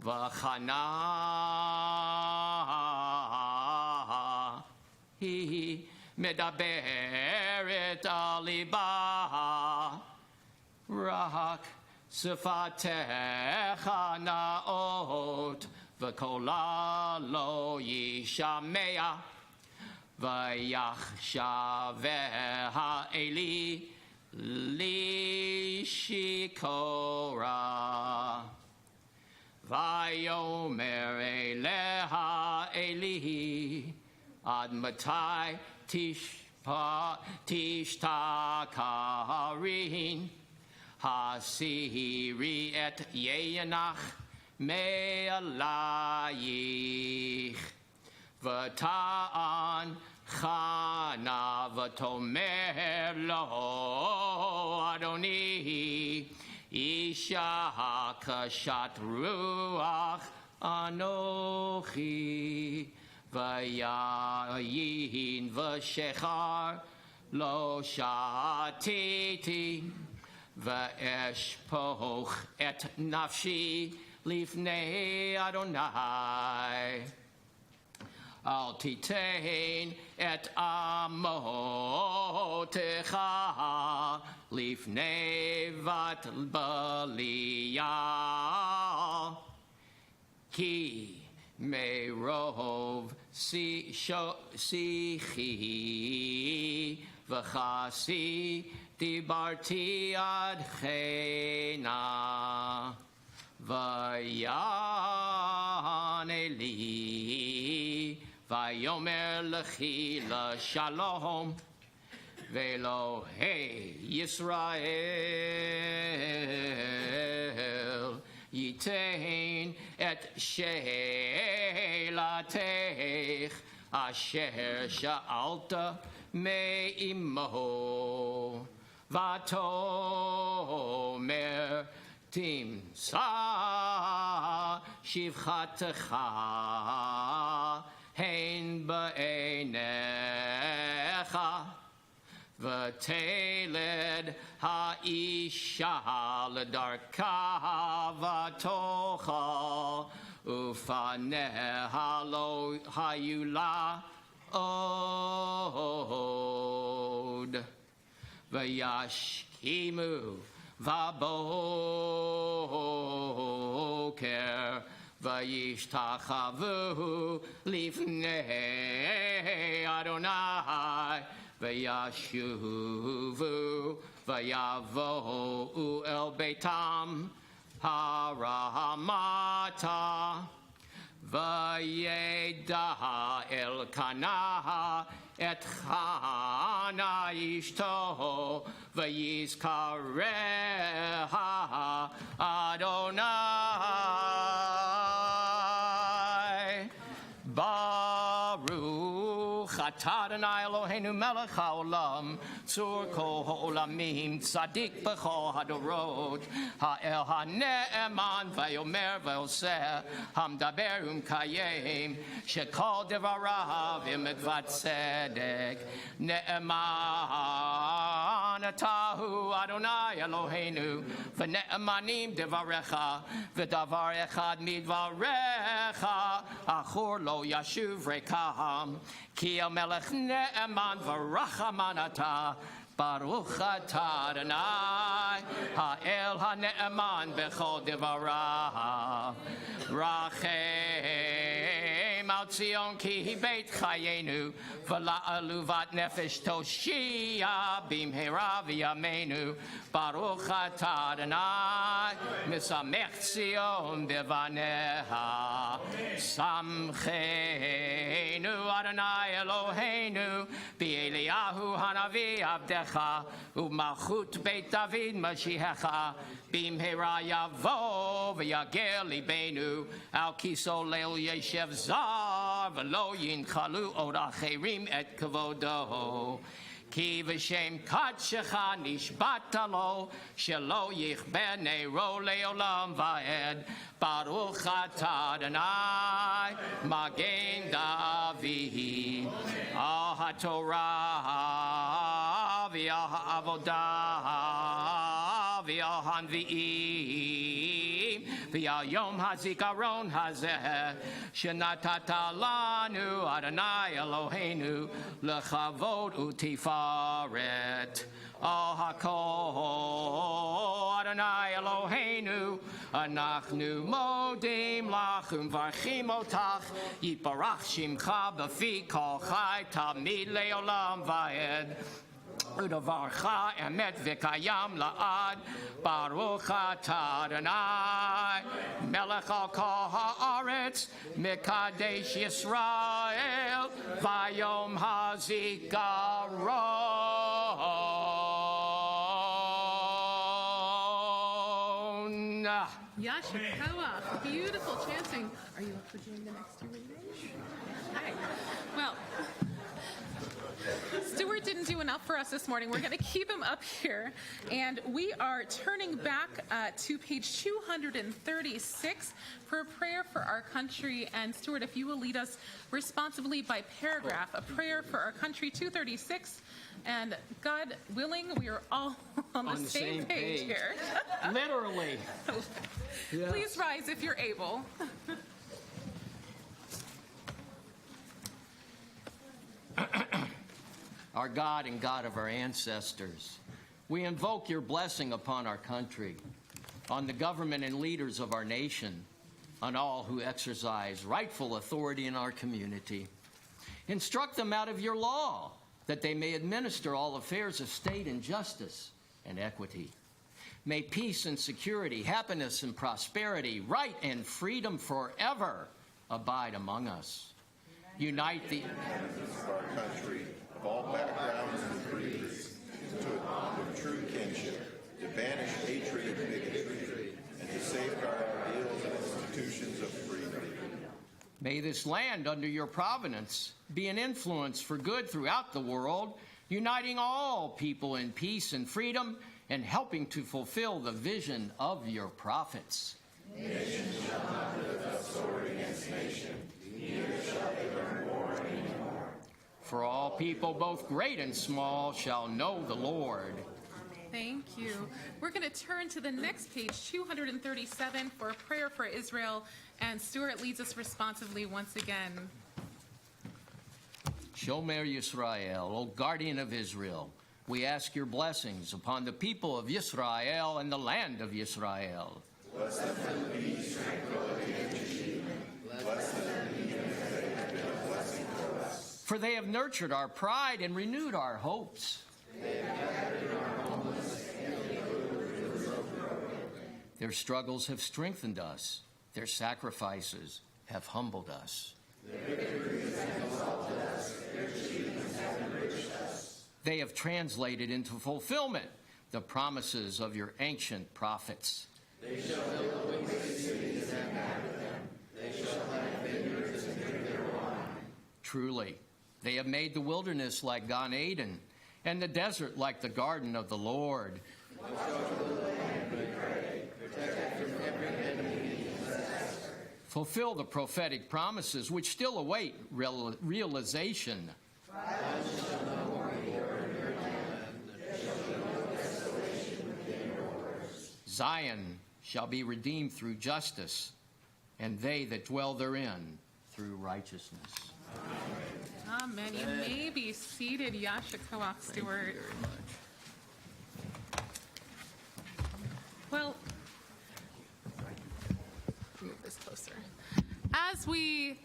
V'chana hi medaberet al liba rak sifatecha naot v'kola lo yishamea v'yachshaveh eli li shikora Vayomer eleha Eli ad matai tishtakarin hasiri et yeyanach me'alayich v'ta'an chana v'tomer lo Adoni Isha kashat ruach anochi vayayin v'shechar lo shatiti v'eshpoch et nafshi lifnei Adonai Al titein et amotecha lifnei vat baliyah ki merov sichi v'chasi dibarti ad chena v'yaneli v'yomer lechi l'shalom v'Elohei Yisrael Yitein et she'elatech asher sha'alta me'imo v'atomer timsa shivchatecha hein ba'einecha v'teled ha'isha l'darka v'tocha ufaneha lo hayula od v'yashkimu v'boker v'yishtachavu lifnei Adonai v'yashuvu v'yavohu el beitam haramata v'yeda Elkanah et Chana ishto v'yizkareha Adonai Baruch atah Adonai Eloheinu melech haolam tzur kol ha'olamim tzadik b'chol hadorot ha'el ha'ne'eman v'yomer v'oseh hamdaber umkayim shekol devarav imedvat tzedek ne'eman atahu Adonai Eloheinu v'ne'emanim devarecha v'davar echad midvarecha achor lo yashuv rekaham ki el melech ne'eman v'rachaman atah Baruch atah Adonai ha'el ha'ne'eman b'chol devarav rachem al Tzion ki hi beit chayenu v'la'aluvat nefesh toshia bimhera v'yameinu Baruch atah Adonai misamech Tzion b'vaneha samchenu Adonai Eloheinu b'Eliyahu hanavi abdecha u'malchut beit David mashiach bimhera yavo v'yager libenu al kiso leil yeshev zar v'lo yinchalu od acherim et kavodo ki v'shem kadshecha nishbata lo shelo yichber neiro leolam va'ed Baruch atah Adonai Magen David al haTorah v'al ha'avodah v'al hanvi'im v'al yom hazikaron hazeh shenatata lanu Adonai Eloheinu lechavod utifaret al hakol Adonai Eloheinu anachnu modim lach umvarchim otach yiparach shimcha b'fi kol chai tamid leolam va'ed Udavarcha emet v'kayam la'ad Baruch atah Adonai melech al kol ha'aretz mekadesh Yisrael vayom hazikaron Yasher Koach. Beautiful chanting. Are you up for doing the next two readings? Hi. Well, Stuart didn't do enough for us this morning. We're going to keep him up here. And we are turning back to page 236 for a prayer for our country. And Stuart, if you will lead us responsibly by paragraph, a prayer for our country, 236. And God willing, we are all on the same page here. Literally. Please rise if you're able. our God and God of our ancestors, we invoke your blessing upon our country, on the government and leaders of our nation, on all who exercise rightful authority in our community. Instruct them out of your law, that they may administer all affairs of state in justice and equity. May peace and security, happiness and prosperity, right and freedom forever abide among us. Unite the inhabitants of our country, of all backgrounds and creeds, into a bond of true kinship, to banish hatred and bigotry, and to safeguard our ideals and institutions of freedom. May this land under your providence be an influence for good throughout the world, uniting all people in peace and freedom, and helping to fulfill the vision of your prophets. Nation shall not lift up sword against nation, neither shall they learn war anymore. For all people, both great and small, shall know the Lord. Thank you. We're going to turn to the next page, 237, for a prayer for Israel, and Stuart leads us responsively once again. Shomer Yisrael, O guardian of Israel, we ask your blessings upon the people of Yisrael and the land of Yisrael. Bless them for peace, tranquility, and achievement. Bless them even if they have been a blessing for us. For they have nurtured our pride and renewed our hopes. They have gathered in our homeless and delivered the broken. Their struggles have strengthened us. Their sacrifices have humbled us. Their victories have exalted us. Their achievements have enriched us. They have translated into fulfillment the promises of your ancient prophets. They shall build wicked cities and inhabit them. They shall plant vineyards and drink their wine. Truly, they have made the wilderness like Gan Eden, and the desert like the garden of the Lord. Watch over the land, we pray. Protect it from every enemy and disaster. Fulfill the prophetic promises which still await realization. Violence shall no more be heard in your land. There shall be no desolation within your borders. Zion shall be redeemed through justice, and they that dwell therein through righteousness. Amen. You may be seated, Yasha Koach, Stewart. Well, move this closer. As we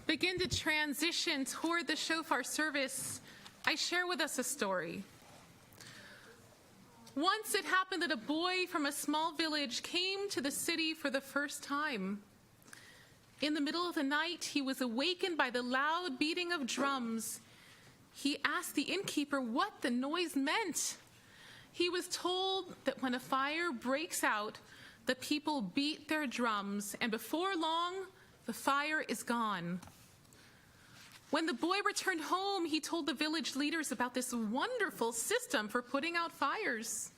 begin to transition toward the shofar service, I share with us a story. Once it happened that a boy from a small village came to the city for the first time. In the middle of the night, he was awakened by the loud beating of drums. He asked the innkeeper what the noise meant. He was told that when a fire breaks out, the people beat their drums, and before long, the fire is gone. When the boy returned home, he told the village leaders about this wonderful system for putting out fires.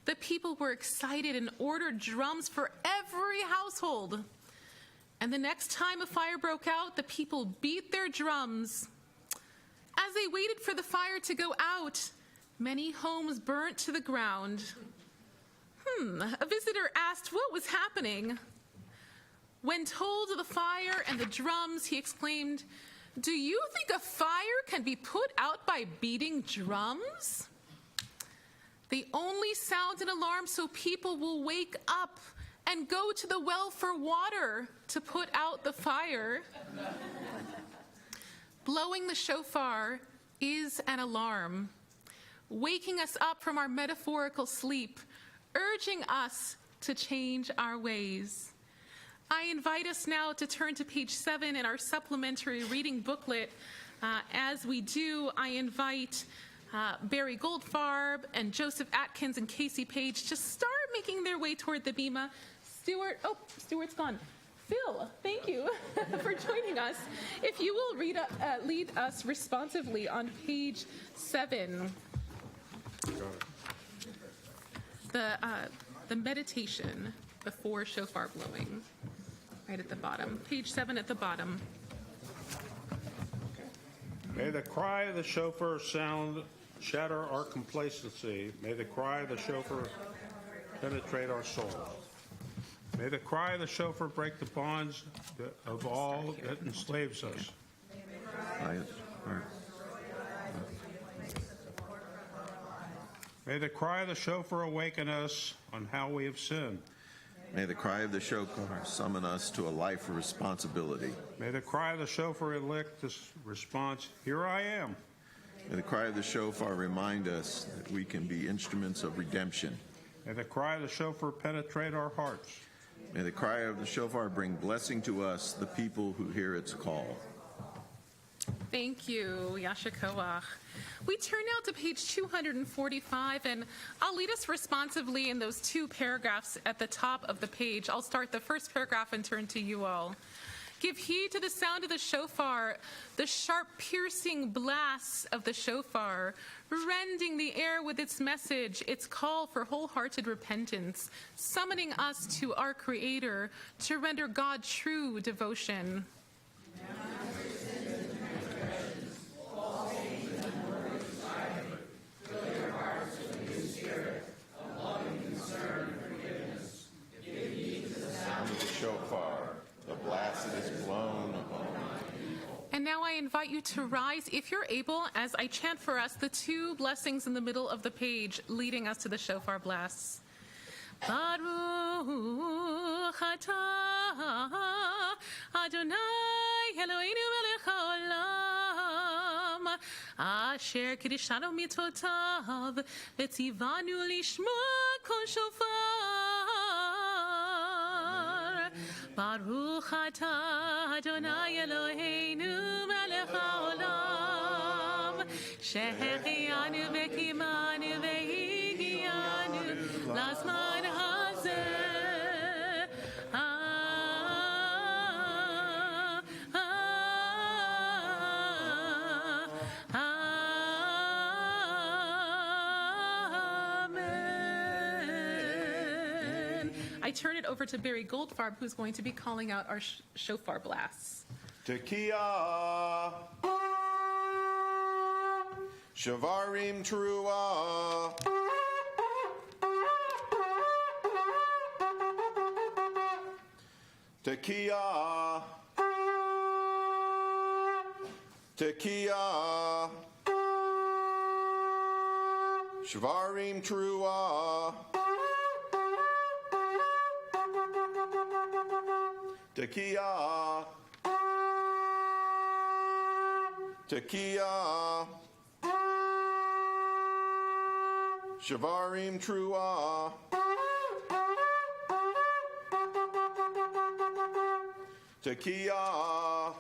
The people were excited and ordered drums for every household. And the next time a fire broke out, the people beat their drums. As they waited for the fire to go out, many homes burnt to the ground. A visitor asked what was happening. When told of the fire and the drums, he exclaimed, "Do you think a fire can be put out by beating drums? They only sound an alarm so people will wake up and go to the well for water to put out the fire." Blowing the shofar is an alarm, waking us up from our metaphorical sleep, urging us to change our ways. I invite us now to turn to page 7 in our supplementary reading booklet. As we do, I invite Barry Goldfarb and Joseph Atkins and Casey Page to start making their way toward the bima. Stuart's gone. Phil, thank you for joining us. If you will lead us responsively on page 7. The meditation before shofar blowing, right at the bottom. Page 7 at the bottom. May the cry of the shofar sound shatter our complacency. May the cry of the shofar penetrate our souls. May the cry of the shofar break the bonds of all that enslaves us. May the cry of the shofar awaken us on how we have sinned. May the cry of the shofar summon us to a life of responsibility. May the cry of the shofar elect this response, "Here I am." May the cry of the shofar remind us that we can be instruments of redemption. May the cry of the shofar penetrate our hearts. May the cry of the shofar bring blessing to us, the people who hear its call. Thank you, Yasha Koach. We turn now to page 245, and I'll lead us responsively in those two paragraphs at the top of the page. I'll start the first paragraph and turn to you all. Give heed to the sound of the shofar, the sharp piercing blasts of the shofar, rending the air with its message, its call for wholehearted repentance, summoning us to our Creator to render God true devotion. And now I invite you to rise, if you're able, as I chant for us the two blessings in the middle of the page, leading us to the shofar blasts. Baruch atah Adonai Eloheinu melech haolam asher kiddushanu mitotav v'tzivanu lishma kol shofar. Baruch atah Adonai Eloheinu melech haolam shehechianu v'kimanu v'higianu lazman hazeh. Amen. I turn it over to Barry Goldfarb, who's going to be calling out our shofar blasts. Tekiah, Shavarim Teruah, Tekiah, Tekiah, Shavarim Teruah, Tekiah, Tekiah, Shavarim Teruah, Tekiah.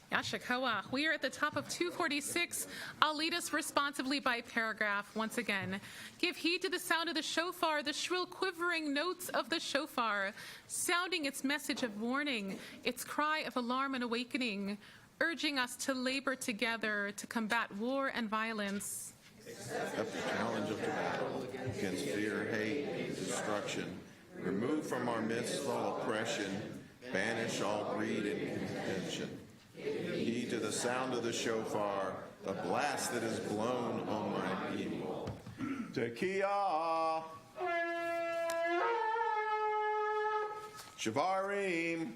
Yasha Koach. We are at the top of 246. I'll lead us responsively by paragraph once again. Give heed to the sound of the shofar, the shrill quivering notes of the shofar, sounding its message of warning, its cry of alarm and awakening, urging us to labor together to combat war and violence. Accept the challenge of the battle against fear, hate, and destruction. Remove from our midst all oppression. Banish all greed and contention. Heed to the sound of the shofar, the blast that is blown on my people. Tekiah, Shavarim,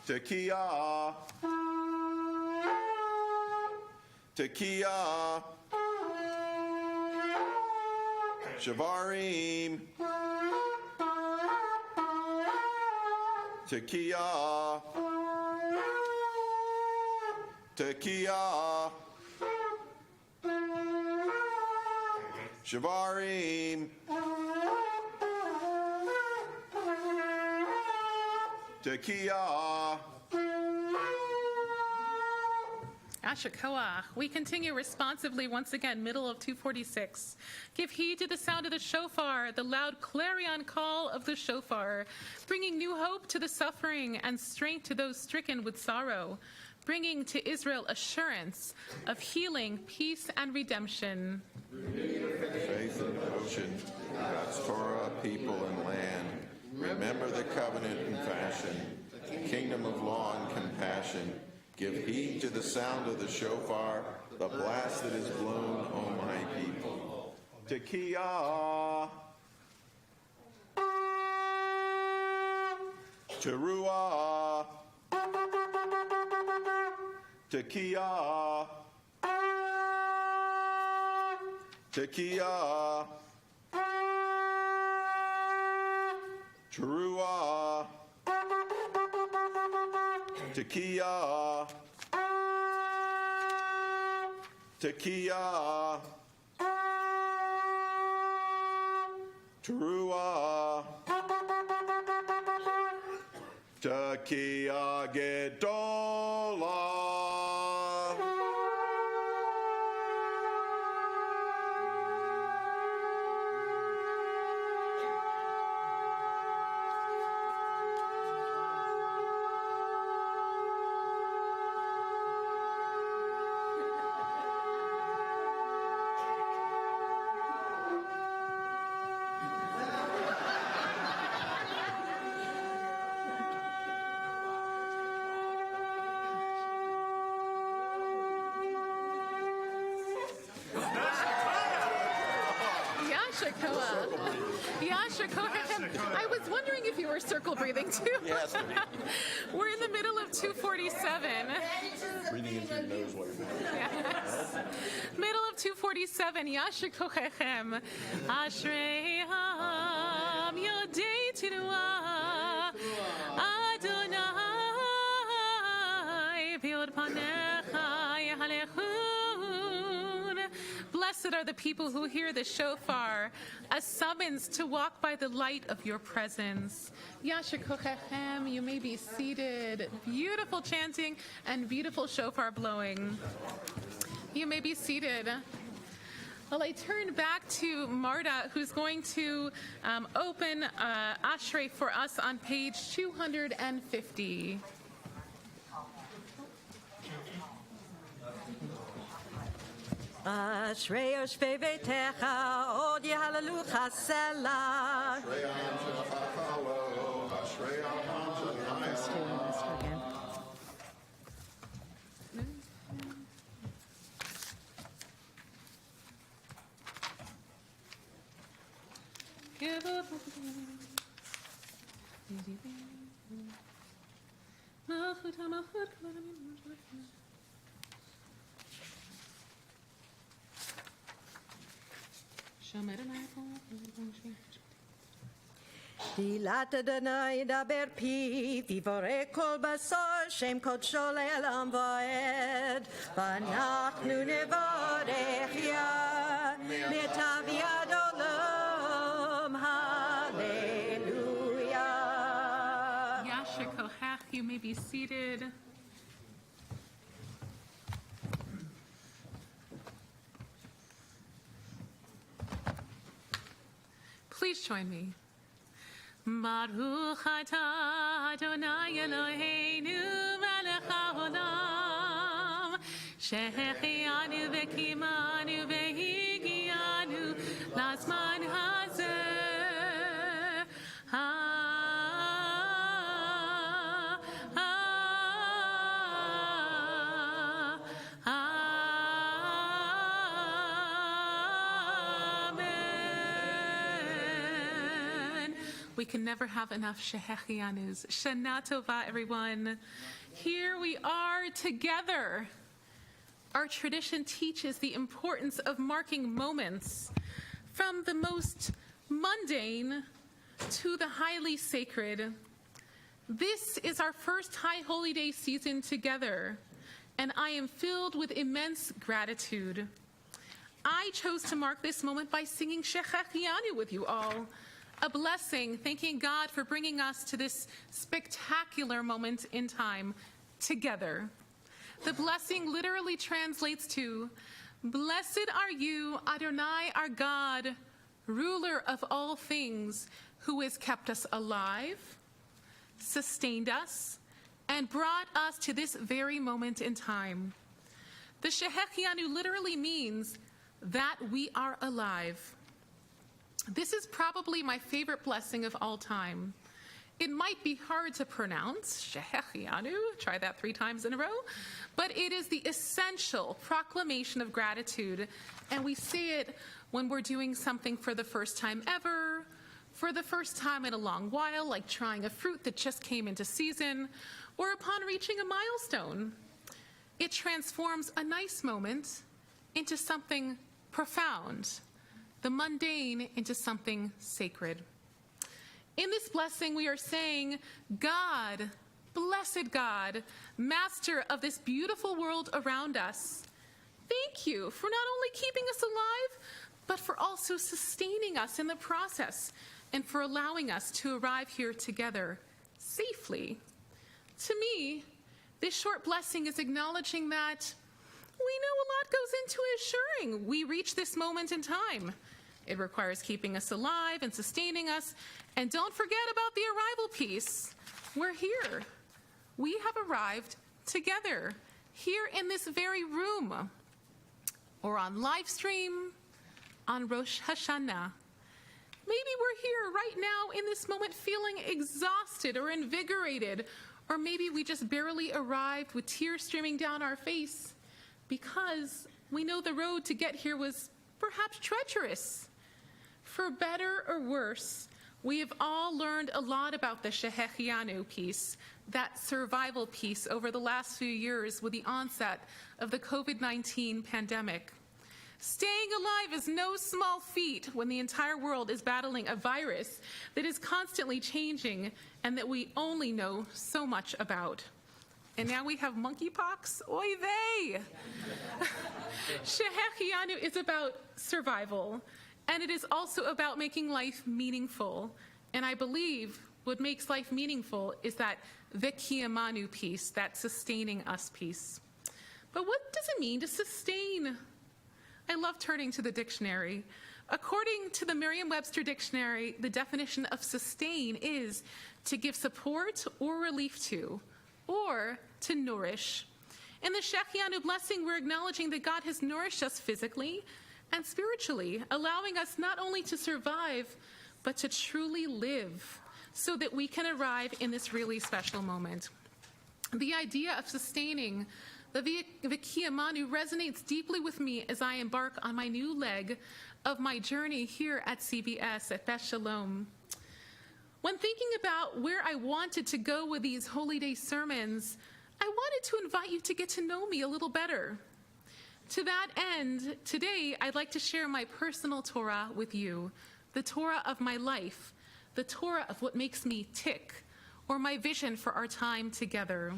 Tekiah, Tekiah, Shavarim, Tekiah, Tekiah, Shavarim, Tekiah. Asher Koach. We continue responsively once again, middle of 246. Give heed to the sound of the shofar, the loud clarion call of the shofar, bringing new hope to the suffering and strength to those stricken with sorrow, bringing to Israel assurance of healing, peace, and redemption. Faith and devotion, God's Torah, people, and land. Remember the covenant and fashion, the kingdom of law and compassion. Give heed to the sound of the shofar, the blast that is blown on my people. Tekiah, Teruah, Tekiah. Tekiah. Teruah. Tekiah. Tekiah. Teruah. Tekiah Gedolah. I was wondering if you were circle breathing too. Yes. We're in the middle of 247. Breathing into your nose while you're breathing. Yes. Middle of 247. Yasher kochechem. Ashrei ham yodei tiruah. Adonai v'od panecha yehalechun. Blessed are the people who hear the shofar, a summons to walk by the light of your presence. Yasher kochechem, you may be seated. Beautiful chanting and beautiful shofar blowing. You may be seated. Well, I turn back to Marta, who's going to open Ashrei for us on page 250. Ashrei yoshvei beitecha, od yehalelu chasela. Let's do this again. Dilat Adonai daber pi, vivore kol basar, shem kodsho le'elam va'ed. V'anachnu nevarech ya, mitav yad olam, hallelujah. Yasher kochach, you may be seated. Please join me. Baruch atah Adonai Eloheinu melech haolam, shehechianu v'kimanu v'higianu lazman hazeh. We can never have enough shehechianus. Shana tova, everyone. Here we are together. Our tradition teaches the importance of marking moments from the most mundane to the highly sacred. This is our first High Holy Day season together, and I am filled with immense gratitude. I chose to mark this moment by singing Shechechianu with you all, a blessing, thanking God for bringing us to this spectacular moment in time together. The blessing literally translates to, "Blessed are you, Adonai, our God, ruler of all things, who has kept us alive, sustained us, and brought us to this very moment in time." The Shehechianu literally means that we are alive. This is probably my favorite blessing of all time. It might be hard to pronounce, Shehechianu, try that 3 times in a row, but it is the essential proclamation of gratitude, and we say it when we're doing something for the first time ever, for the first time in a long while, like trying a fruit that just came into season, or upon reaching a milestone. it transforms a nice moment into something profound, the mundane into something sacred. In this blessing, we are saying, God, blessed God, master of this beautiful world around us, thank you for not only keeping us alive, but for also sustaining us in the process and for allowing us to arrive here together safely. To me, this short blessing is acknowledging that we know a lot goes into assuring we reach this moment in time. It requires keeping us alive and sustaining us. And don't forget about the arrival piece. We're here. We have arrived together, here in this very room, or on live stream, on Rosh HaShana. Maybe we're here right now in this moment feeling exhausted or invigorated, or maybe we just barely arrived with tears streaming down our face because we know the road to get here was perhaps treacherous. For better or worse, we have all learned a lot about the Shehechianu piece, that survival piece, over the last few years with the onset of the COVID-19 pandemic. Staying alive is no small feat when the entire world is battling a virus that is constantly changing and that we only know so much about. And now we have monkeypox? Oy vey! Shehechianu is about survival, and it is also about making life meaningful. And I believe what makes life meaningful is that vekiyamanu piece, that sustaining us piece. But what does it mean to sustain? I love turning to the dictionary. According to the Merriam-Webster dictionary, the definition of sustain is to give support or relief to, or to nourish. In the Shehechianu blessing, we're acknowledging that God has nourished us physically and spiritually, allowing us not only to survive, but to truly live, so that we can arrive in this really special moment. The idea of sustaining the Vekiyamanu resonates deeply with me as I embark on my new leg of my journey here at CBS at Beth Shalom. When thinking about where I wanted to go with these Holy Day sermons, I wanted to invite you to get to know me a little better. To that end, today I'd like to share my personal Torah with you, the Torah of my life, the Torah of what makes me tick, or my vision for our time together.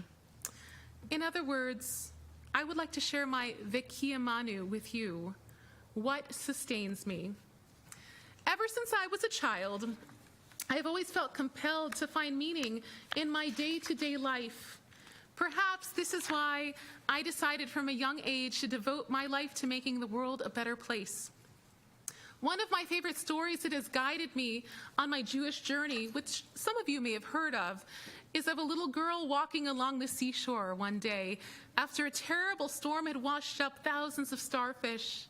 In other words, I would like to share my Vekiyamanu with you, what sustains me. Ever since I was a child, I have always felt compelled to find meaning in my day-to-day life. Perhaps this is why I decided from a young age to devote my life to making the world a better place. One of my favorite stories that has guided me on my Jewish journey, which some of you may have heard of, is of a little girl walking along the seashore one day after a terrible storm had washed up thousands of starfish.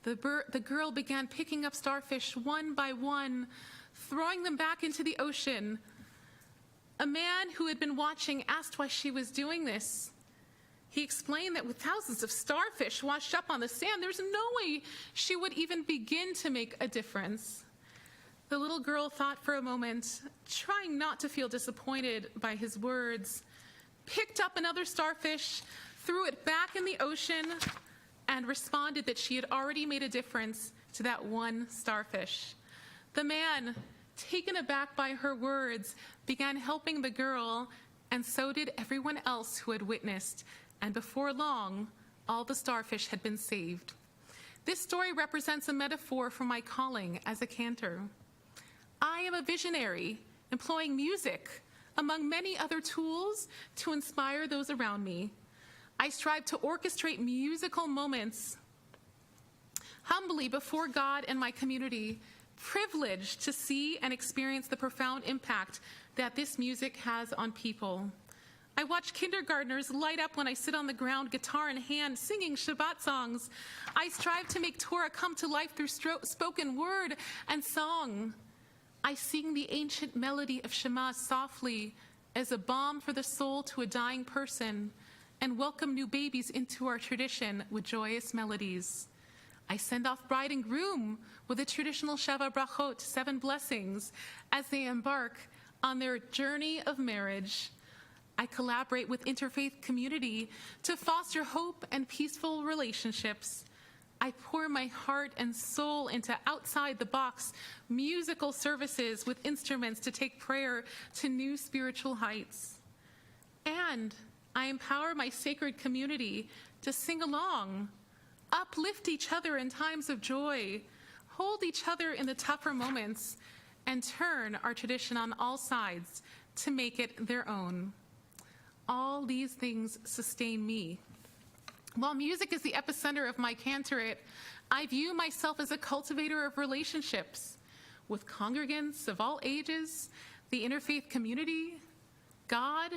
The girl began picking up starfish one by one, throwing them back into the ocean. A man who had been watching asked why she was doing this. He explained that with thousands of starfish washed up on the sand, there's no way she would even begin to make a difference. The little girl thought for a moment, trying not to feel disappointed by his words, picked up another starfish, threw it back in the ocean, and responded that she had already made a difference to that one starfish. The man, taken aback by her words, began helping the girl, and so did everyone else who had witnessed. And before long, all the starfish had been saved. This story represents a metaphor for my calling as a cantor. I am a visionary, employing music, among many other tools, to inspire those around me. I strive to orchestrate musical moments humbly before God and my community, privileged to see and experience the profound impact that this music has on people. I watch kindergartners light up when I sit on the ground, guitar in hand, singing Shabbat songs. I strive to make Torah come to life through spoken word and song. I sing the ancient melody of Shema softly as a balm for the soul to a dying person, and welcome new babies into our tradition with joyous melodies. I send off bride and groom with the traditional Sheva Brachot, 7 blessings, as they embark on their journey of marriage. I collaborate with interfaith community to foster hope and peaceful relationships. I pour my heart and soul into outside-the-box musical services with instruments to take prayer to new spiritual heights. And I empower my sacred community to sing along, uplift each other in times of joy, hold each other in the tougher moments, and turn our tradition on all sides to make it their own. All these things sustain me. While music is the epicenter of my cantorate, I view myself as a cultivator of relationships with congregants of all ages, the interfaith community, God,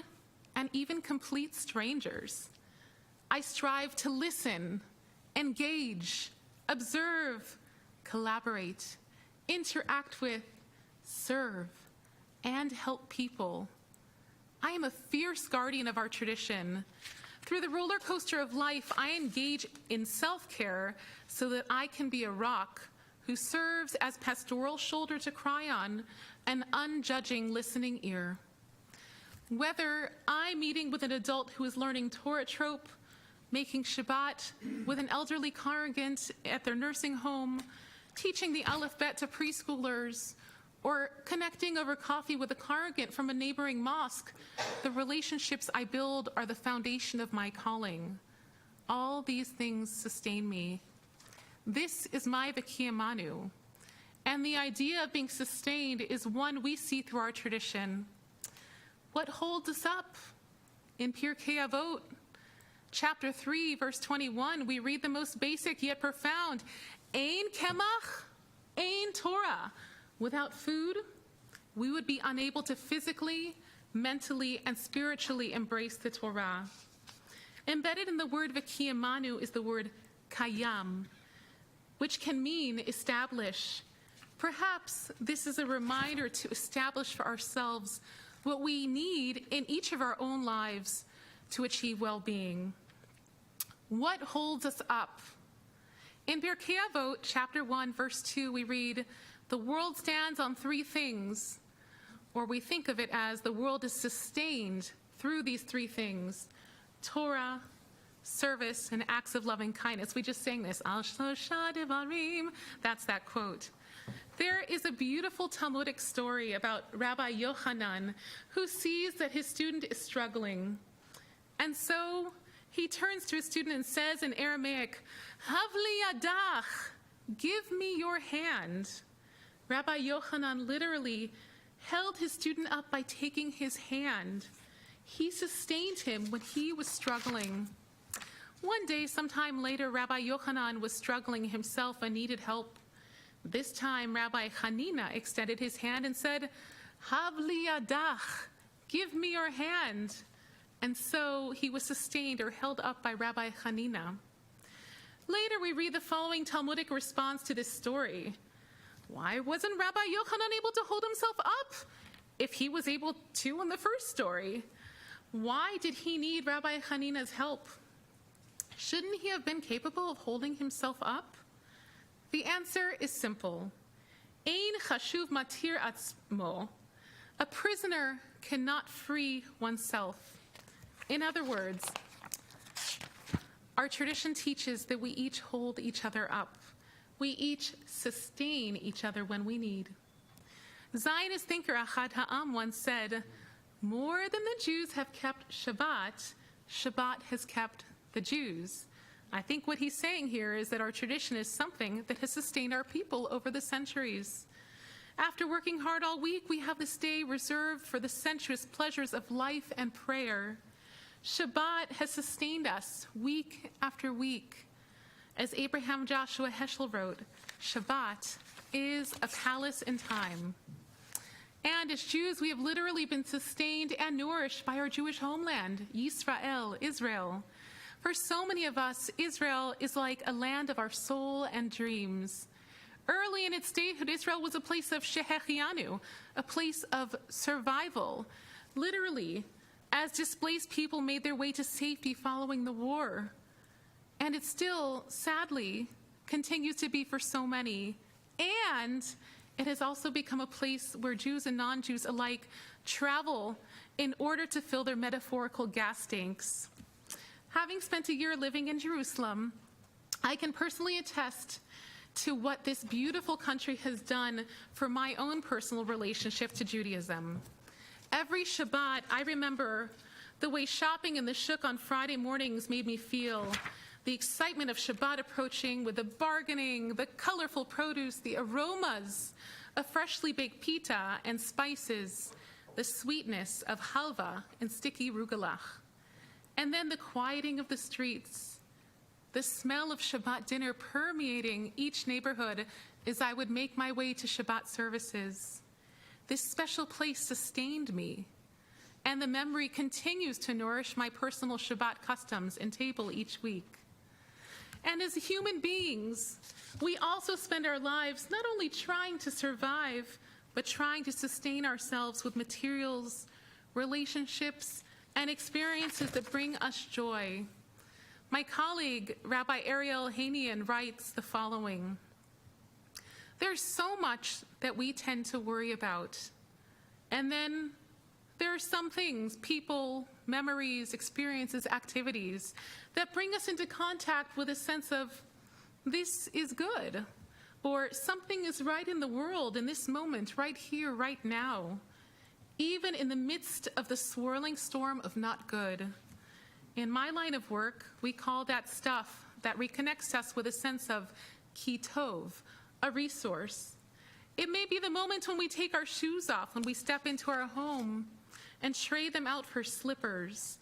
and even complete strangers. I strive to listen, engage, observe, collaborate, interact with, serve, and help people. I am a fierce guardian of our tradition. Through the roller coaster of life, I engage in self-care so that I can be a rock who serves as pastoral shoulder to cry on, an unjudging listening ear. Whether I'm meeting with an adult who is learning Torah trope, making Shabbat with an elderly congregant at their nursing home, teaching the Aleph Bet to preschoolers, or connecting over coffee with a congregant from a neighboring mosque, the relationships I build are the foundation of my calling. All these things sustain me. This is my V'kiyamanu, and the idea of being sustained is one we see through our tradition. What holds us up? In Pirkei Avot, chapter 3, verse 21, we read the most basic yet profound, Ein kemach, ein Torah. Without food, we would be unable to physically, mentally, and spiritually embrace the Torah. Embedded in the word V'kiyamanu is the word kayam, which can mean establish. Perhaps this is a reminder to establish for ourselves what we need in each of our own lives to achieve well-being. What holds us up? In Pirkei Avot, chapter 1, verse 2, we read, the world stands on three things, or we think of it as the world is sustained through these three things: Torah, service, and acts of loving kindness. We just sang this, Al Shlosha Devarim. That's that quote. There is a beautiful Talmudic story about Rabbi Yochanan, who sees that his student is struggling. And so he turns to his student and says in Aramaic, Havli yadach, give me your hand. Rabbi Yochanan literally held his student up by taking his hand. He sustained him when he was struggling. One day, sometime later, Rabbi Yochanan was struggling himself and needed help. This time, Rabbi Hanina extended his hand and said, Havli yadach, give me your hand. And so he was sustained or held up by Rabbi Hanina. Later, we read the following Talmudic response to this story. Why wasn't Rabbi Yochanan able to hold himself up if he was able to in the first story? Why did he need Rabbi Hanina's help? Shouldn't he have been capable of holding himself up? The answer is simple. Ein chashuv matir atzmo. A prisoner cannot free oneself. In other words, our tradition teaches that we each hold each other up. We each sustain each other when we need. Zionist thinker Ahad Ha'am once said, more than the Jews have kept Shabbat, Shabbat has kept the Jews. I think what he's saying here is that our tradition is something that has sustained our people over the centuries. After working hard all week, we have this day reserved for the sensuous pleasures of life and prayer. Shabbat has sustained us week after week. As Abraham Joshua Heschel wrote, Shabbat is a palace in time. And as Jews, we have literally been sustained and nourished by our Jewish homeland, Yisrael, Israel. For so many of us, Israel is like a land of our soul and dreams. Early in its statehood, Israel was a place of shehechianu, a place of survival. Literally, as displaced people made their way to safety following the war. And it still, sadly, continues to be for so many. And it has also become a place where Jews and non-Jews alike travel in order to fill their metaphorical gas tanks. Having spent a year living in Jerusalem, I can personally attest to what this beautiful country has done for my own personal relationship to Judaism. Every Shabbat, I remember the way shopping in the shuk on Friday mornings made me feel, the excitement of Shabbat approaching with the bargaining, the colorful produce, the aromas of freshly baked pita and spices, the sweetness of halva and sticky rugelach, and then the quieting of the streets, the smell of Shabbat dinner permeating each neighborhood as I would make my way to Shabbat services. This special place sustained me, and the memory continues to nourish my personal Shabbat customs and table each week. And as human beings, we also spend our lives not only trying to survive, but trying to sustain ourselves with materials, relationships, and experiences that bring us joy. My colleague, Rabbi Ariel Hanian, writes the following: "There's so much that we tend to worry about. And then there are some things, people, memories, experiences, activities that bring us into contact with a sense of this is good, or something is right in the world in this moment, right here, right now, even in the midst of the swirling storm of not good. In my line of work, we call that stuff that reconnects us with a sense of ki tov, a resource. It may be the moment when we take our shoes off when we step into our home and trade them out for slippers.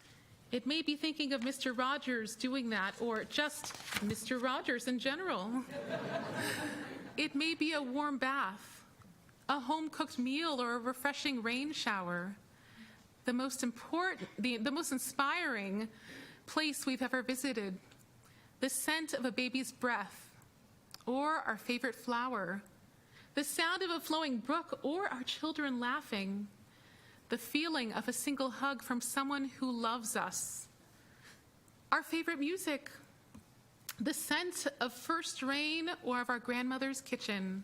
It may be thinking of Mr. Rogers doing that, or just Mr. Rogers in general. It may be a warm bath, a home-cooked meal, or a refreshing rain shower. The most inspiring place we've ever visited, the scent of a baby's breath, or our favorite flower, the sound of a flowing brook, or our children laughing, the feeling of a single hug from someone who loves us, our favorite music, the scent of first rain or of our grandmother's kitchen,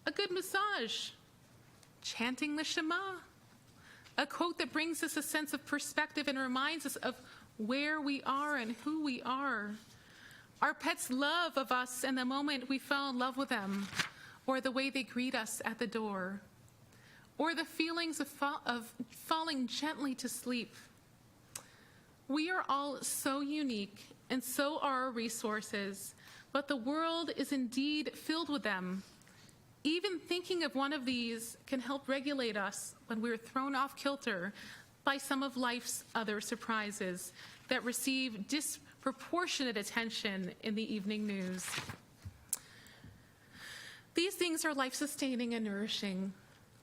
a good massage, chanting the Shema, a quote that brings us a sense of perspective and reminds us of where we are and who we are, our pets' love of us and the moment we fell in love with them, or the way they greet us at the door, or the feelings of falling gently to sleep. We are all so unique, and so are our resources, but the world is indeed filled with them. Even thinking of one of these can help regulate us when we're thrown off kilter by some of life's other surprises that receive disproportionate attention in the evening news. These things are life-sustaining and nourishing.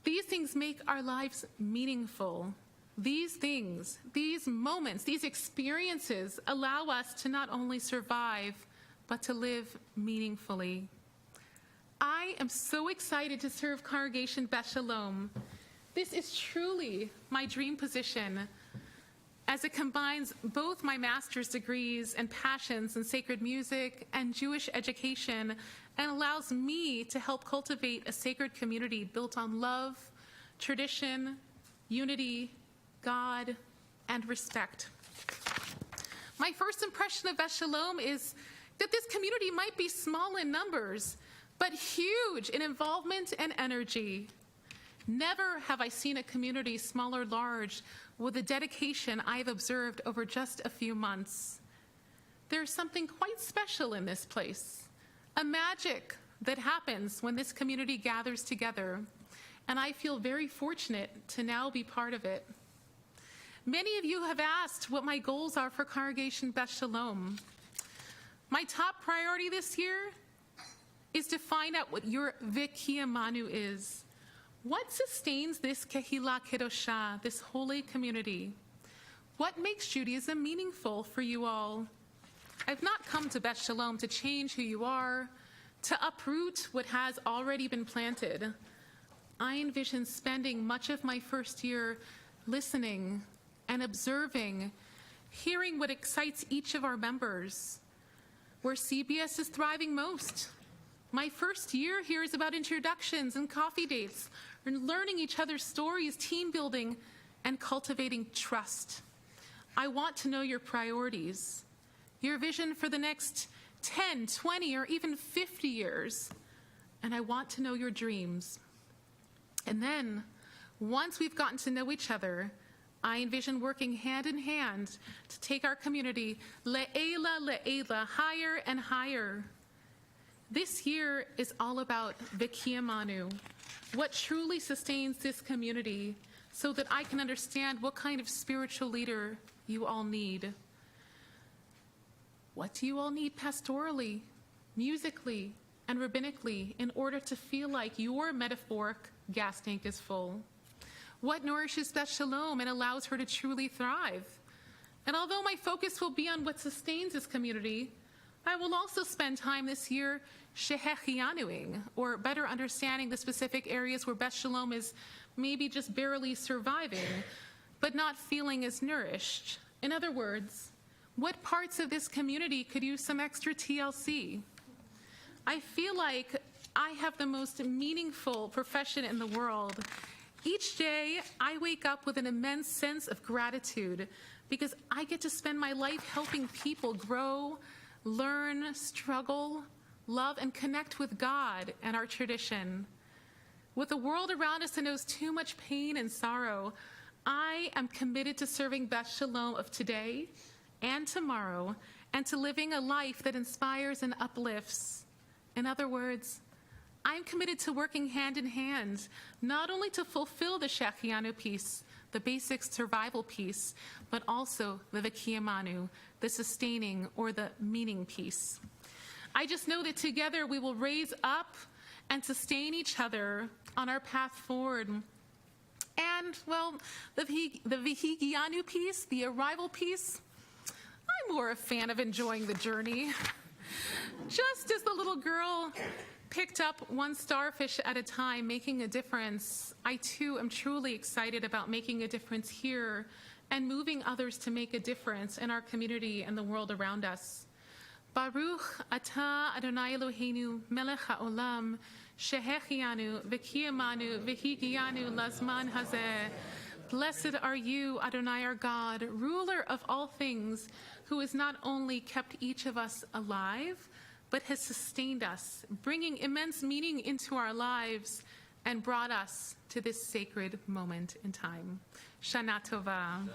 These things make our lives meaningful. These things, these moments, these experiences allow us to not only survive, but to live meaningfully. I am so excited to serve Congregation Beth Shalom. This is truly my dream position, as it combines both my master's degrees and passions in sacred music and Jewish education, and allows me to help cultivate a sacred community built on love, tradition, unity, God, and respect. My first impression of Beth Shalom is that this community might be small in numbers, but huge in involvement and energy. Never have I seen a community small or large with the dedication I've observed over just a few months. There's something quite special in this place, a magic that happens when this community gathers together, and I feel very fortunate to now be part of it. Many of you have asked what my goals are for Congregation Beth Shalom. My top priority this year is to find out what your Vikiyamanu is. What sustains this Kehila Kedosha, this holy community? What makes Judaism meaningful for you all? I've not come to Beth Shalom to change who you are, to uproot what has already been planted. I envision spending much of my first year listening and observing, hearing what excites each of our members, where CBS is thriving most, My first year here is about introductions and coffee dates, and learning each other's stories, team building, and cultivating trust. I want to know your priorities, your vision for the next 10, 20, or even 50 years. And I want to know your dreams. And then, once we've gotten to know each other, I envision working hand in hand to take our community le'ela, higher and higher. This year is all about V'kiyamanu, what truly sustains this community, so that I can understand what kind of spiritual leader you all need. What do you all need pastorally, musically, and rabbinically in order to feel like your metaphoric gas tank is full? What nourishes Beth Shalom and allows her to truly thrive? And although my focus will be on what sustains this community, I will also spend time this year shehechianuing, or better understanding the specific areas where Beth Shalom is maybe just barely surviving, but not feeling as nourished. In other words, what parts of this community could use some extra TLC? I feel like I have the most meaningful profession in the world. Each day, I wake up with an immense sense of gratitude because I get to spend my life helping people grow, learn, struggle, love, and connect with God and our tradition. With the world around us that knows too much pain and sorrow, I am committed to serving Beth Shalom of today and tomorrow, and to living a life that inspires and uplifts. In other words, I'm committed to working hand in hand, not only to fulfill the Shechianu piece, the basic survival piece, but also the V'kiyamanu, the sustaining or the meaning piece. I just know that together we will raise up and sustain each other on our path forward. And, well, the V'kiyamanu piece, the arrival piece, I'm more a fan of enjoying the journey. Just as the little girl picked up one starfish at a time, making a difference, I too am truly excited about making a difference here and moving others to make a difference in our community and the world around us. Baruch atah Adonai Eloheinu melech haolam shehechianu v'kiyamanu v'higiyanu lazman hazeh. Blessed are you, Adonai our God, ruler of all things, who has not only kept each of us alive, but has sustained us, bringing immense meaning into our lives and brought us to this sacred moment in time. Shana Tova.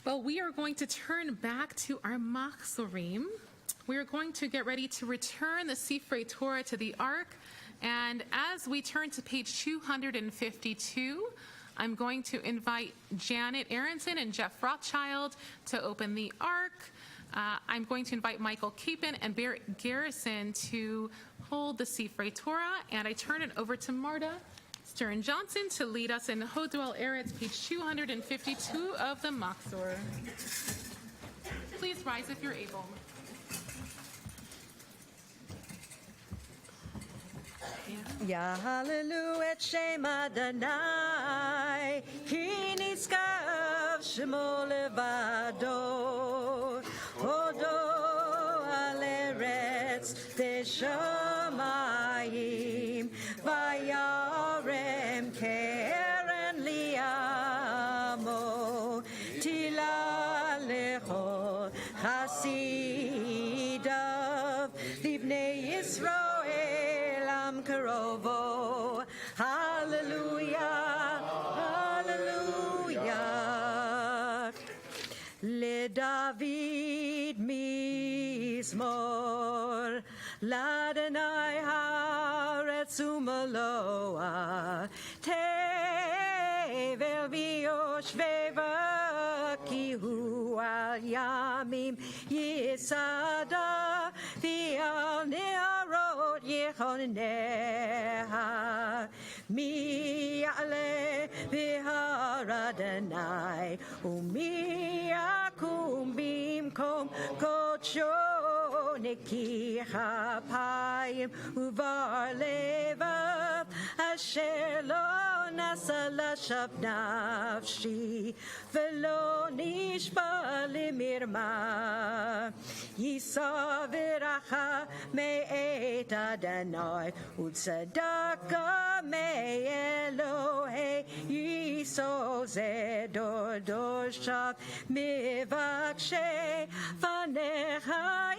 Well, we are going to turn back to our Machzorim. We are going to get ready to return the Sifrei Torah to the Ark. And as we turn to page 252, I'm going to invite Janet Aronson and Jeff Rothschild to open the Ark. I'm going to invite Michael Capon and Barrett Garrison to hold the Sifrei Torah. And I turn it over to Marta Stern-Johnson to lead us in Hodwell Eretz, page 252 of the Machzor. Please rise if you're able. Yahalelu et Shem Adonai, ki niskav shemo levado, hodo al eretz teshamayim, vayarem keren liamo, tila lechol hasidav, livnei Yisrael. Karovo. Hallelujah, hallelujah. Le David Mizmor, Ladonai Haaretz Umaloa, Tevel v'yoshveva kihu al yamim yisada v'al ne'arot yechoneha mi ya'ale v'har Adonai umi yakum bimkom kodsho neki chapayim uvar levav asher lo nasa לשווא נפשי ולא נשבע למרמה. יישא ברכה מאת אדוני וצדקה מאלוהי יישא זה דורשיו מבקשי פניך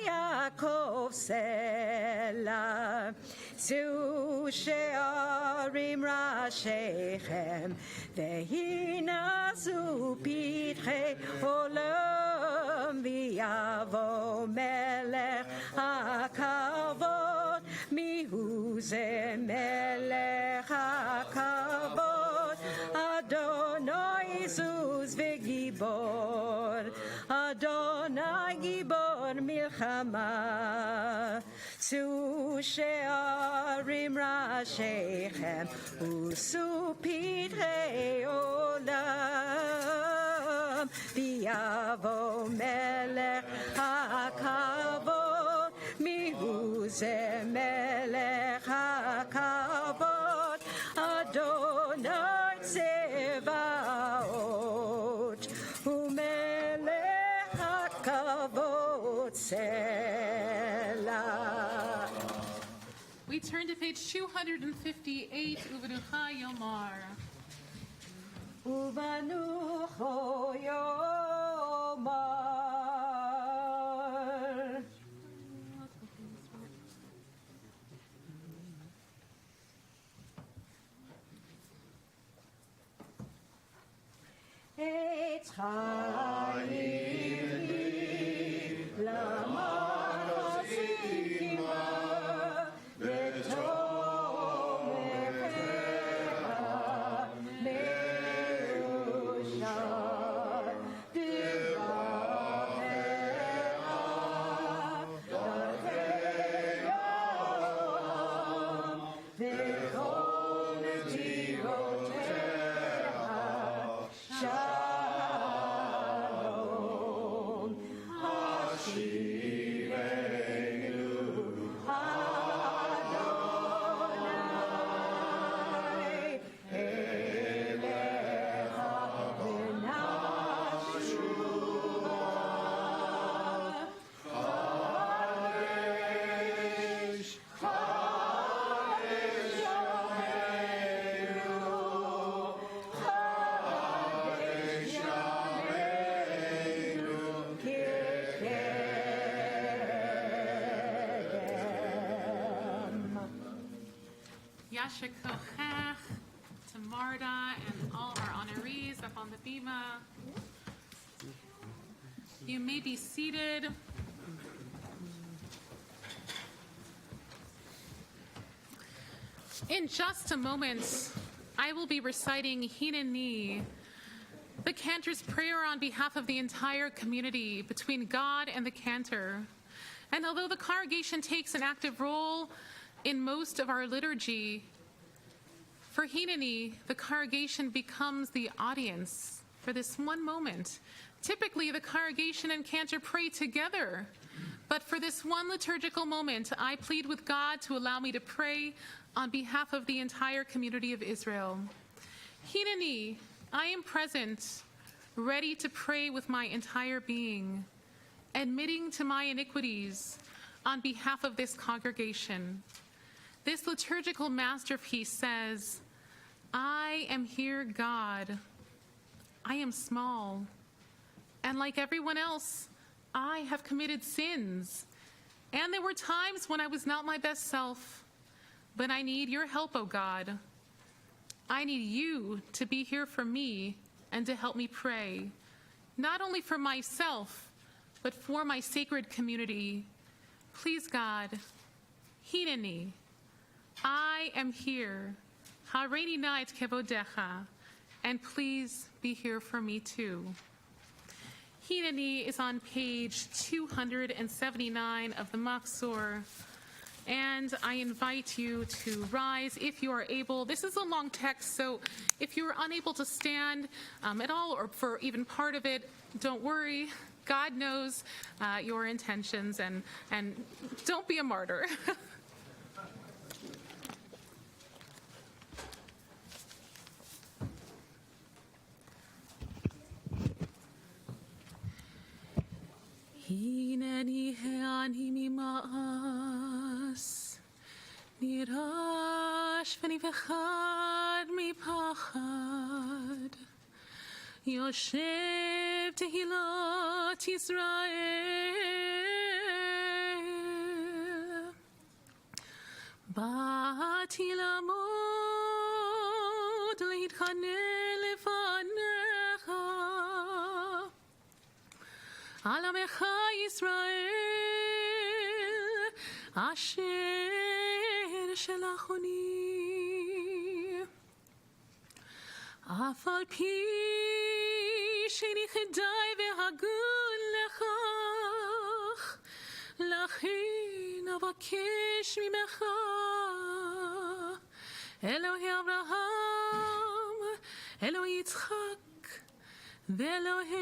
יעקב סלע. שאו שערים ראשיכם והינשאו פתחי עולם ויבוא מלך הכבוד. מיהו זה מלך הכבוד? אדוני עזוז וגיבור, אדוני גיבור מלחמה. שאו שערים ראשיכם ושאו פתחי עולם ויבוא מלך הכבוד. מיהו זה מלך הכבוד? אדוני צבאות ומלך הכבוד סלע. We turn to page 258, Uvanucha Yomar. Uvanucha Yomar. Eitz Chaim Lamar Chasima V'tomecha Me'usha V'ravecha V'cheyam V'chol Netirotecha Shalom Hashivenu Adonai Elecha v'nashuva Chadesh Chadesh Yameinu Chadesh Yameinu K'kedem. Yasha Kochach, to Marda, and all our honorees up on the bima. You may be seated. In just a moment, I will be reciting Hineni, the Canter's prayer on behalf of the entire community between God and the Canter. And although the congregation takes an active role in most of our liturgy, for Hineni, the congregation becomes the audience for this one moment. Typically, the congregation and Canter pray together, but for this one liturgical moment, I plead with God to allow me to pray on behalf of the entire community of Israel. Hineni, I am present, ready to pray with my entire being, admitting to my iniquities on behalf of this congregation. This liturgical masterpiece says, I am here, God. I am small. And like everyone else, I have committed sins. And there were times when I was not my best self. But I need your help, O God. I need you to be here for me and to help me pray, not only for myself, but for my sacred community. Please, God, Hineni, I am here. Hareini na et kevodecha, and please be here for me too. Hineni is on page 279 of the Machzor, and I invite you to rise if you are able. This is a long text, so if you're unable to stand at all or for even part of it, don't worry. God knows your intentions, and don't be a martyr. חשש ונפחד מפחד. יושב תהילות ישראל. באתי לעמוד להתחנן לפניך על עמך ישראל אשר שלחוני. אף על פי שאיני כדאי והגון לכך, לכן אבקש ממך, אלוהי אברהם, אלוהי יצחק, ואלוהי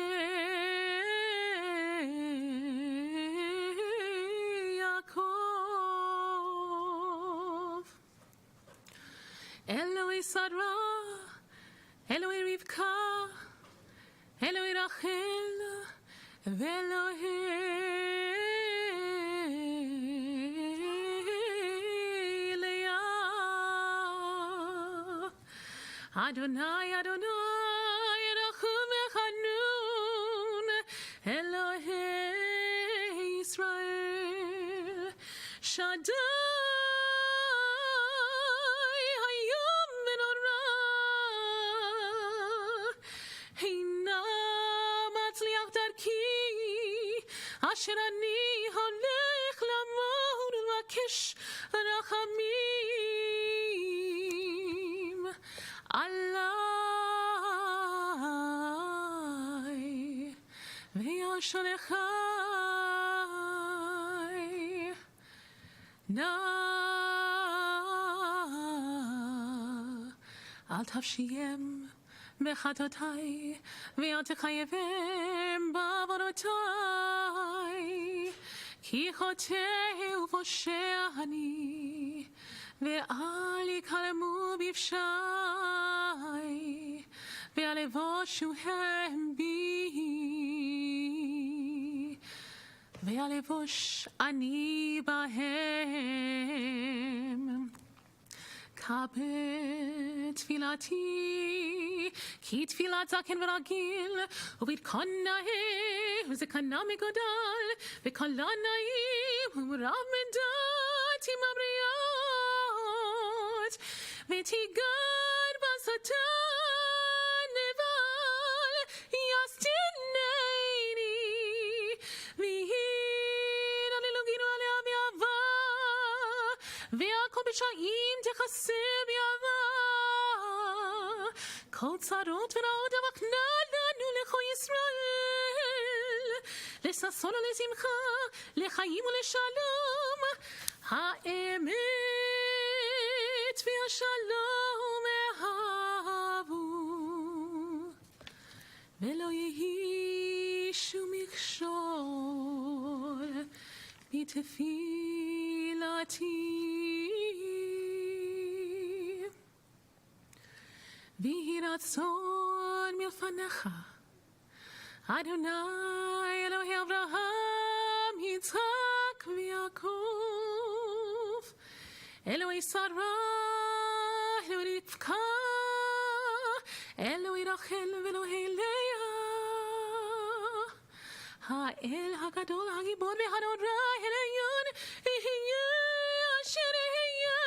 יעקב. אלוהי שרה, אלוהי רבקה, אלוהי רחל, ואלוהי לאה. אדוני, אדוני, רחום וחנון, אלוהי ישראל, שדי היום ונורא, אינה מצליח דרכי, אשר אני הולך למות ולבקש רחמים עליי וישלחי. נא אל תפשיים בחטאותיי ואל תחייבם בעוונותיי, כי חוטא ופושע אני, ואל יקלמו בפשעי, ואל יבושו הם בי, ואל יבוש אני בהם. כבד תפילתי, כי תפילת זקן ורגיל, ובתקון נאה וזקנה מגדל, וקלה נאים ומרב מדעת עם הבריות, ותיגד בשטן נבל יסתינני, והיא נללוגינו עליה באהבה, והכל פשעים תכסה באהבה. כל צרות ורעות המקנה לנו לכל ישראל, לששון ולשמחה, לחיים ולשלום, האמת והשלום אהבו, ולא יהי שום מכשול בתפילתי. ויהי רצון מלפניך, אדוני אלוהי אברהם, יצחק ויעקב, אלוהי שרה, אלוהי רבקה, אלוהי רחל ואלוהי לאה, האל הגדול הגיבור והנורא העליון, יהיה אשר יהיה,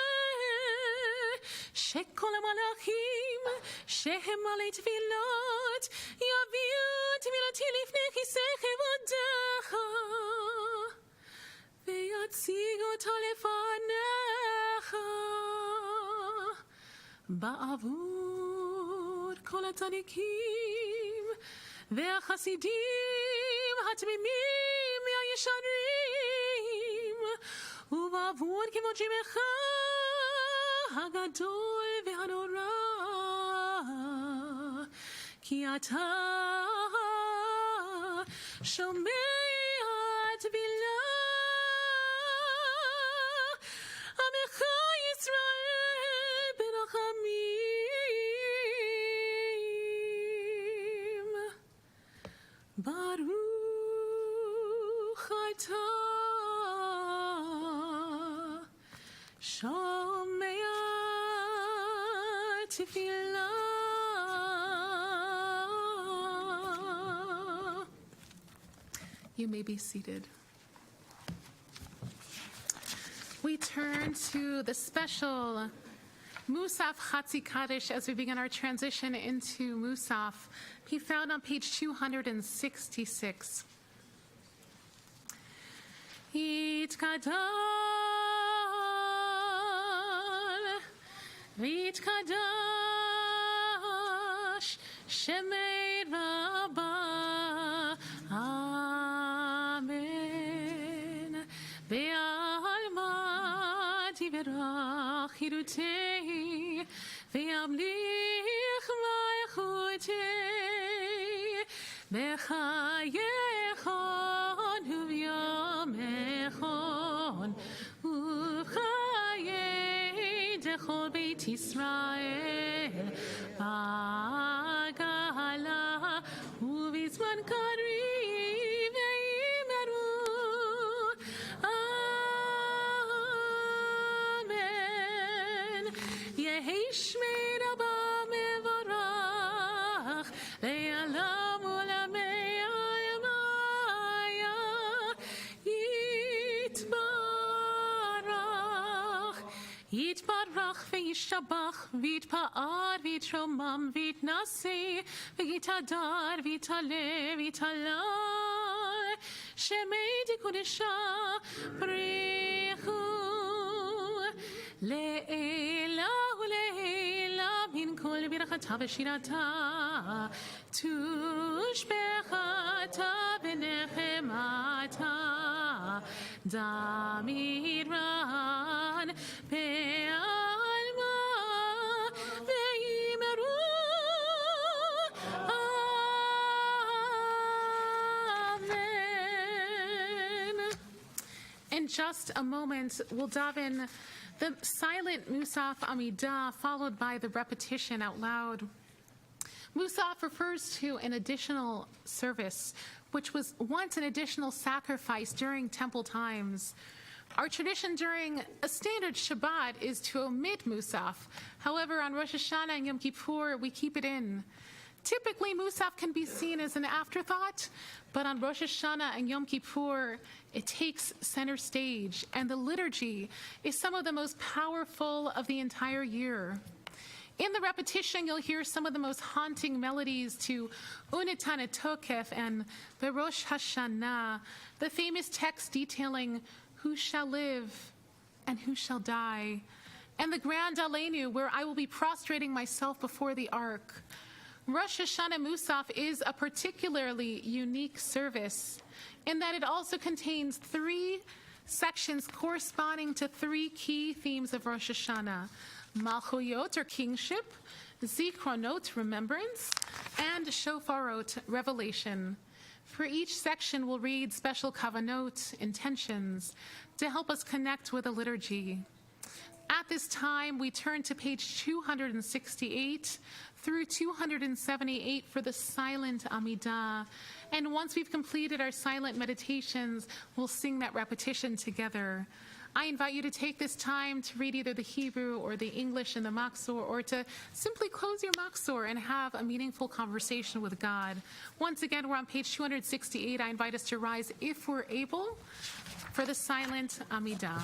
שכל המלאכים שהם מלא תפילות יביאו תפילתי לפני כיסא כבודך, ויציג אותה לפניך בעבור כל הצדיקים והחסידים התמימים והישרים, ובעבור כבוד שמך הגדול והנורא, כי אתה שומע תפילה עמך ישראל ברחמים. ברוך אתה שומע tefillah. You may be seated. We turn to the special Musaf Chatzi Kaddish as we begin our transition into Musaf. Be found on page 266. Yitkadal, Yitkadash, Shemei Rabbah, Amen. Ve'alma tiverach hirutei, ve'amlich ma'echutei, bechayechon uvyomechon, uchayei dechol beit Yisrael, ba'gala uvizman karim ve'imeru. Amen. Yehi shmei Rabba mevarach, le'alam ulamei almaya, yitbarach, yitbarach ve'yishabach, v'yitpa'ar, v'yitromam, v'yitnasi, v'yitadar, v'yitale, v'yitalal, shemei dikudesha, brichu, le'ela u'le'ela, min kol birachata v'shirata, tushbechata v'nechemata, damiran be'alma ve'imeru. Amen. In just a moment, we'll daven the silent Musaf Amida, followed by the repetition out loud. Musaf refers to an additional service, which was once an additional sacrifice during temple times. Our tradition during a standard Shabbat is to omit Musaf. However, on Rosh HaShana and Yom Kippur, we keep it in. Typically, Musaf can be seen as an afterthought, but on Rosh Hashanah and Yom Kippur, it takes center stage, and the liturgy is some of the most powerful of the entire year. In the repetition, you'll hear some of the most haunting melodies to Untitled Chapter and the Rosh HaShana, the famous text detailing who shall live and who shall die, and the Grand Aleinu, where I will be prostrating myself before the ark. Rosh Hashanah Musaf is a particularly unique service in that it also contains 3 sections corresponding to 3 key themes of Rosh Hashanah: Malchuyot, or kingship, Zikronot, remembrance, and Shofarot, revelation. For each section, we'll read special kavanot, intentions, to help us connect with the liturgy. At this time, we turn to page 268 through 278 for the silent Amida. And once we've completed our silent meditations, we'll sing that repetition together. I invite you to take this time to read either the Hebrew or the English in the Machzor, or to simply close your Machzor and have a meaningful conversation with God. Once again, we're on page 268. I invite us to rise, if we're able, for the silent Amida.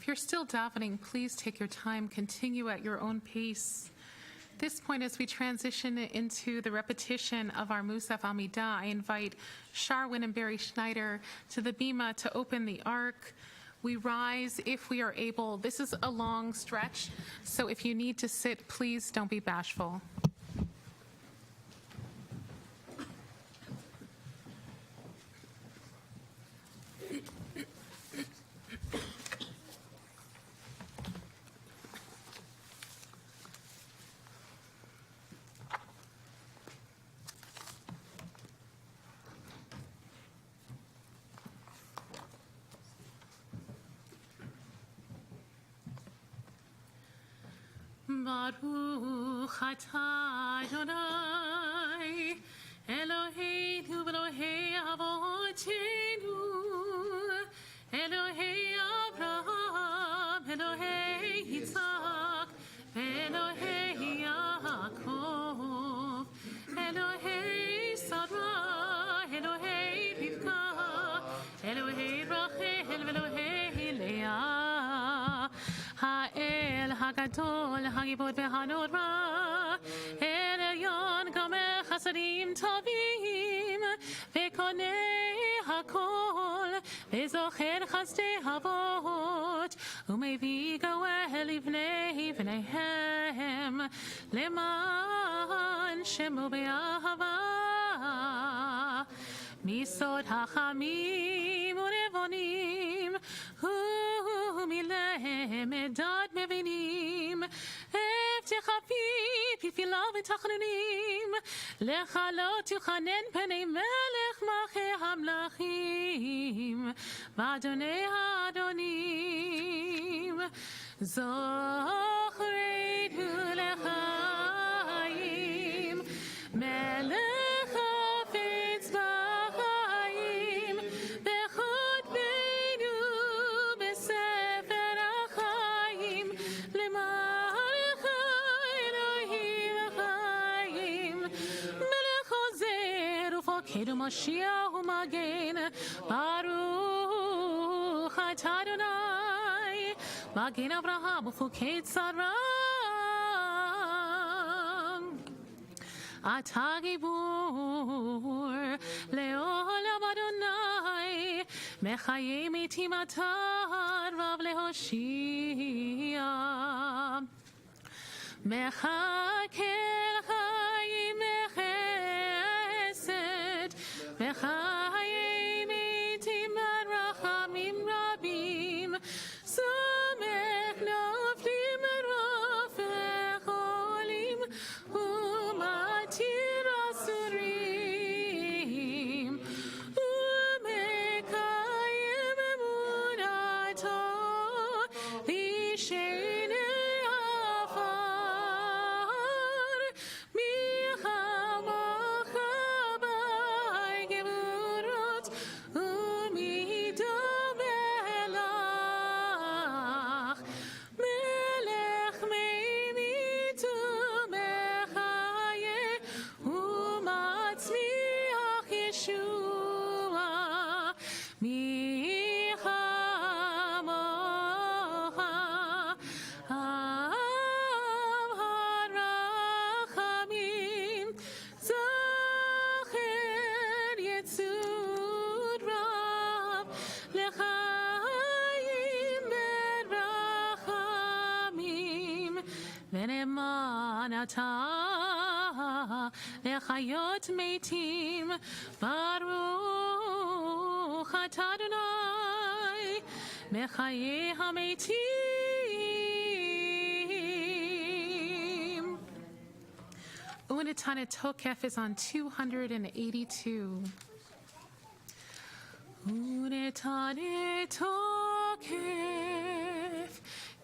If you're still davening, please take your time, continue at your own pace. At this point, as we transition into the repetition of our Musaf Amida, I invite Sharwin and Barry Schneider to the bima to open the ark. We rise if we are able. This is a long stretch, so if you need to sit, please don't be bashful. Baruch atah Adonai Eloheinu Elohei Avotenu Elohei Abraham Elohei Yitzhak Elohei Yaakov Elohei Sarah Elohei Rivka Elohei Rachel Elohei Leah Ha'el Hagadol Hagibod Vehanora El Elyon Gomer Chasadim Tovim Vekonei Hakol Vezocher Chasdei Havot Umevi Goel Ivnei Vneihem Leman Shemo Be'ahava Misod Hachamim Unevonim Umilehem Edad Mevinim Evtechapi Pifila V'tachnunim Lechalot Yuchanen Penei Melech Mache Hamlachim V'Adonei Adonim Zochreinu Lechaim Melech Mashiach u'magen Baruch atah Adonai Magen Avraham u'fukei Tzara Atah Gibur Le'olam Adonai Mechayim itim atah Rav lehoshia Mechakel chayim Mechayim itim rachamim rabim Somech noflim rofech olim Umatir asurim Umekayim emunato Lishenei afar Michamocha Atah lechayot meitim Baruch atah Adonai mechayei hameitim. Unitana Tokef is on 282. Unitana Tokef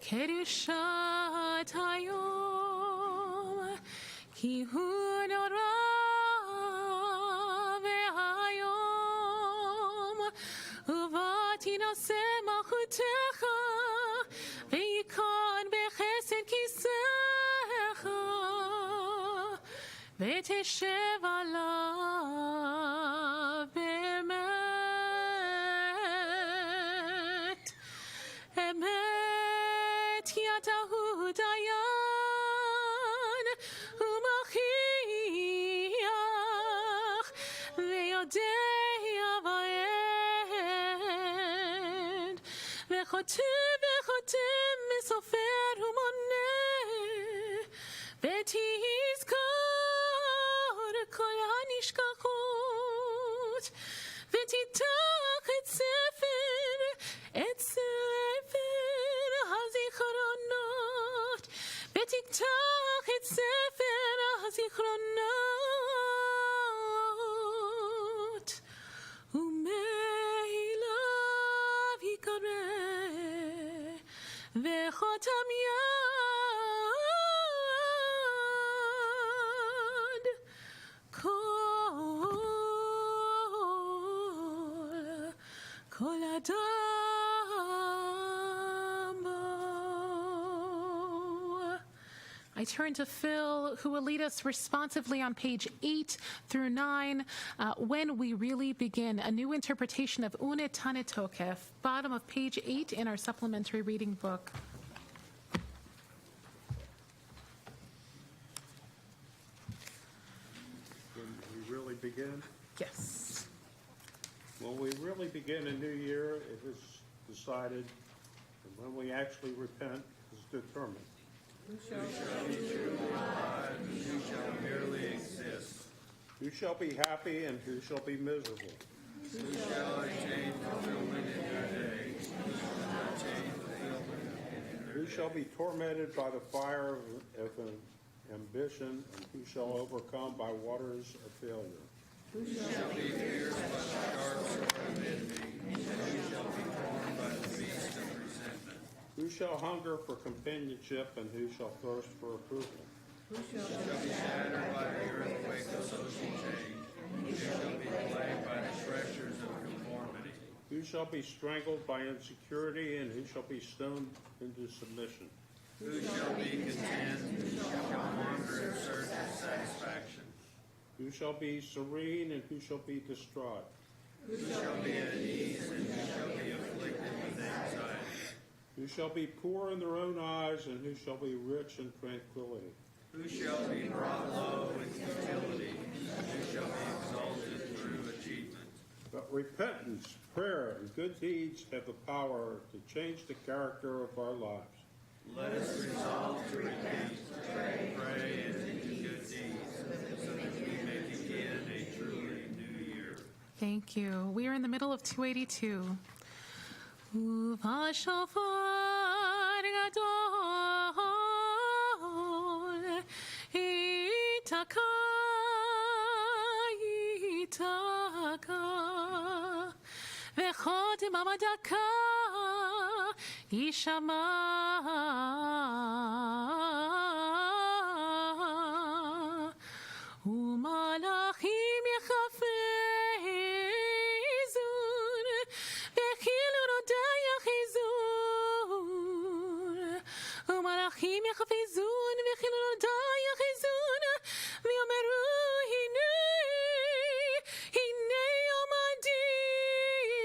Kedushat Hayom Ki hu nora ve'hayom Uvati naseh malchutecha Ve'yikon bechesed kisecha Ve'teshev alav be'emet Emet tahu dayan umachiach ve'yodei avayed ve'chotem misofer umoneh ve'tizkor kol hanishkachot ve'titach et sefer hazichronot ve'titach et sefer hazichronot u'me'elav yikareh ve'chotam yad kol adam bo. I turn to Phil, who will lead us responsively on page 8 through 9, when we really begin, a new interpretation of Untitled Chapter, bottom of page 8 in our supplementary reading book. When we really begin? Yes. When we really begin a new year, it is decided, and when we actually repent, is determined. Who shall be true alive, and who shall merely exist? Who shall be happy and who shall be miserable? Who shall attain fulfillment in their days? Who shall attain fulfillment in their Who shall be tormented by the fire of ambition, and who shall overcome by waters of failure? Who shall be pierced by the sharp sword of envy, and who shall be torn by the beast of resentment? Who shall hunger for companionship, and who shall thirst for approval? Who shall be shattered by the earthquake of social change, and who shall be plagued by the pressures of conformity? Who shall be strangled by insecurity, and who shall be stoned into submission? Who shall be content, who shall wander in search of satisfaction? Who shall be serene, and who shall be distraught? Who shall be at ease, and who shall be afflicted with anxiety? Who shall be poor in their own eyes, and who shall be rich in tranquility? Who shall be brought low in futility, and who shall be exalted through achievement? But repentance, prayer, and good deeds have the power to change the character of our lives. Let us resolve to repent, pray, and do good deeds, so that we may begin a truly new year. Thank you. We are in the middle of 282. Uvashofar gadol itaka v'chotim amadaka yishama umalachim yachafezun v'chilonodai yachizun umalachim yachafezun v'chilonodai yachizun v'yomeru hinei yom adin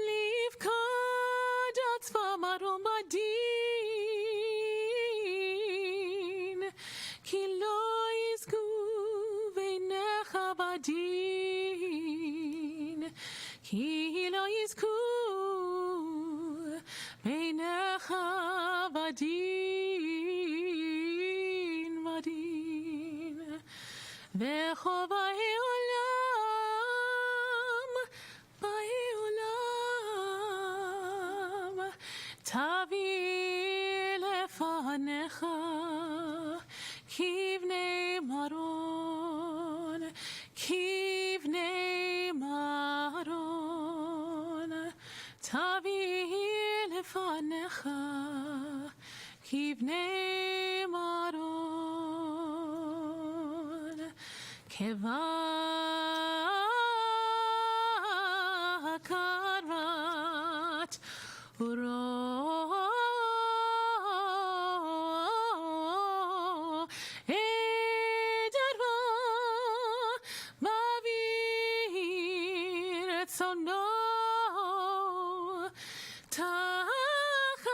livkod atzvam arom adin ki lo yizku v'necha badin ki lo yizku v'necha badin badin v'chovai olam bai olam tavi lefanecha kivnei maron tavi lefanecha kivnei maron kevakarat uro edarva mavir etzono tachat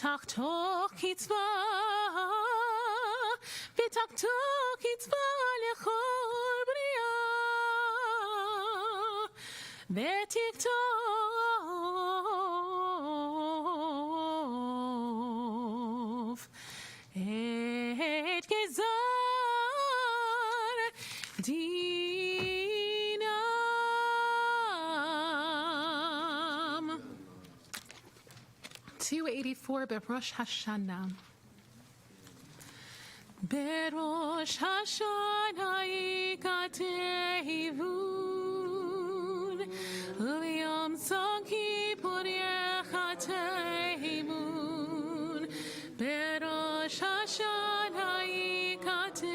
ותחתוך קצבה לכל בריאה ותכתוב את גזר דינם. 284 בראש השנה. בראש השנה יקטבון, וביום צום כיפור יחתמון. בראש השנה יקטבון,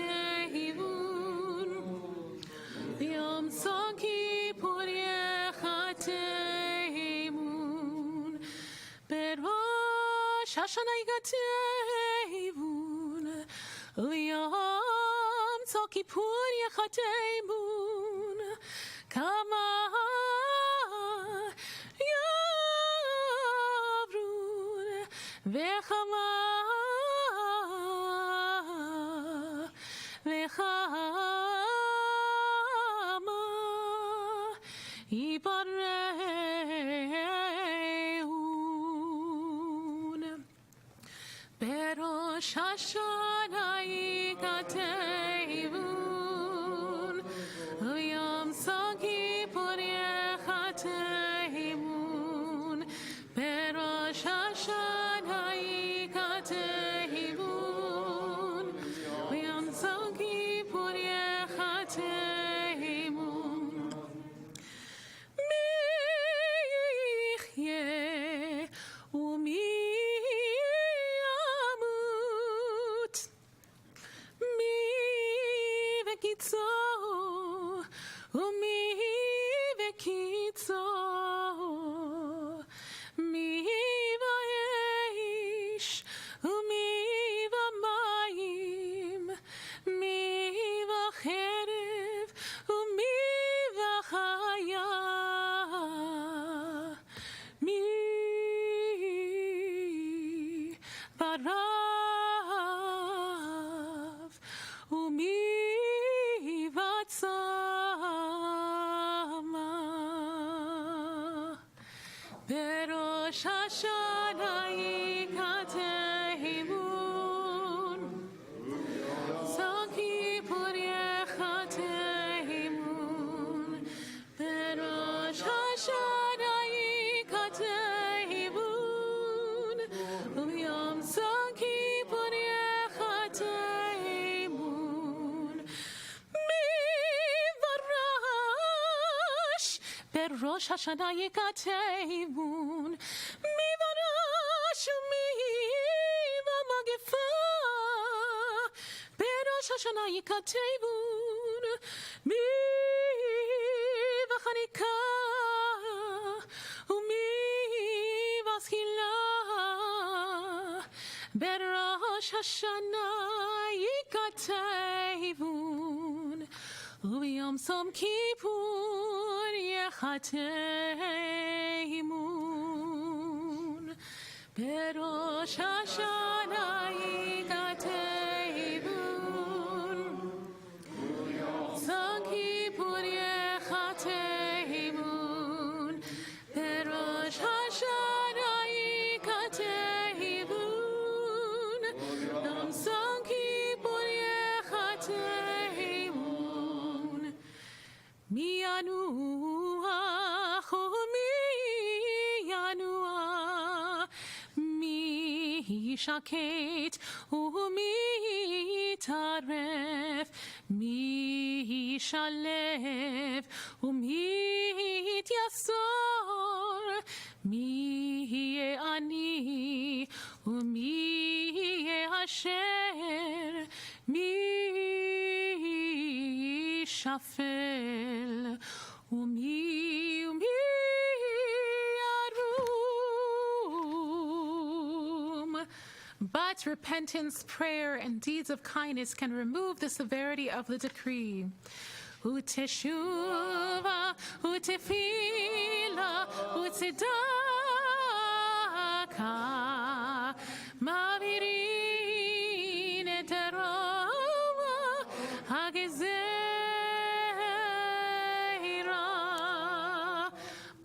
ביום צום כיפור יחתמון. בראש השנה יקטבון, ויום צום כיפור יחתמון. כמה יעברון וכמה יברעון. בראש השנה יקטבון, ויום צום כיפור יחתמון. בראש השנה יקטבון, ויום צום כיפור יחתמון. מי יחיה ומי ומי וקיצו, מי באש ומי במים, מי בחרב ומי בחיה, מי ברב ומי בראש השנה יקטבון, צום כיפור יחתמון. בראש השנה יקטבון, וביום צום כיפור יחתמון. בראש השנה יקטבון, מי ברש ומי במגפה. בראש השנה יקטבון, מי בחניקה ומי בסחילה. בראש השנה יקטבון, וביום צום כיפור יחתמון. בראש השנה יקטבון, צום כיפור יחתמון. בראש השנה יקטבון, יום צום כיפור יחתמון. מי ינוח ומי ינוח, מי שקט ומי יטרף, מי ישלב ומי יתייסר, מי יהיה עני ומי יהיה אשר, מי שפל ומי ירום. But repentance, prayer, and deeds of kindness can remove the severity of the decree. Uteshuva, utefila, utsedaka, מעבירים את הרוע הגזירה.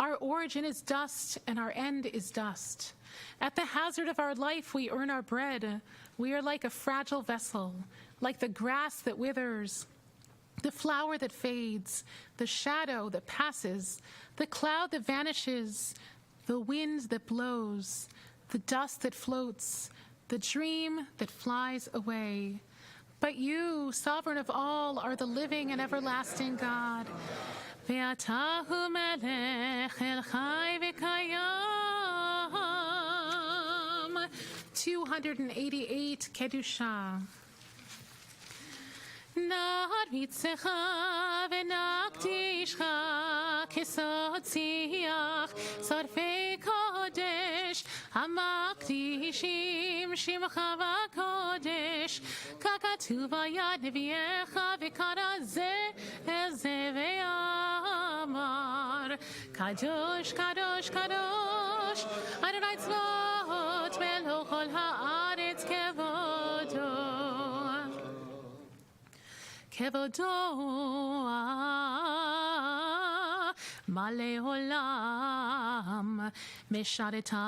Our origin is dust and our end is dust. At the hazard of our life, we earn our bread. We are like a fragile vessel, like the grass that withers, the flower that fades, the shadow that passes, the cloud that vanishes, the wind that blows, the dust that floats, the dream that flies away. But you, sovereign of all, are the living and everlasting God. ואתה הוא מלך אל חי וקיים. 288 Kedusha. נרביצך ונקדישך כסוד שיח שורפי קודש המקדישים שמך בקודש ככתוב ביד נביאך וקרא זה אל זה ואמר קדוש קדוש קדוש אדוני צבאות מלך כל הארץ כבודו כבודו מלא עולם משרתיו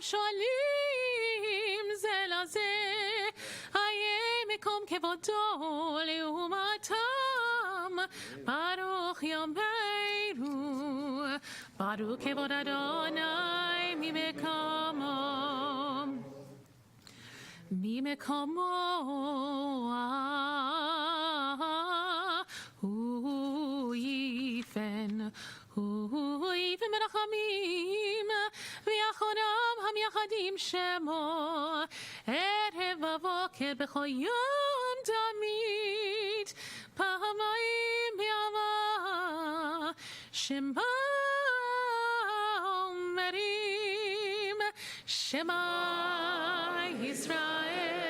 שואלים זה לזה איה מקום כבודו לעומתם ברוך יאמרו ברוך כבוד אדוני ממקומו הוא יפן מרחמים ויחונם המייחדים שמו ערב בבוקר בכל יום תמיד פעמיים בימה שמה אומרים שמה ישראל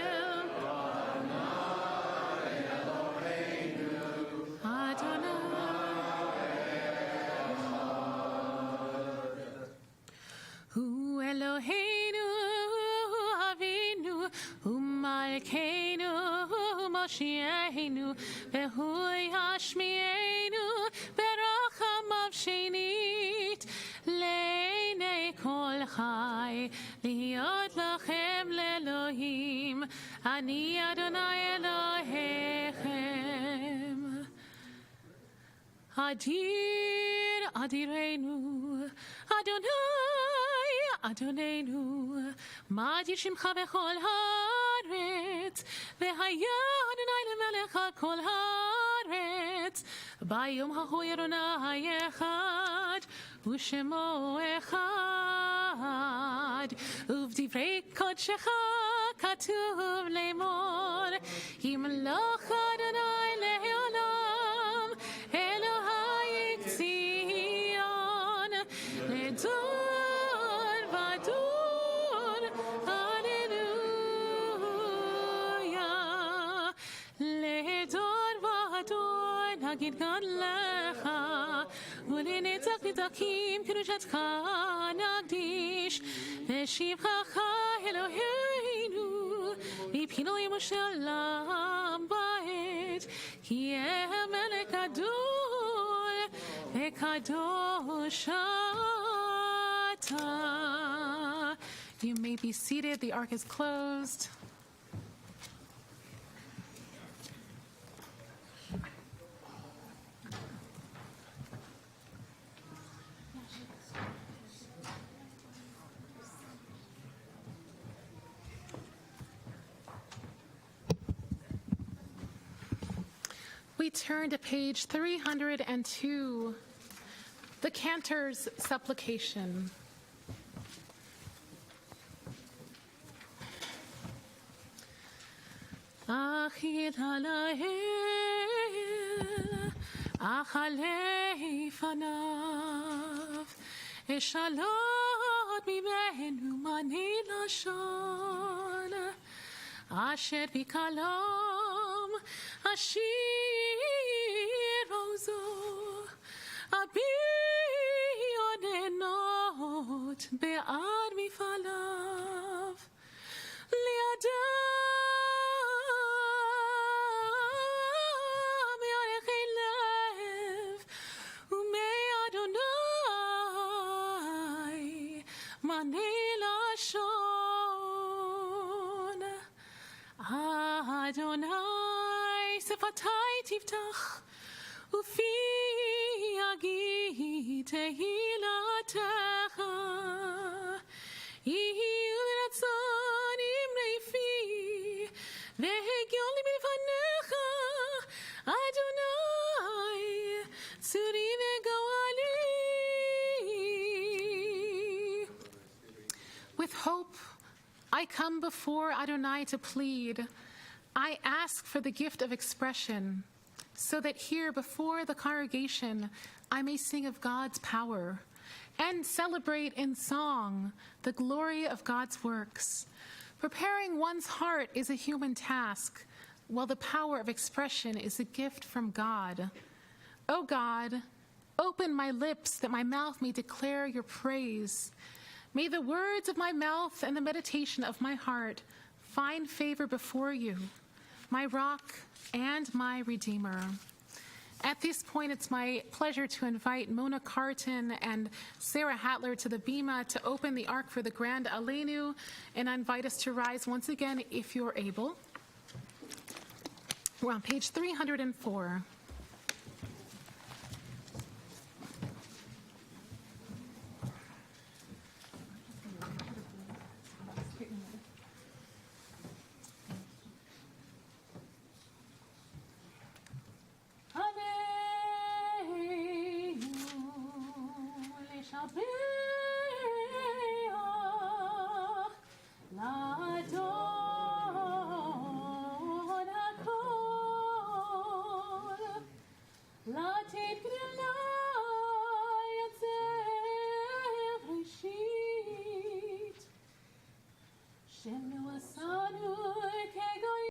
Eloheinu Avinu Umalkeinu Moshiachenu Vehu Yashmienu Berachamav Shenit Leinei Kol Chai Liot Lachem Lelohim Ani Adonai Elohechem Adir Adirenu Adonai Adonenu, Madir Shimcha bechol haaretz, v'haya Adonai lemelech al kol haaretz, bayom hahu Adonai echad, u'shemo echad, uvdivrei kodshecha katuv le'mor, yimloch Adonai le'olam, Elohai Tzion, le'dor נגיד גדלך ולנצח נצחים קדושתך נקדיש ושבחך אלוהינו מפינוי מושלם בעת כי המלך גדול וקדוש אתה. You may be seated. The ark is closed. We turn to page 302, the Canter's supplication. Achil halael, achalei fanav, eshalot mimenu mani lashon, asher bikalam, ashir ozo, abionenot be'ad mifalav. Adonai sefatai tiftach ufi agi tehilatecha yihi uratzonim reifi vehegion li bifanecha Adonai tzuri vegoali. With hope, I come before Adonai to plead. I ask for the gift of expression, so that here before the congregation I may sing of God's power and celebrate in song the glory of God's works. Preparing one's heart is a human task, while the power of expression is a gift from God. O God, open my lips that my mouth may declare your praise. May the words of my mouth and the meditation of my heart find favor before you, my rock and my redeemer. At this point, it's my pleasure to invite Mona Carton and Sarah Hatler to the Bima to open the Ark for the Grand Aleinu, and I invite us to rise once again if you're able. We're on page 304.